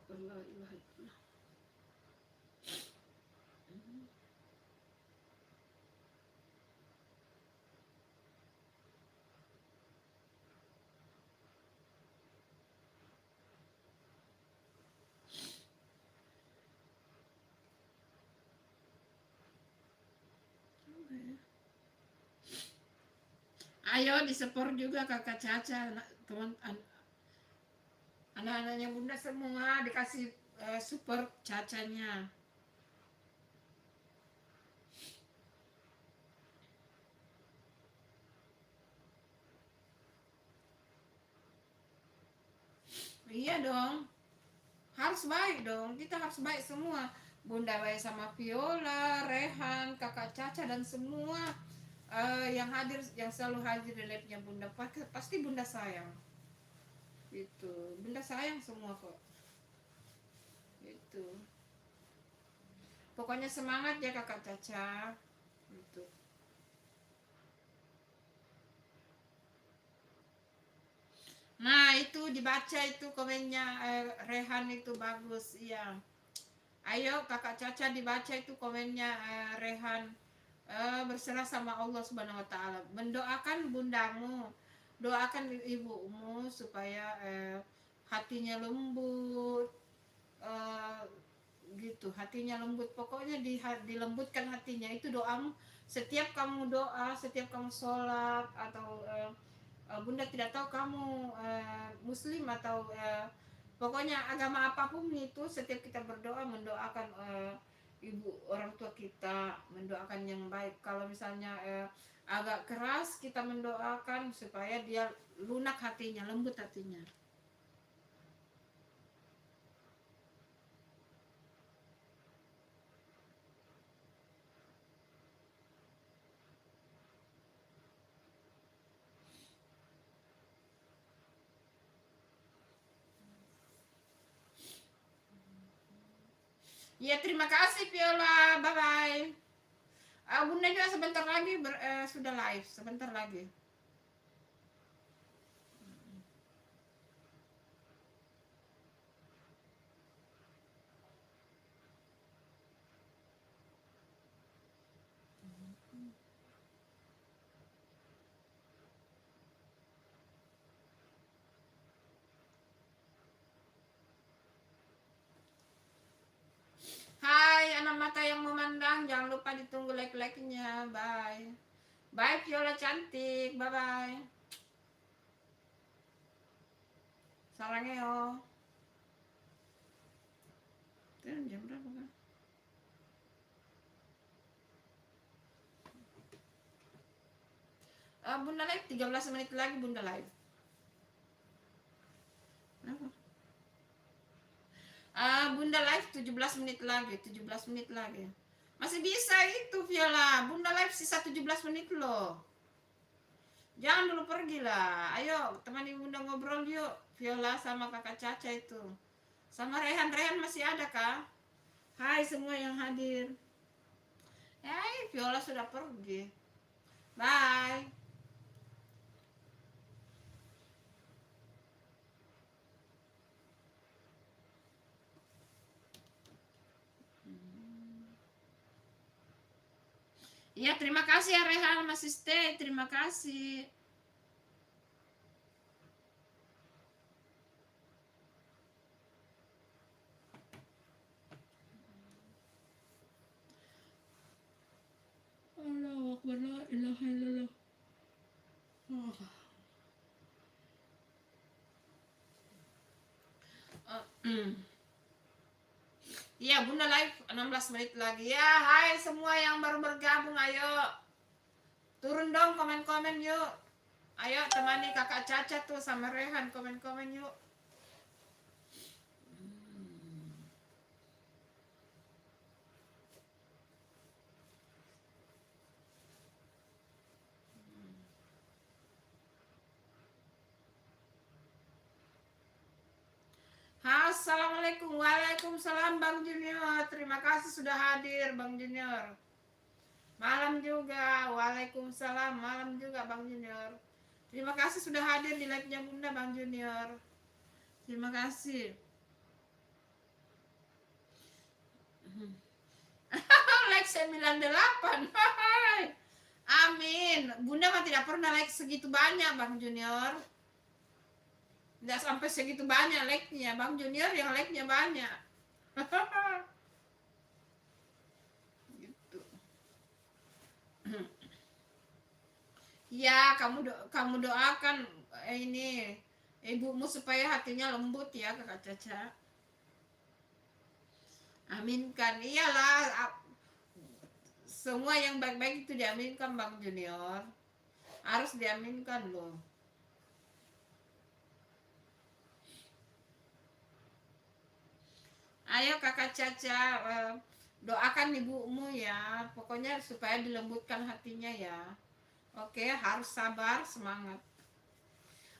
Ayo di-support juga Kakak Caca, teman anak-anaknya Bunda semua dikasih support Cacanya. Iya dong, harus baik dong, kita harus baik semua. Bunda baik sama Viola, Rehan, Kakak Caca dan semua yang hadir, yang selalu hadir di live-nya Bunda. Pasti Bunda sayang. Itu, Bunda sayang semua kok. Itu. Pokoknya semangat ya Kakak Caca. Itu. Nah, itu dibaca itu komennya Rehan itu bagus, iya. Ayo Kakak Caca dibaca itu komennya Rehan. Berserah sama Allah Subhanahu wa taala. Mendoakan bundamu, doakan ibumu supaya hatinya lembut, eh, gitu, hatinya lembut. Pokoknya dilembutkan hatinya, itu doamu. Setiap kamu doa, setiap kamu sholat atau Bunda tidak tahu kamu muslim atau pokoknya agama apapun itu, setiap kita berdoa mendoakan ibu orang tua kita, mendoakan yang baik. Kalau misalnya agak keras, kita mendoakan supaya dia lunak hatinya, lembut hatinya. Ya, terima kasih Viola, bye bye. Bunda juga sebentar lagi sudah live, sebentar lagi. Hai anak mata yang memandang, jangan lupa ditunggu like-like-nya. Bye. Bye Viola cantik, bye bye. Sarangeo. Jam berapa kan? Bunda live 13 menit lagi Bunda live. Bunda live 17 menit lagi, 17 menit lagi. Masih bisa itu Viola. Bunda live sisa 17 menit loh. Jangan dulu pergi lah. Ayo temani Bunda ngobrol yuk. Viola sama Kakak Caca itu. Sama Rehan. Rehan masih ada kah? Hai semua yang hadir. Viola sudah pergi. Bye. Iya, terima kasih ya Rehan masih stay. Terima kasih. Allah Akbar, la ilaha illallah. Iya, Bunda live 16 menit lagi. Ya, hai semua yang baru bergabung, ayo. Turun dong komen-komen yuk. Ayo temani Kakak Caca tuh sama Rehan komen-komen yuk. Assalamualaikum. Waalaikumsalam Bang Junior. Terima kasih sudah hadir Bang Junior. Malam juga. Waalaikumsalam. Malam juga Bang Junior. Terima kasih sudah hadir di live-nya Bunda Bang Junior. Terima kasih. Like 98. Amin. Bunda mah tidak pernah like segitu banyak Bang Junior. Tidak sampai segitu banyak like-nya. Bang Junior yang like-nya banyak. Gitu. Ya, kamu doakan ini ibumu supaya hatinya lembut ya, Kakak Caca. Aminkan. Iyalah, semua yang baik-baik itu diaminkan, Bang Junior. Harus diaminkan loh. Ayo Kakak Caca, doakan ibumu ya. Pokoknya supaya dilembutkan hatinya ya. Oke, harus sabar, semangat.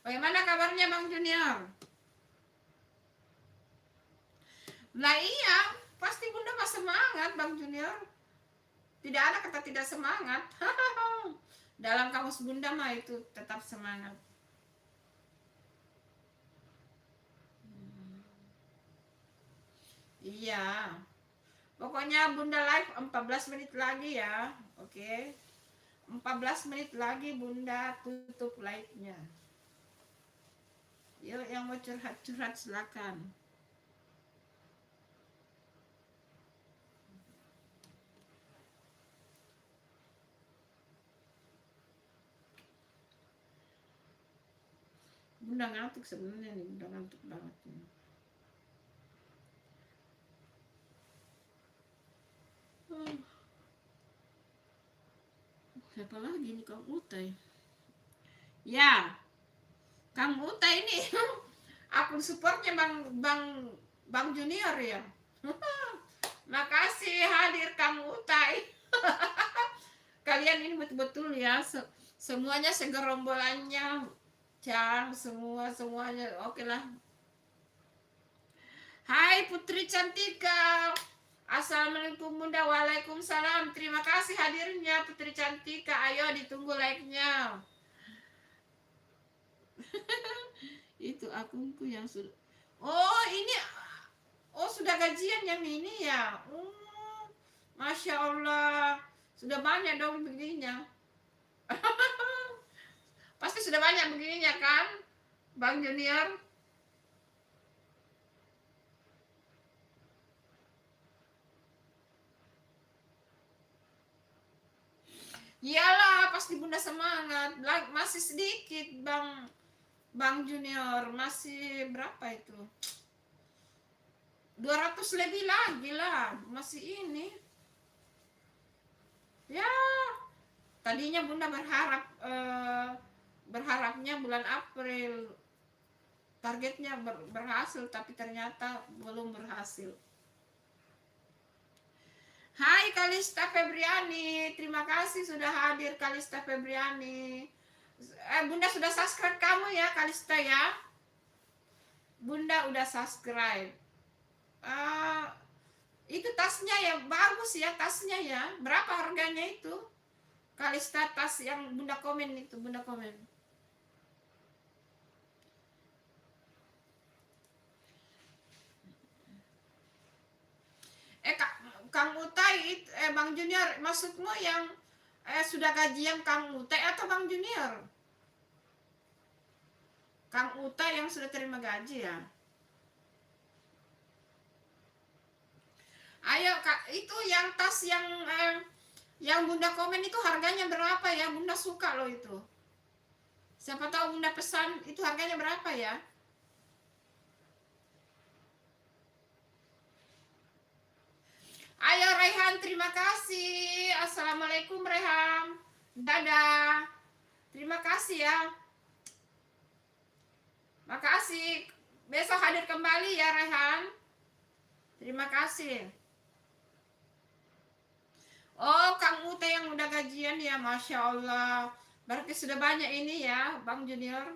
Bagaimana kabarnya Bang Junior? Nah iya, pasti Bunda mah semangat Bang Junior. Tidak ada kata tidak semangat. Dalam kamus Bunda mah itu tetap semangat. Iya. Pokoknya Bunda live 14 menit lagi ya. Oke. 14 menit lagi Bunda tutup live-nya. Yuk yang mau curhat-curhat silakan. Bunda ngantuk sebenarnya nih, Bunda ngantuk banget nih. Siapa lagi nih Kang Utai? Ya, Kang Utai ini akun supportnya Bang Junior ya. Makasih hadir Kang Utai. Kalian ini betul-betul ya, semuanya segerombolannya, semuanya oke lah. Hai Putri Cantika. Assalamualaikum Bunda. Waalaikumsalam. Terima kasih hadirnya Putri Cantika. Ayo ditunggu like-nya. Itu akunku yang sudah. Oh ini, oh sudah gajian yang ini ya. Masya Allah. Sudah banyak dong begininya. Pasti sudah banyak begininya kan, Bang Junior? Iyalah, pasti Bunda semangat. Masih sedikit, Bang Junior. Masih berapa itu? 200 lebih lagi lah. Masih ini. Ya, tadinya Bunda berharapnya bulan April. Targetnya berhasil, tapi ternyata belum berhasil. Hai Kalista Febriani, terima kasih sudah hadir Kalista Febriani. Bunda sudah subscribe kamu ya Kalista ya. Bunda udah subscribe. Itu tasnya ya bagus ya, tasnya ya. Berapa harganya itu? Kalista tas yang Bunda komen itu, Bunda komen. Kang Utai, Bang Junior, maksudmu yang sudah gajian Kang Utai atau Bang Junior? Kang Utai yang sudah terima gaji ya? Ayo Kak, itu yang tas yang Bunda komen itu harganya berapa ya? Bunda suka loh itu. Siapa tahu Bunda pesan, itu harganya berapa ya? Ayo Rehan, terima kasih. Assalamualaikum Rehan. Dadah. Terima kasih ya. Makasih. Besok hadir kembali ya Rehan. Terima kasih. Oh, Kang Ute yang udah gajian ya, Masya Allah. Berarti sudah banyak ini ya, Bang Junior.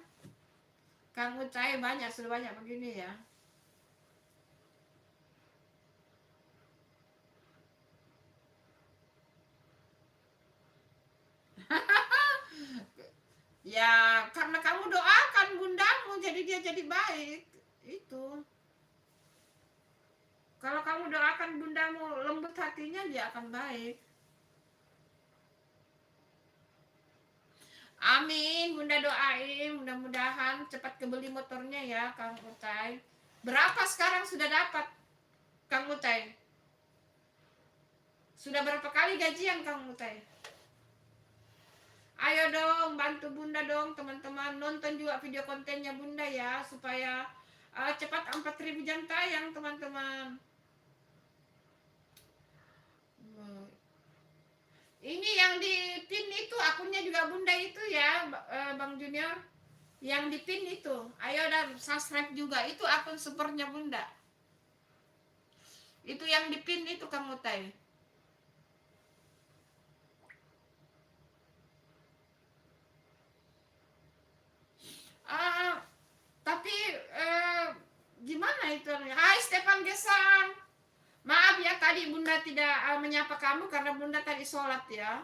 Kang Ute banyak, sudah banyak begini ya. Ya, karena kamu doakan bundamu, jadi dia jadi baik. Itu. Kalau kamu doakan bundamu lembut hatinya, dia akan baik. Amin, Bunda doain, mudah-mudahan cepat kebeli motornya ya, Kang Utai. Berapa sekarang sudah dapat, Kang Utai? Sudah berapa kali gajian, Kang Utai? Ayo dong, bantu Bunda dong teman-teman. Nonton juga video kontennya Bunda ya, supaya cepat 4.000 jam tayang teman-teman. Ini yang di pin itu akunnya juga Bunda itu ya, Bang Junior. Yang di pin itu, ayo dan subscribe juga. Itu akun supernya Bunda. Itu yang di pin itu kamu tay. Ah, tapi gimana itu? Hai Stefan Gesang. Maaf ya tadi Bunda tidak menyapa kamu karena Bunda tadi sholat ya.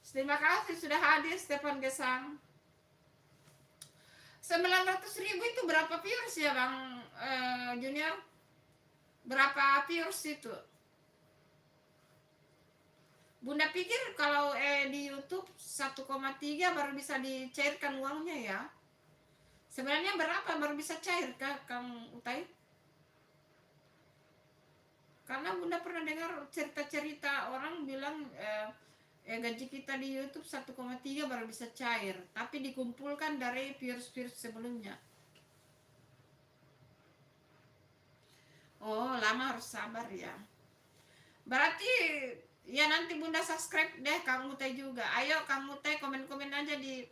Terima kasih sudah hadir Stefan Gesang. 900.000 itu berapa viewers ya Bang Junior? Berapa viewers itu? Bunda pikir kalau di YouTube 1,3 baru bisa dicairkan uangnya ya. Sebenarnya berapa baru bisa cair Kang Utai? Karena Bunda pernah dengar cerita-cerita orang bilang gaji kita di YouTube 1,3 baru bisa cair, tapi dikumpulkan dari viewers-viewers sebelumnya. Oh, lama harus sabar ya. Berarti ya nanti Bunda subscribe deh Kang Utai juga. Ayo Kang Utai komen-komen aja di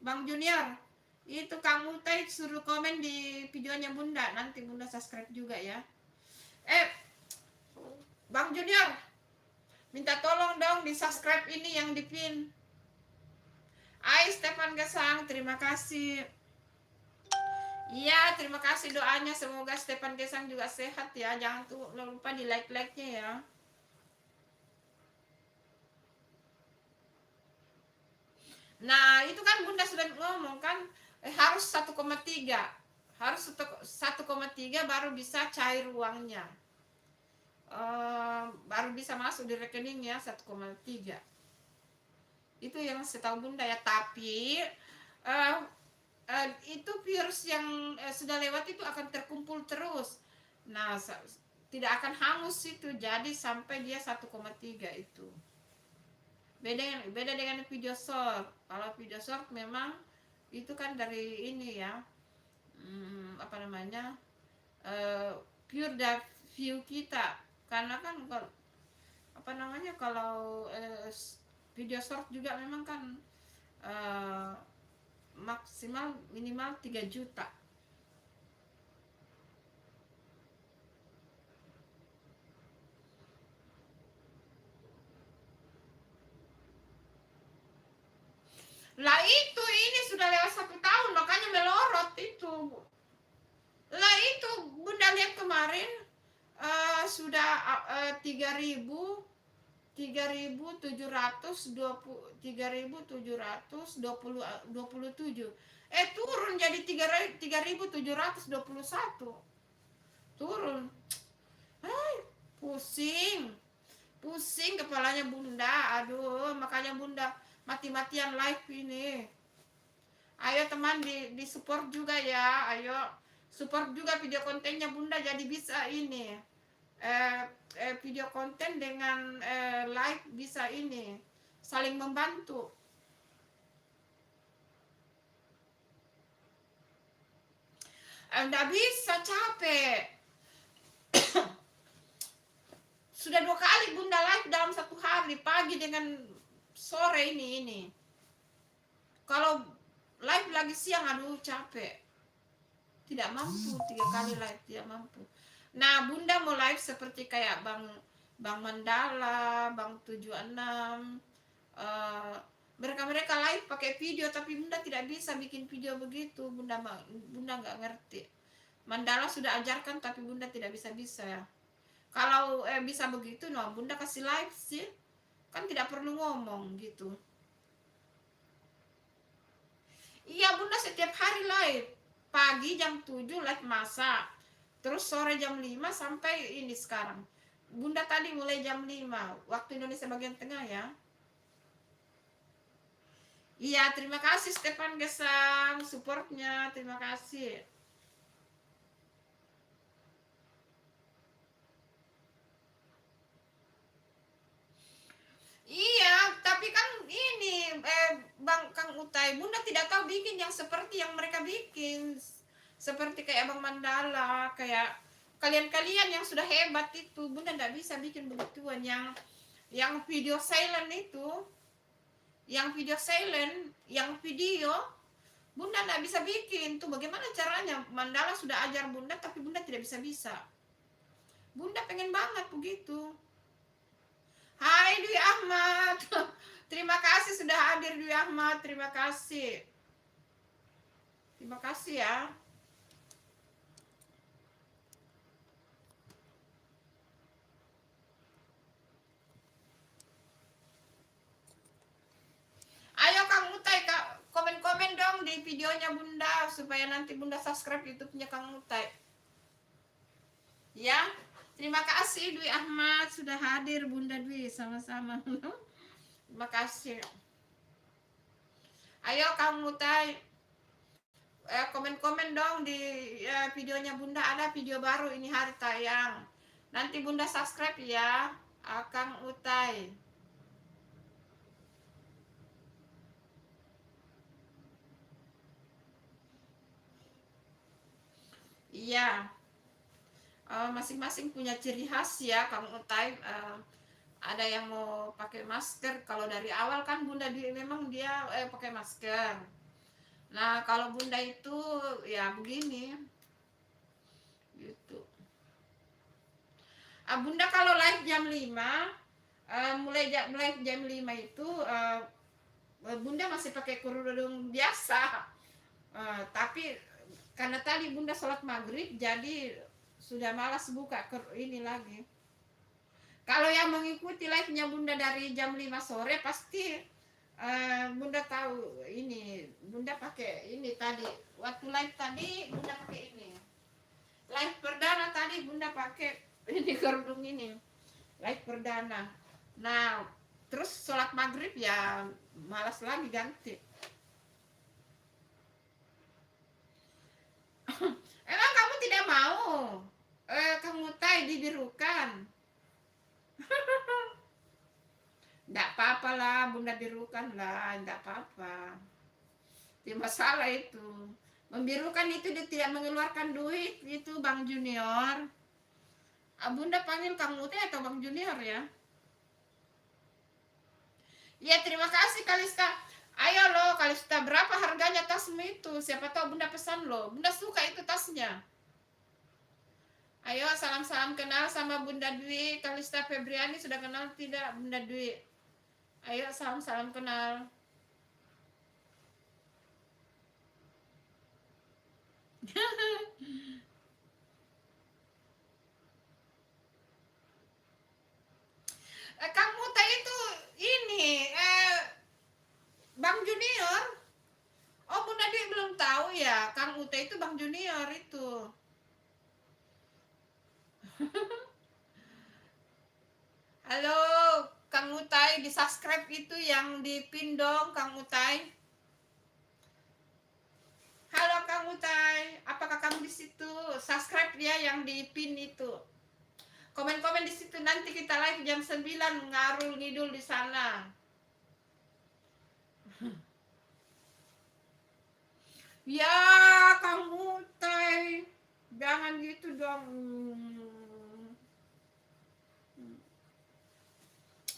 Bang Junior. Itu Kang Utai suruh komen di videonya Bunda, nanti Bunda subscribe juga ya. Bang Junior, minta tolong dong di subscribe ini yang di pin. Hai Stefan Gesang, terima kasih. Iya, terima kasih doanya. Semoga Stefan Gesang juga sehat ya. Jangan lupa di like-like-nya ya. Nah, itu kan Bunda sudah ngomong kan harus 1,3. Harus 1,3 baru bisa cair uangnya. Baru bisa masuk di rekeningnya 1,3. Itu yang setahu Bunda ya. Tapi itu virus yang sudah lewat itu akan terkumpul terus. Nah, tidak akan hangus itu. Jadi sampai dia 1,3 itu. Beda dengan video short. Kalau video short memang itu kan dari ini ya. Apa namanya? Pure dari view kita. Karena kan apa namanya kalau video short juga memang kan maksimal minimal 3 juta. Lah itu ini sudah lewat 1 tahun makanya melorot itu. Lah itu Bunda lihat kemarin sudah 3.727 turun jadi 3.721 turun. Pusing kepalanya Bunda. Aduh, makanya Bunda mati-matian live ini. Ayo teman di support juga ya. Ayo support juga video kontennya Bunda jadi bisa ini video konten dengan like bisa ini saling membantu. Nggak bisa, capek. Sudah 2 kali Bunda live dalam 1 hari, pagi dengan sore ini. Kalau live lagi siang, aduh capek. Tidak mampu 3 kali live, tidak mampu. Nah, Bunda mau live seperti kayak Bang Mandala, Bang 76. Mereka live pakai video, tapi Bunda tidak bisa bikin video begitu. Bunda nggak ngerti. Mandala sudah ajarkan, tapi Bunda tidak bisa ya. Kalau bisa begitu, no, Bunda kasih live sih. Kan tidak perlu ngomong gitu. Iya, Bunda setiap hari live. Pagi jam 7 live masak. Terus sore jam 5 sampai ini sekarang. Bunda tadi mulai jam 5 waktu Indonesia bagian tengah ya. Iya, terima kasih Stefan Gesang supportnya. Terima kasih. Iya, tapi kan ini Utai, Bunda tidak tahu bikin yang seperti yang mereka bikin. Seperti kayak Abang Mandala, kayak kalian-kalian yang sudah hebat itu, Bunda tidak bisa bikin begituan. Yang video silent itu, yang video silent, yang video Bunda tidak bisa bikin tuh. Bagaimana caranya? Mandala sudah ajar Bunda, tapi Bunda tidak bisa. Bunda pengen banget begitu. Hai Dwi Ahmad. Terima kasih sudah hadir Dwi Ahmad. Terima kasih. Terima kasih ya. Ayo Kang Utai, komen-komen dong di videonya Bunda supaya nanti Bunda subscribe YouTube-nya Kang Utai. Ya, terima kasih Dwi Ahmad sudah hadir Bunda Dwi, sama-sama. Terima kasih. Ayo Kang Utai, komen-komen dong di videonya Bunda, ada video baru ini hari tayang. Nanti Bunda subscribe ya, Kang Utai. Iya. Masing-masing punya ciri khas ya Kang Utai. Ada yang mau pakai masker. Kalau dari awal kan Bunda memang dia pakai masker. Nah kalau Bunda itu ya begini gitu. Bunda kalau live jam 5, mulai jam 5 itu Bunda masih pakai kerudung biasa. Tapi karena tadi Bunda sholat maghrib, jadi sudah malas buka ini lagi. Kalau yang mengikuti live-nya Bunda dari jam 5 sore pasti Bunda tahu ini. Bunda pakai ini tadi. Waktu live tadi Bunda pakai ini. Live perdana tadi Bunda pakai ini kerudung ini. Live perdana. Nah, terus sholat maghrib ya malas lagi ganti. Emang kamu tidak mau? Kamu Utai dibirukan. Enggak apa-apa lah, Bunda birukan lah, enggak apa-apa. Tidak masalah itu. Membirukan itu dia tidak mengeluarkan duit, itu Bang Junior. Bunda panggil Kang Utai atau Bang Junior ya? Ya terima kasih Kalista. Ayo lo Kalista, berapa harganya tasmu itu? Siapa tahu Bunda pesan lo. Bunda suka itu tasnya. Ayo salam-salam kenal sama Bunda Dwi. Kalista Febriani sudah kenal tidak Bunda Dwi? Ayo salam-salam kenal. Kang Utai itu ini Bang Junior. Oh Bunda Dwi belum tahu ya. Kang Utai itu Bang Junior itu. Halo Kang Utai, di subscribe itu yang di pin dong Kang Utai. Halo Kang Utai, apakah kamu di situ? Subscribe ya yang di pin itu. Komen-komen di situ, nanti kita live jam 9 ngarul ngidul di sana. Ya Kang Utai, jangan gitu dong.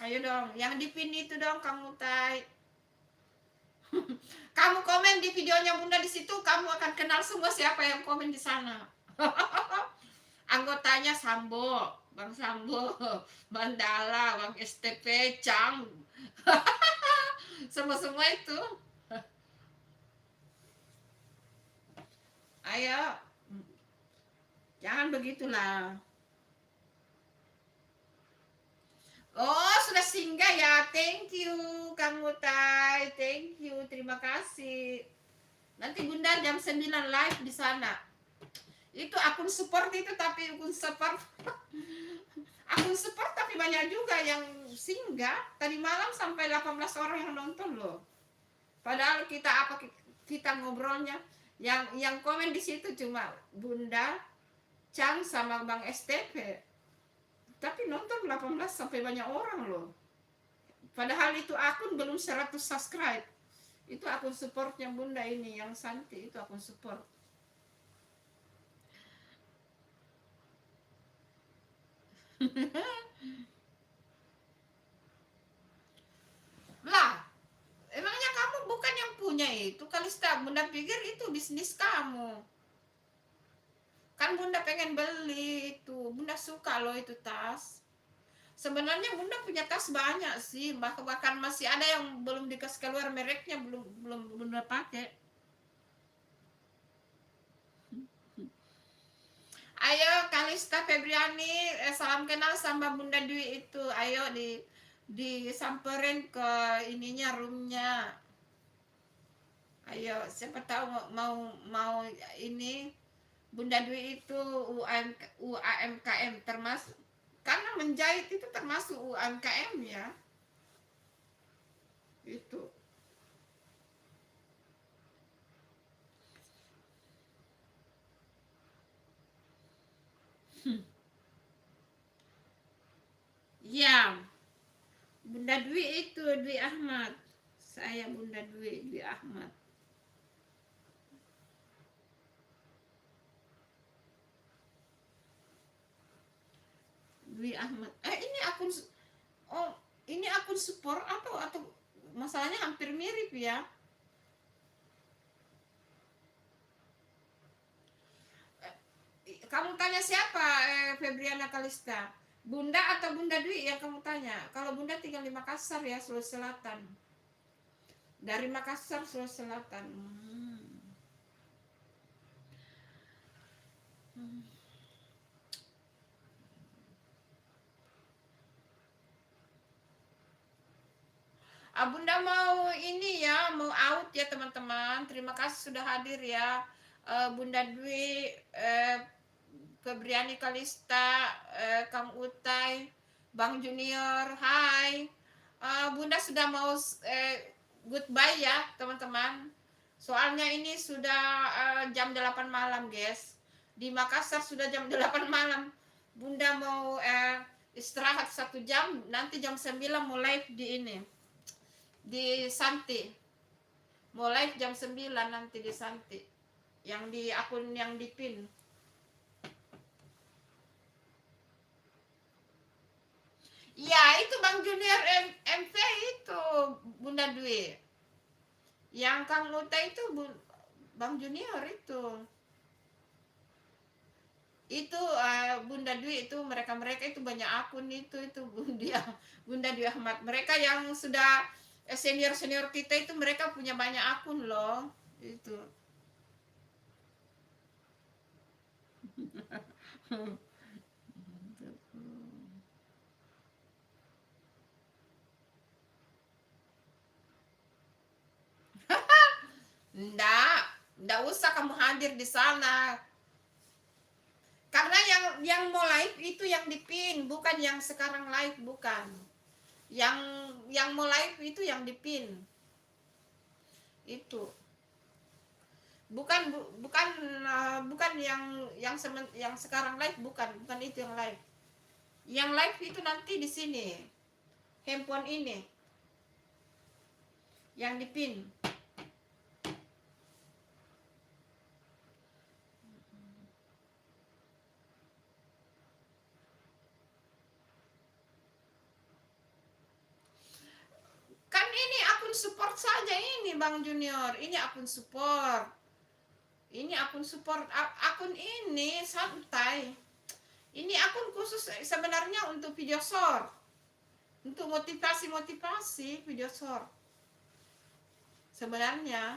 Ayo dong, yang di pin itu dong Kang Utai. Kamu komen di videonya Bunda di situ, kamu akan kenal semua siapa yang komen di sana. Anggotanya Sambo, Bang Sambo, Mandala, Bang STP, Cang. Semua itu. Ayo. Jangan begitulah. Oh, sudah singgah ya. Thank you, Kang Utai. Thank you, terima kasih. Nanti Bunda jam 9 live di sana. Itu akun support itu, tapi akun support akun support tapi banyak juga yang singgah. Tadi malam sampai 18 orang yang nonton loh. Padahal kita ngobrolnya yang komen di situ cuma Bunda, Cang sama Bang STP. Tapi nonton 18 sampai banyak orang loh. Padahal itu akun belum 100 subscribe. Itu akun supportnya Bunda ini, yang Santi itu akun support. Lah, emangnya kamu bukan yang punya itu, Kalista? Bunda pikir itu bisnis kamu. Kan Bunda pengen beli itu, Bunda suka loh itu tas. Sebenarnya Bunda punya tas banyak sih, bahkan masih ada yang belum dikasih keluar mereknya, belum belum Bunda pakai. Ayo Kalista Febriani, salam kenal sama Bunda Dwi itu. Ayo disamperin ke ininya, roomnya. Ayo, siapa tahu mau mau ini Bunda Dwi itu UAMKM termasuk, karena menjahit itu termasuk UMKM ya. Itu. Ya, Bunda Dwi itu Dwi Ahmad. Saya Bunda Dwi Ahmad. Dwi Ahmad. Ini akun, oh, ini akun support atau masalahnya hampir mirip ya. Kamu tanya siapa, Febriana Kalista? Bunda atau Bunda Dwi yang kamu tanya? Kalau Bunda tinggal di Makassar ya, Sulawesi Selatan. Dari Makassar, Sulawesi Selatan. Bunda mau ini ya, mau out ya teman-teman. Terima kasih sudah hadir ya. Bunda Dwi, Febriani Kalista, Kang Utai, Bang Junior, hai. Bunda sudah mau goodbye ya teman-teman. Soalnya ini sudah jam 8 malam guys. Di Makassar sudah jam 8 malam. Bunda mau istirahat 1 jam, nanti jam 9 mulai di ini. Di Santi. Mulai jam 9 nanti di Santi. Yang di akun yang di pin. Ya, itu Bang Junior MV itu Bunda Dwi. Yang Kang Uta itu Bang Junior itu. Itu Bunda Dwi itu mereka itu banyak akun itu Bunda Dwi Ahmad. Mereka yang sudah senior kita itu mereka punya banyak akun loh. Itu. Nggak usah kamu hadir di sana. Karena yang mau live itu yang di pin, bukan yang sekarang live, bukan. Yang mau live itu yang di pin. Itu. Bukan yang sekarang live, bukan itu yang live. Yang live itu nanti di sini. Handphone ini. Yang di pin. Kan ini akun support saja ini Bang Junior. Ini akun support. Ini akun support. Akun ini santai. Ini akun khusus sebenarnya untuk video short. Untuk motivasi video short. Sebenarnya.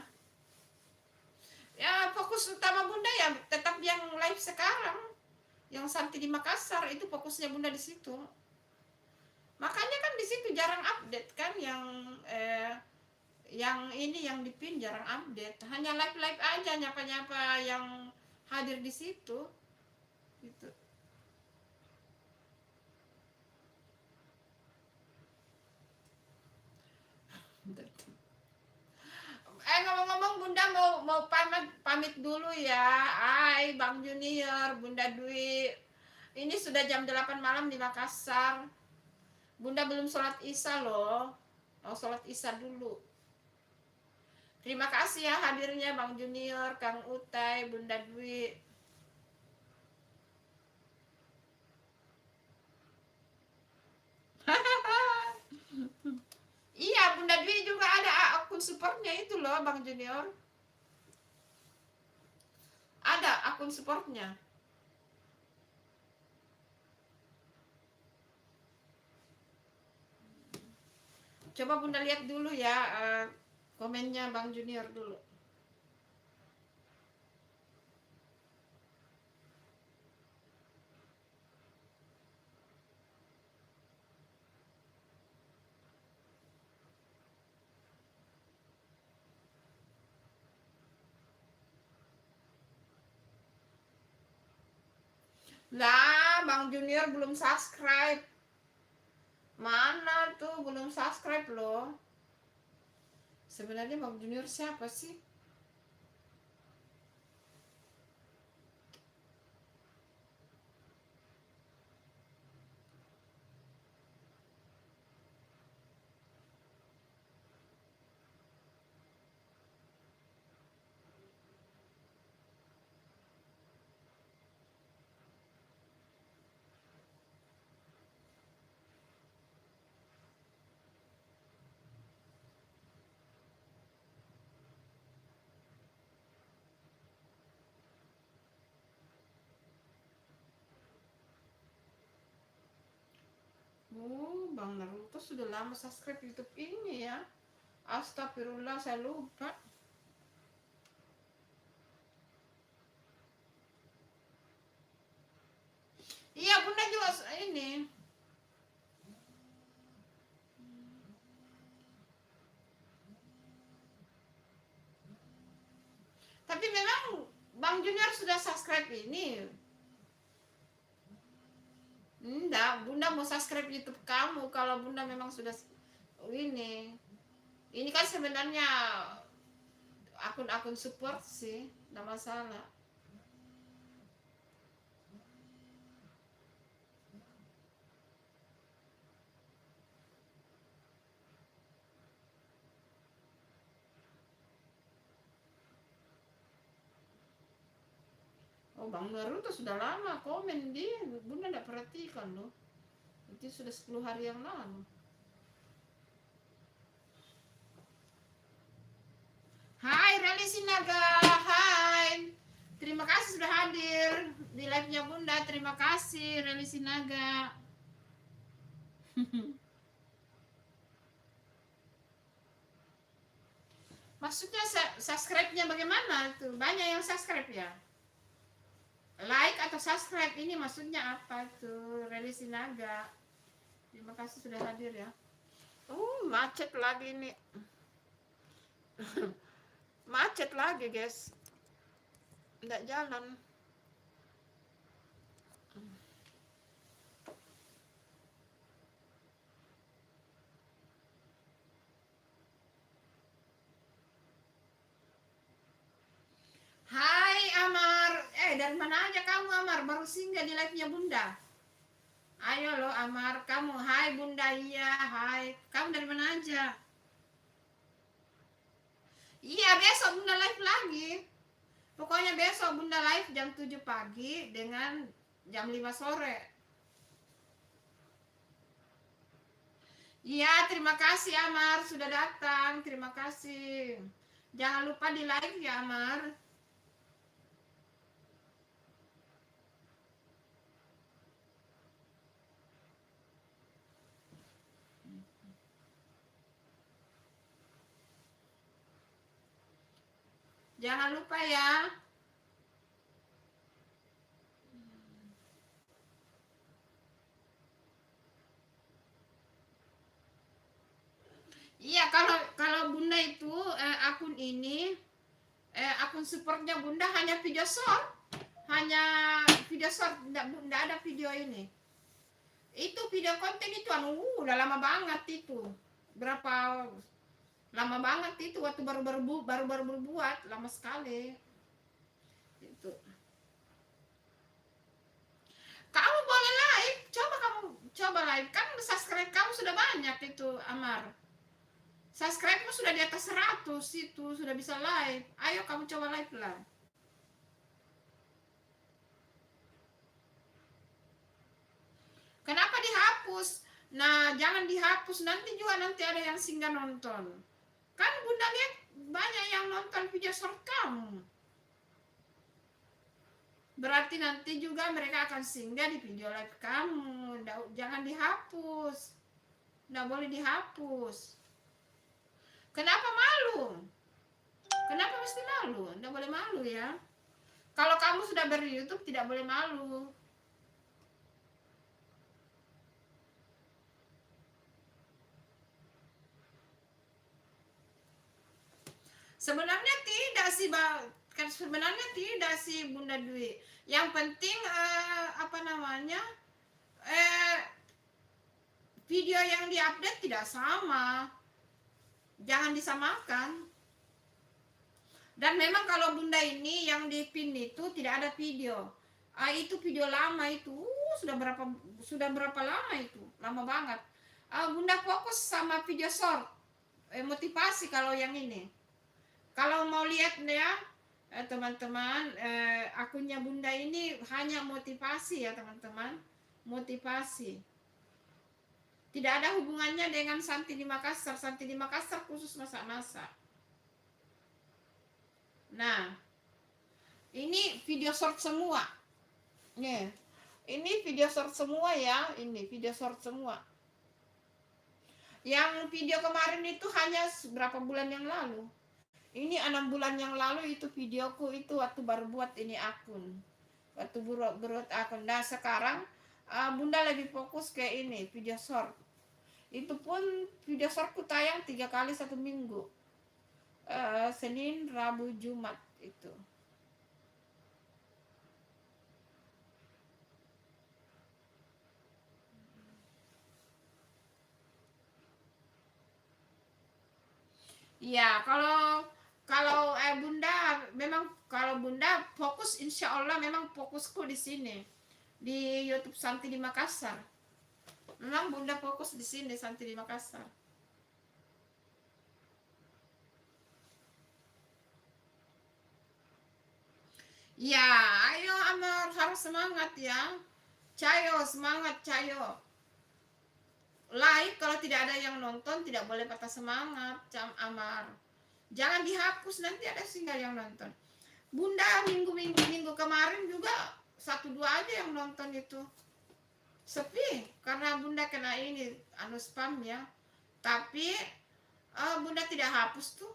Ya fokus utama Bunda ya tetap yang live sekarang. Yang Santi di Makassar itu fokusnya Bunda di situ. Makanya kan di situ jarang update kan yang ini yang dipin jarang update. Hanya live aja nyapa-nyapa yang hadir di situ. Gitu. Ngomong-ngomong Bunda mau pamit dulu ya. Bang Junior, Bunda Dwi. Ini sudah jam 8 malam di Makassar. Bunda belum sholat Isya loh. Mau sholat Isya dulu. Terima kasih ya hadirnya Bang Junior, Kang Utai, Bunda Dwi. Iya, Bunda Dwi juga ada akun supportnya itu loh Bang Junior. Ada akun supportnya. Coba Bunda lihat dulu ya komennya Bang Junior dulu. Lah, Bang Junior belum subscribe. Mana tuh belum subscribe loh. Sebenarnya Bang Junior siapa sih? Oh, Bang Naruto sudah lama subscribe YouTube ini ya. Astagfirullah, saya lupa. Iya, Bunda juga ini. Tapi memang Bang Junior sudah subscribe ini. Enggak, Bunda mau subscribe YouTube kamu kalau Bunda memang sudah ini. Ini kan sebenarnya akun-akun support sih, enggak masalah. Oh, Bang Naruto sudah lama komen dia, Bunda enggak perhatikan loh. Itu sudah 10 hari yang lalu. Hai Rally Sinaga, hai. Terima kasih sudah hadir di live-nya Bunda. Terima kasih Rally Sinaga. Maksudnya subscribe-nya bagaimana tuh? Banyak yang subscribe ya? Like atau subscribe ini maksudnya apa tuh? Rally Sinaga. Terima kasih sudah hadir ya. Macet lagi nih. Macet lagi, guys. Nggak jalan. Hai Amar. Dari mana aja kamu Amar? Baru singgah di live-nya Bunda. Ayo lo Amar, kamu. Hai Bunda, iya, hai. Kamu dari mana aja? Iya, besok Bunda live lagi. Pokoknya besok Bunda live jam 7 pagi dengan jam 5 sore. Iya, terima kasih Amar sudah datang. Terima kasih. Jangan lupa di like ya Amar. Jangan lupa ya. Iya, kalau Bunda itu akun ini akun supportnya Bunda hanya video short. Hanya video short, enggak ada video ini. Itu video konten itu udah lama banget itu. Berapa lama banget itu waktu baru berbuat, lama sekali. Itu. Kamu boleh live, coba live kan subscribe kamu sudah banyak itu Amar. Subscribe-mu sudah di atas 100 itu, sudah bisa live. Ayo kamu coba live lah. Kenapa dihapus? Nah, jangan dihapus, nanti juga nanti ada yang singgah nonton. Kan Bunda lihat banyak yang nonton video short kamu. Berarti nanti juga mereka akan singgah di video live kamu. Jangan dihapus. Nggak boleh dihapus. Kenapa malu? Kenapa mesti malu? Nggak boleh malu ya. Kalau kamu sudah ber-YouTube tidak boleh malu. Sebenarnya tidak sih, kan sebenarnya tidak sih Bunda Dwi. Yang penting apa namanya? Video yang diupdate tidak sama. Jangan disamakan. Dan memang kalau Bunda ini yang di pin itu tidak ada video. Itu video lama itu. Sudah berapa lama itu? Lama banget. Bunda fokus sama video short. Motivasi kalau yang ini. Kalau mau lihat ya, teman-teman, akunnya Bunda ini hanya motivasi ya teman-teman, motivasi. Tidak ada hubungannya dengan Santi di Makassar. Santi di Makassar khusus masak-masak. Nah, ini video short semua. Nih, ini video short semua ya, ini video short semua. Yang video kemarin itu hanya berapa bulan yang lalu. Ini 6 bulan yang lalu itu videoku itu waktu baru buat ini akun. Waktu buat akun. Nah sekarang Bunda lebih fokus ke ini video short. Itu pun video shortku tayang 3 kali 1 minggu. Senin, Rabu, Jumat itu. Iya, kalau Bunda memang kalau Bunda fokus, insya Allah memang fokusku di sini di YouTube Santi di Makassar. Memang Bunda fokus di sini Santi di Makassar. Ya, ayo Amar, harus semangat ya. Cayo, semangat Cayo. Live kalau tidak ada yang nonton tidak boleh patah semangat, Amar. Jangan dihapus, nanti ada singgah yang nonton. Bunda minggu kemarin juga 1-2 aja yang nonton itu. Sepi karena Bunda kena ini spam ya. Tapi Bunda tidak hapus tuh.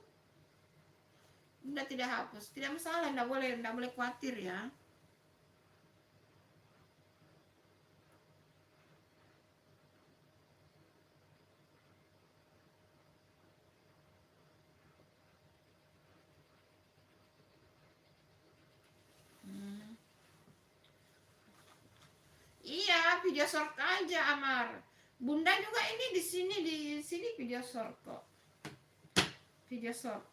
Bunda tidak hapus, tidak masalah, enggak boleh khawatir ya. Iya, video short aja Amar. Bunda juga ini di sini video short kok. Video short.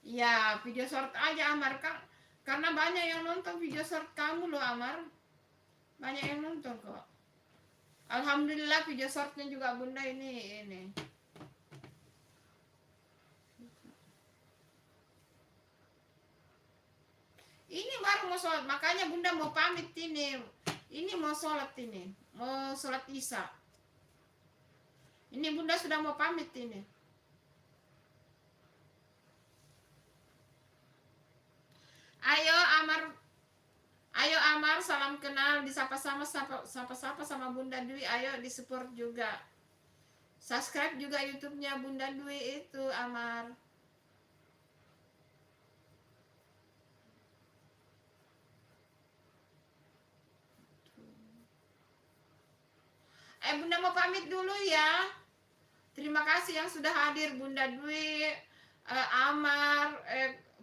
Iya, video short aja Amar kan. Karena banyak yang nonton video short kamu loh Amar. Banyak yang nonton kok. Alhamdulillah video shortnya juga Bunda ini. Ini baru mau sholat, makanya Bunda mau pamit ini. Ini mau sholat ini, mau sholat Isya. Ini Bunda sudah mau pamit ini. Ayo Amar, salam kenal, disapa sama Bunda Dwi. Ayo disupport juga. Subscribe juga YouTube-nya Bunda Dwi itu Amar. Bunda mau pamit dulu ya. Terima kasih yang sudah hadir Bunda Dwi, Amar,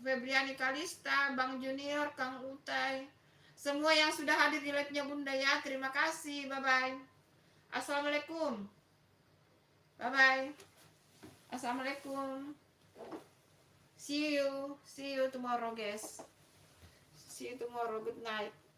Febriani Kalista, Bang Junior, Kang Utai. Semua yang sudah hadir di live-nya Bunda ya. Terima kasih. Bye-bye. Assalamualaikum. Bye-bye. Assalamualaikum. See you tomorrow guys. See you tomorrow. Good night.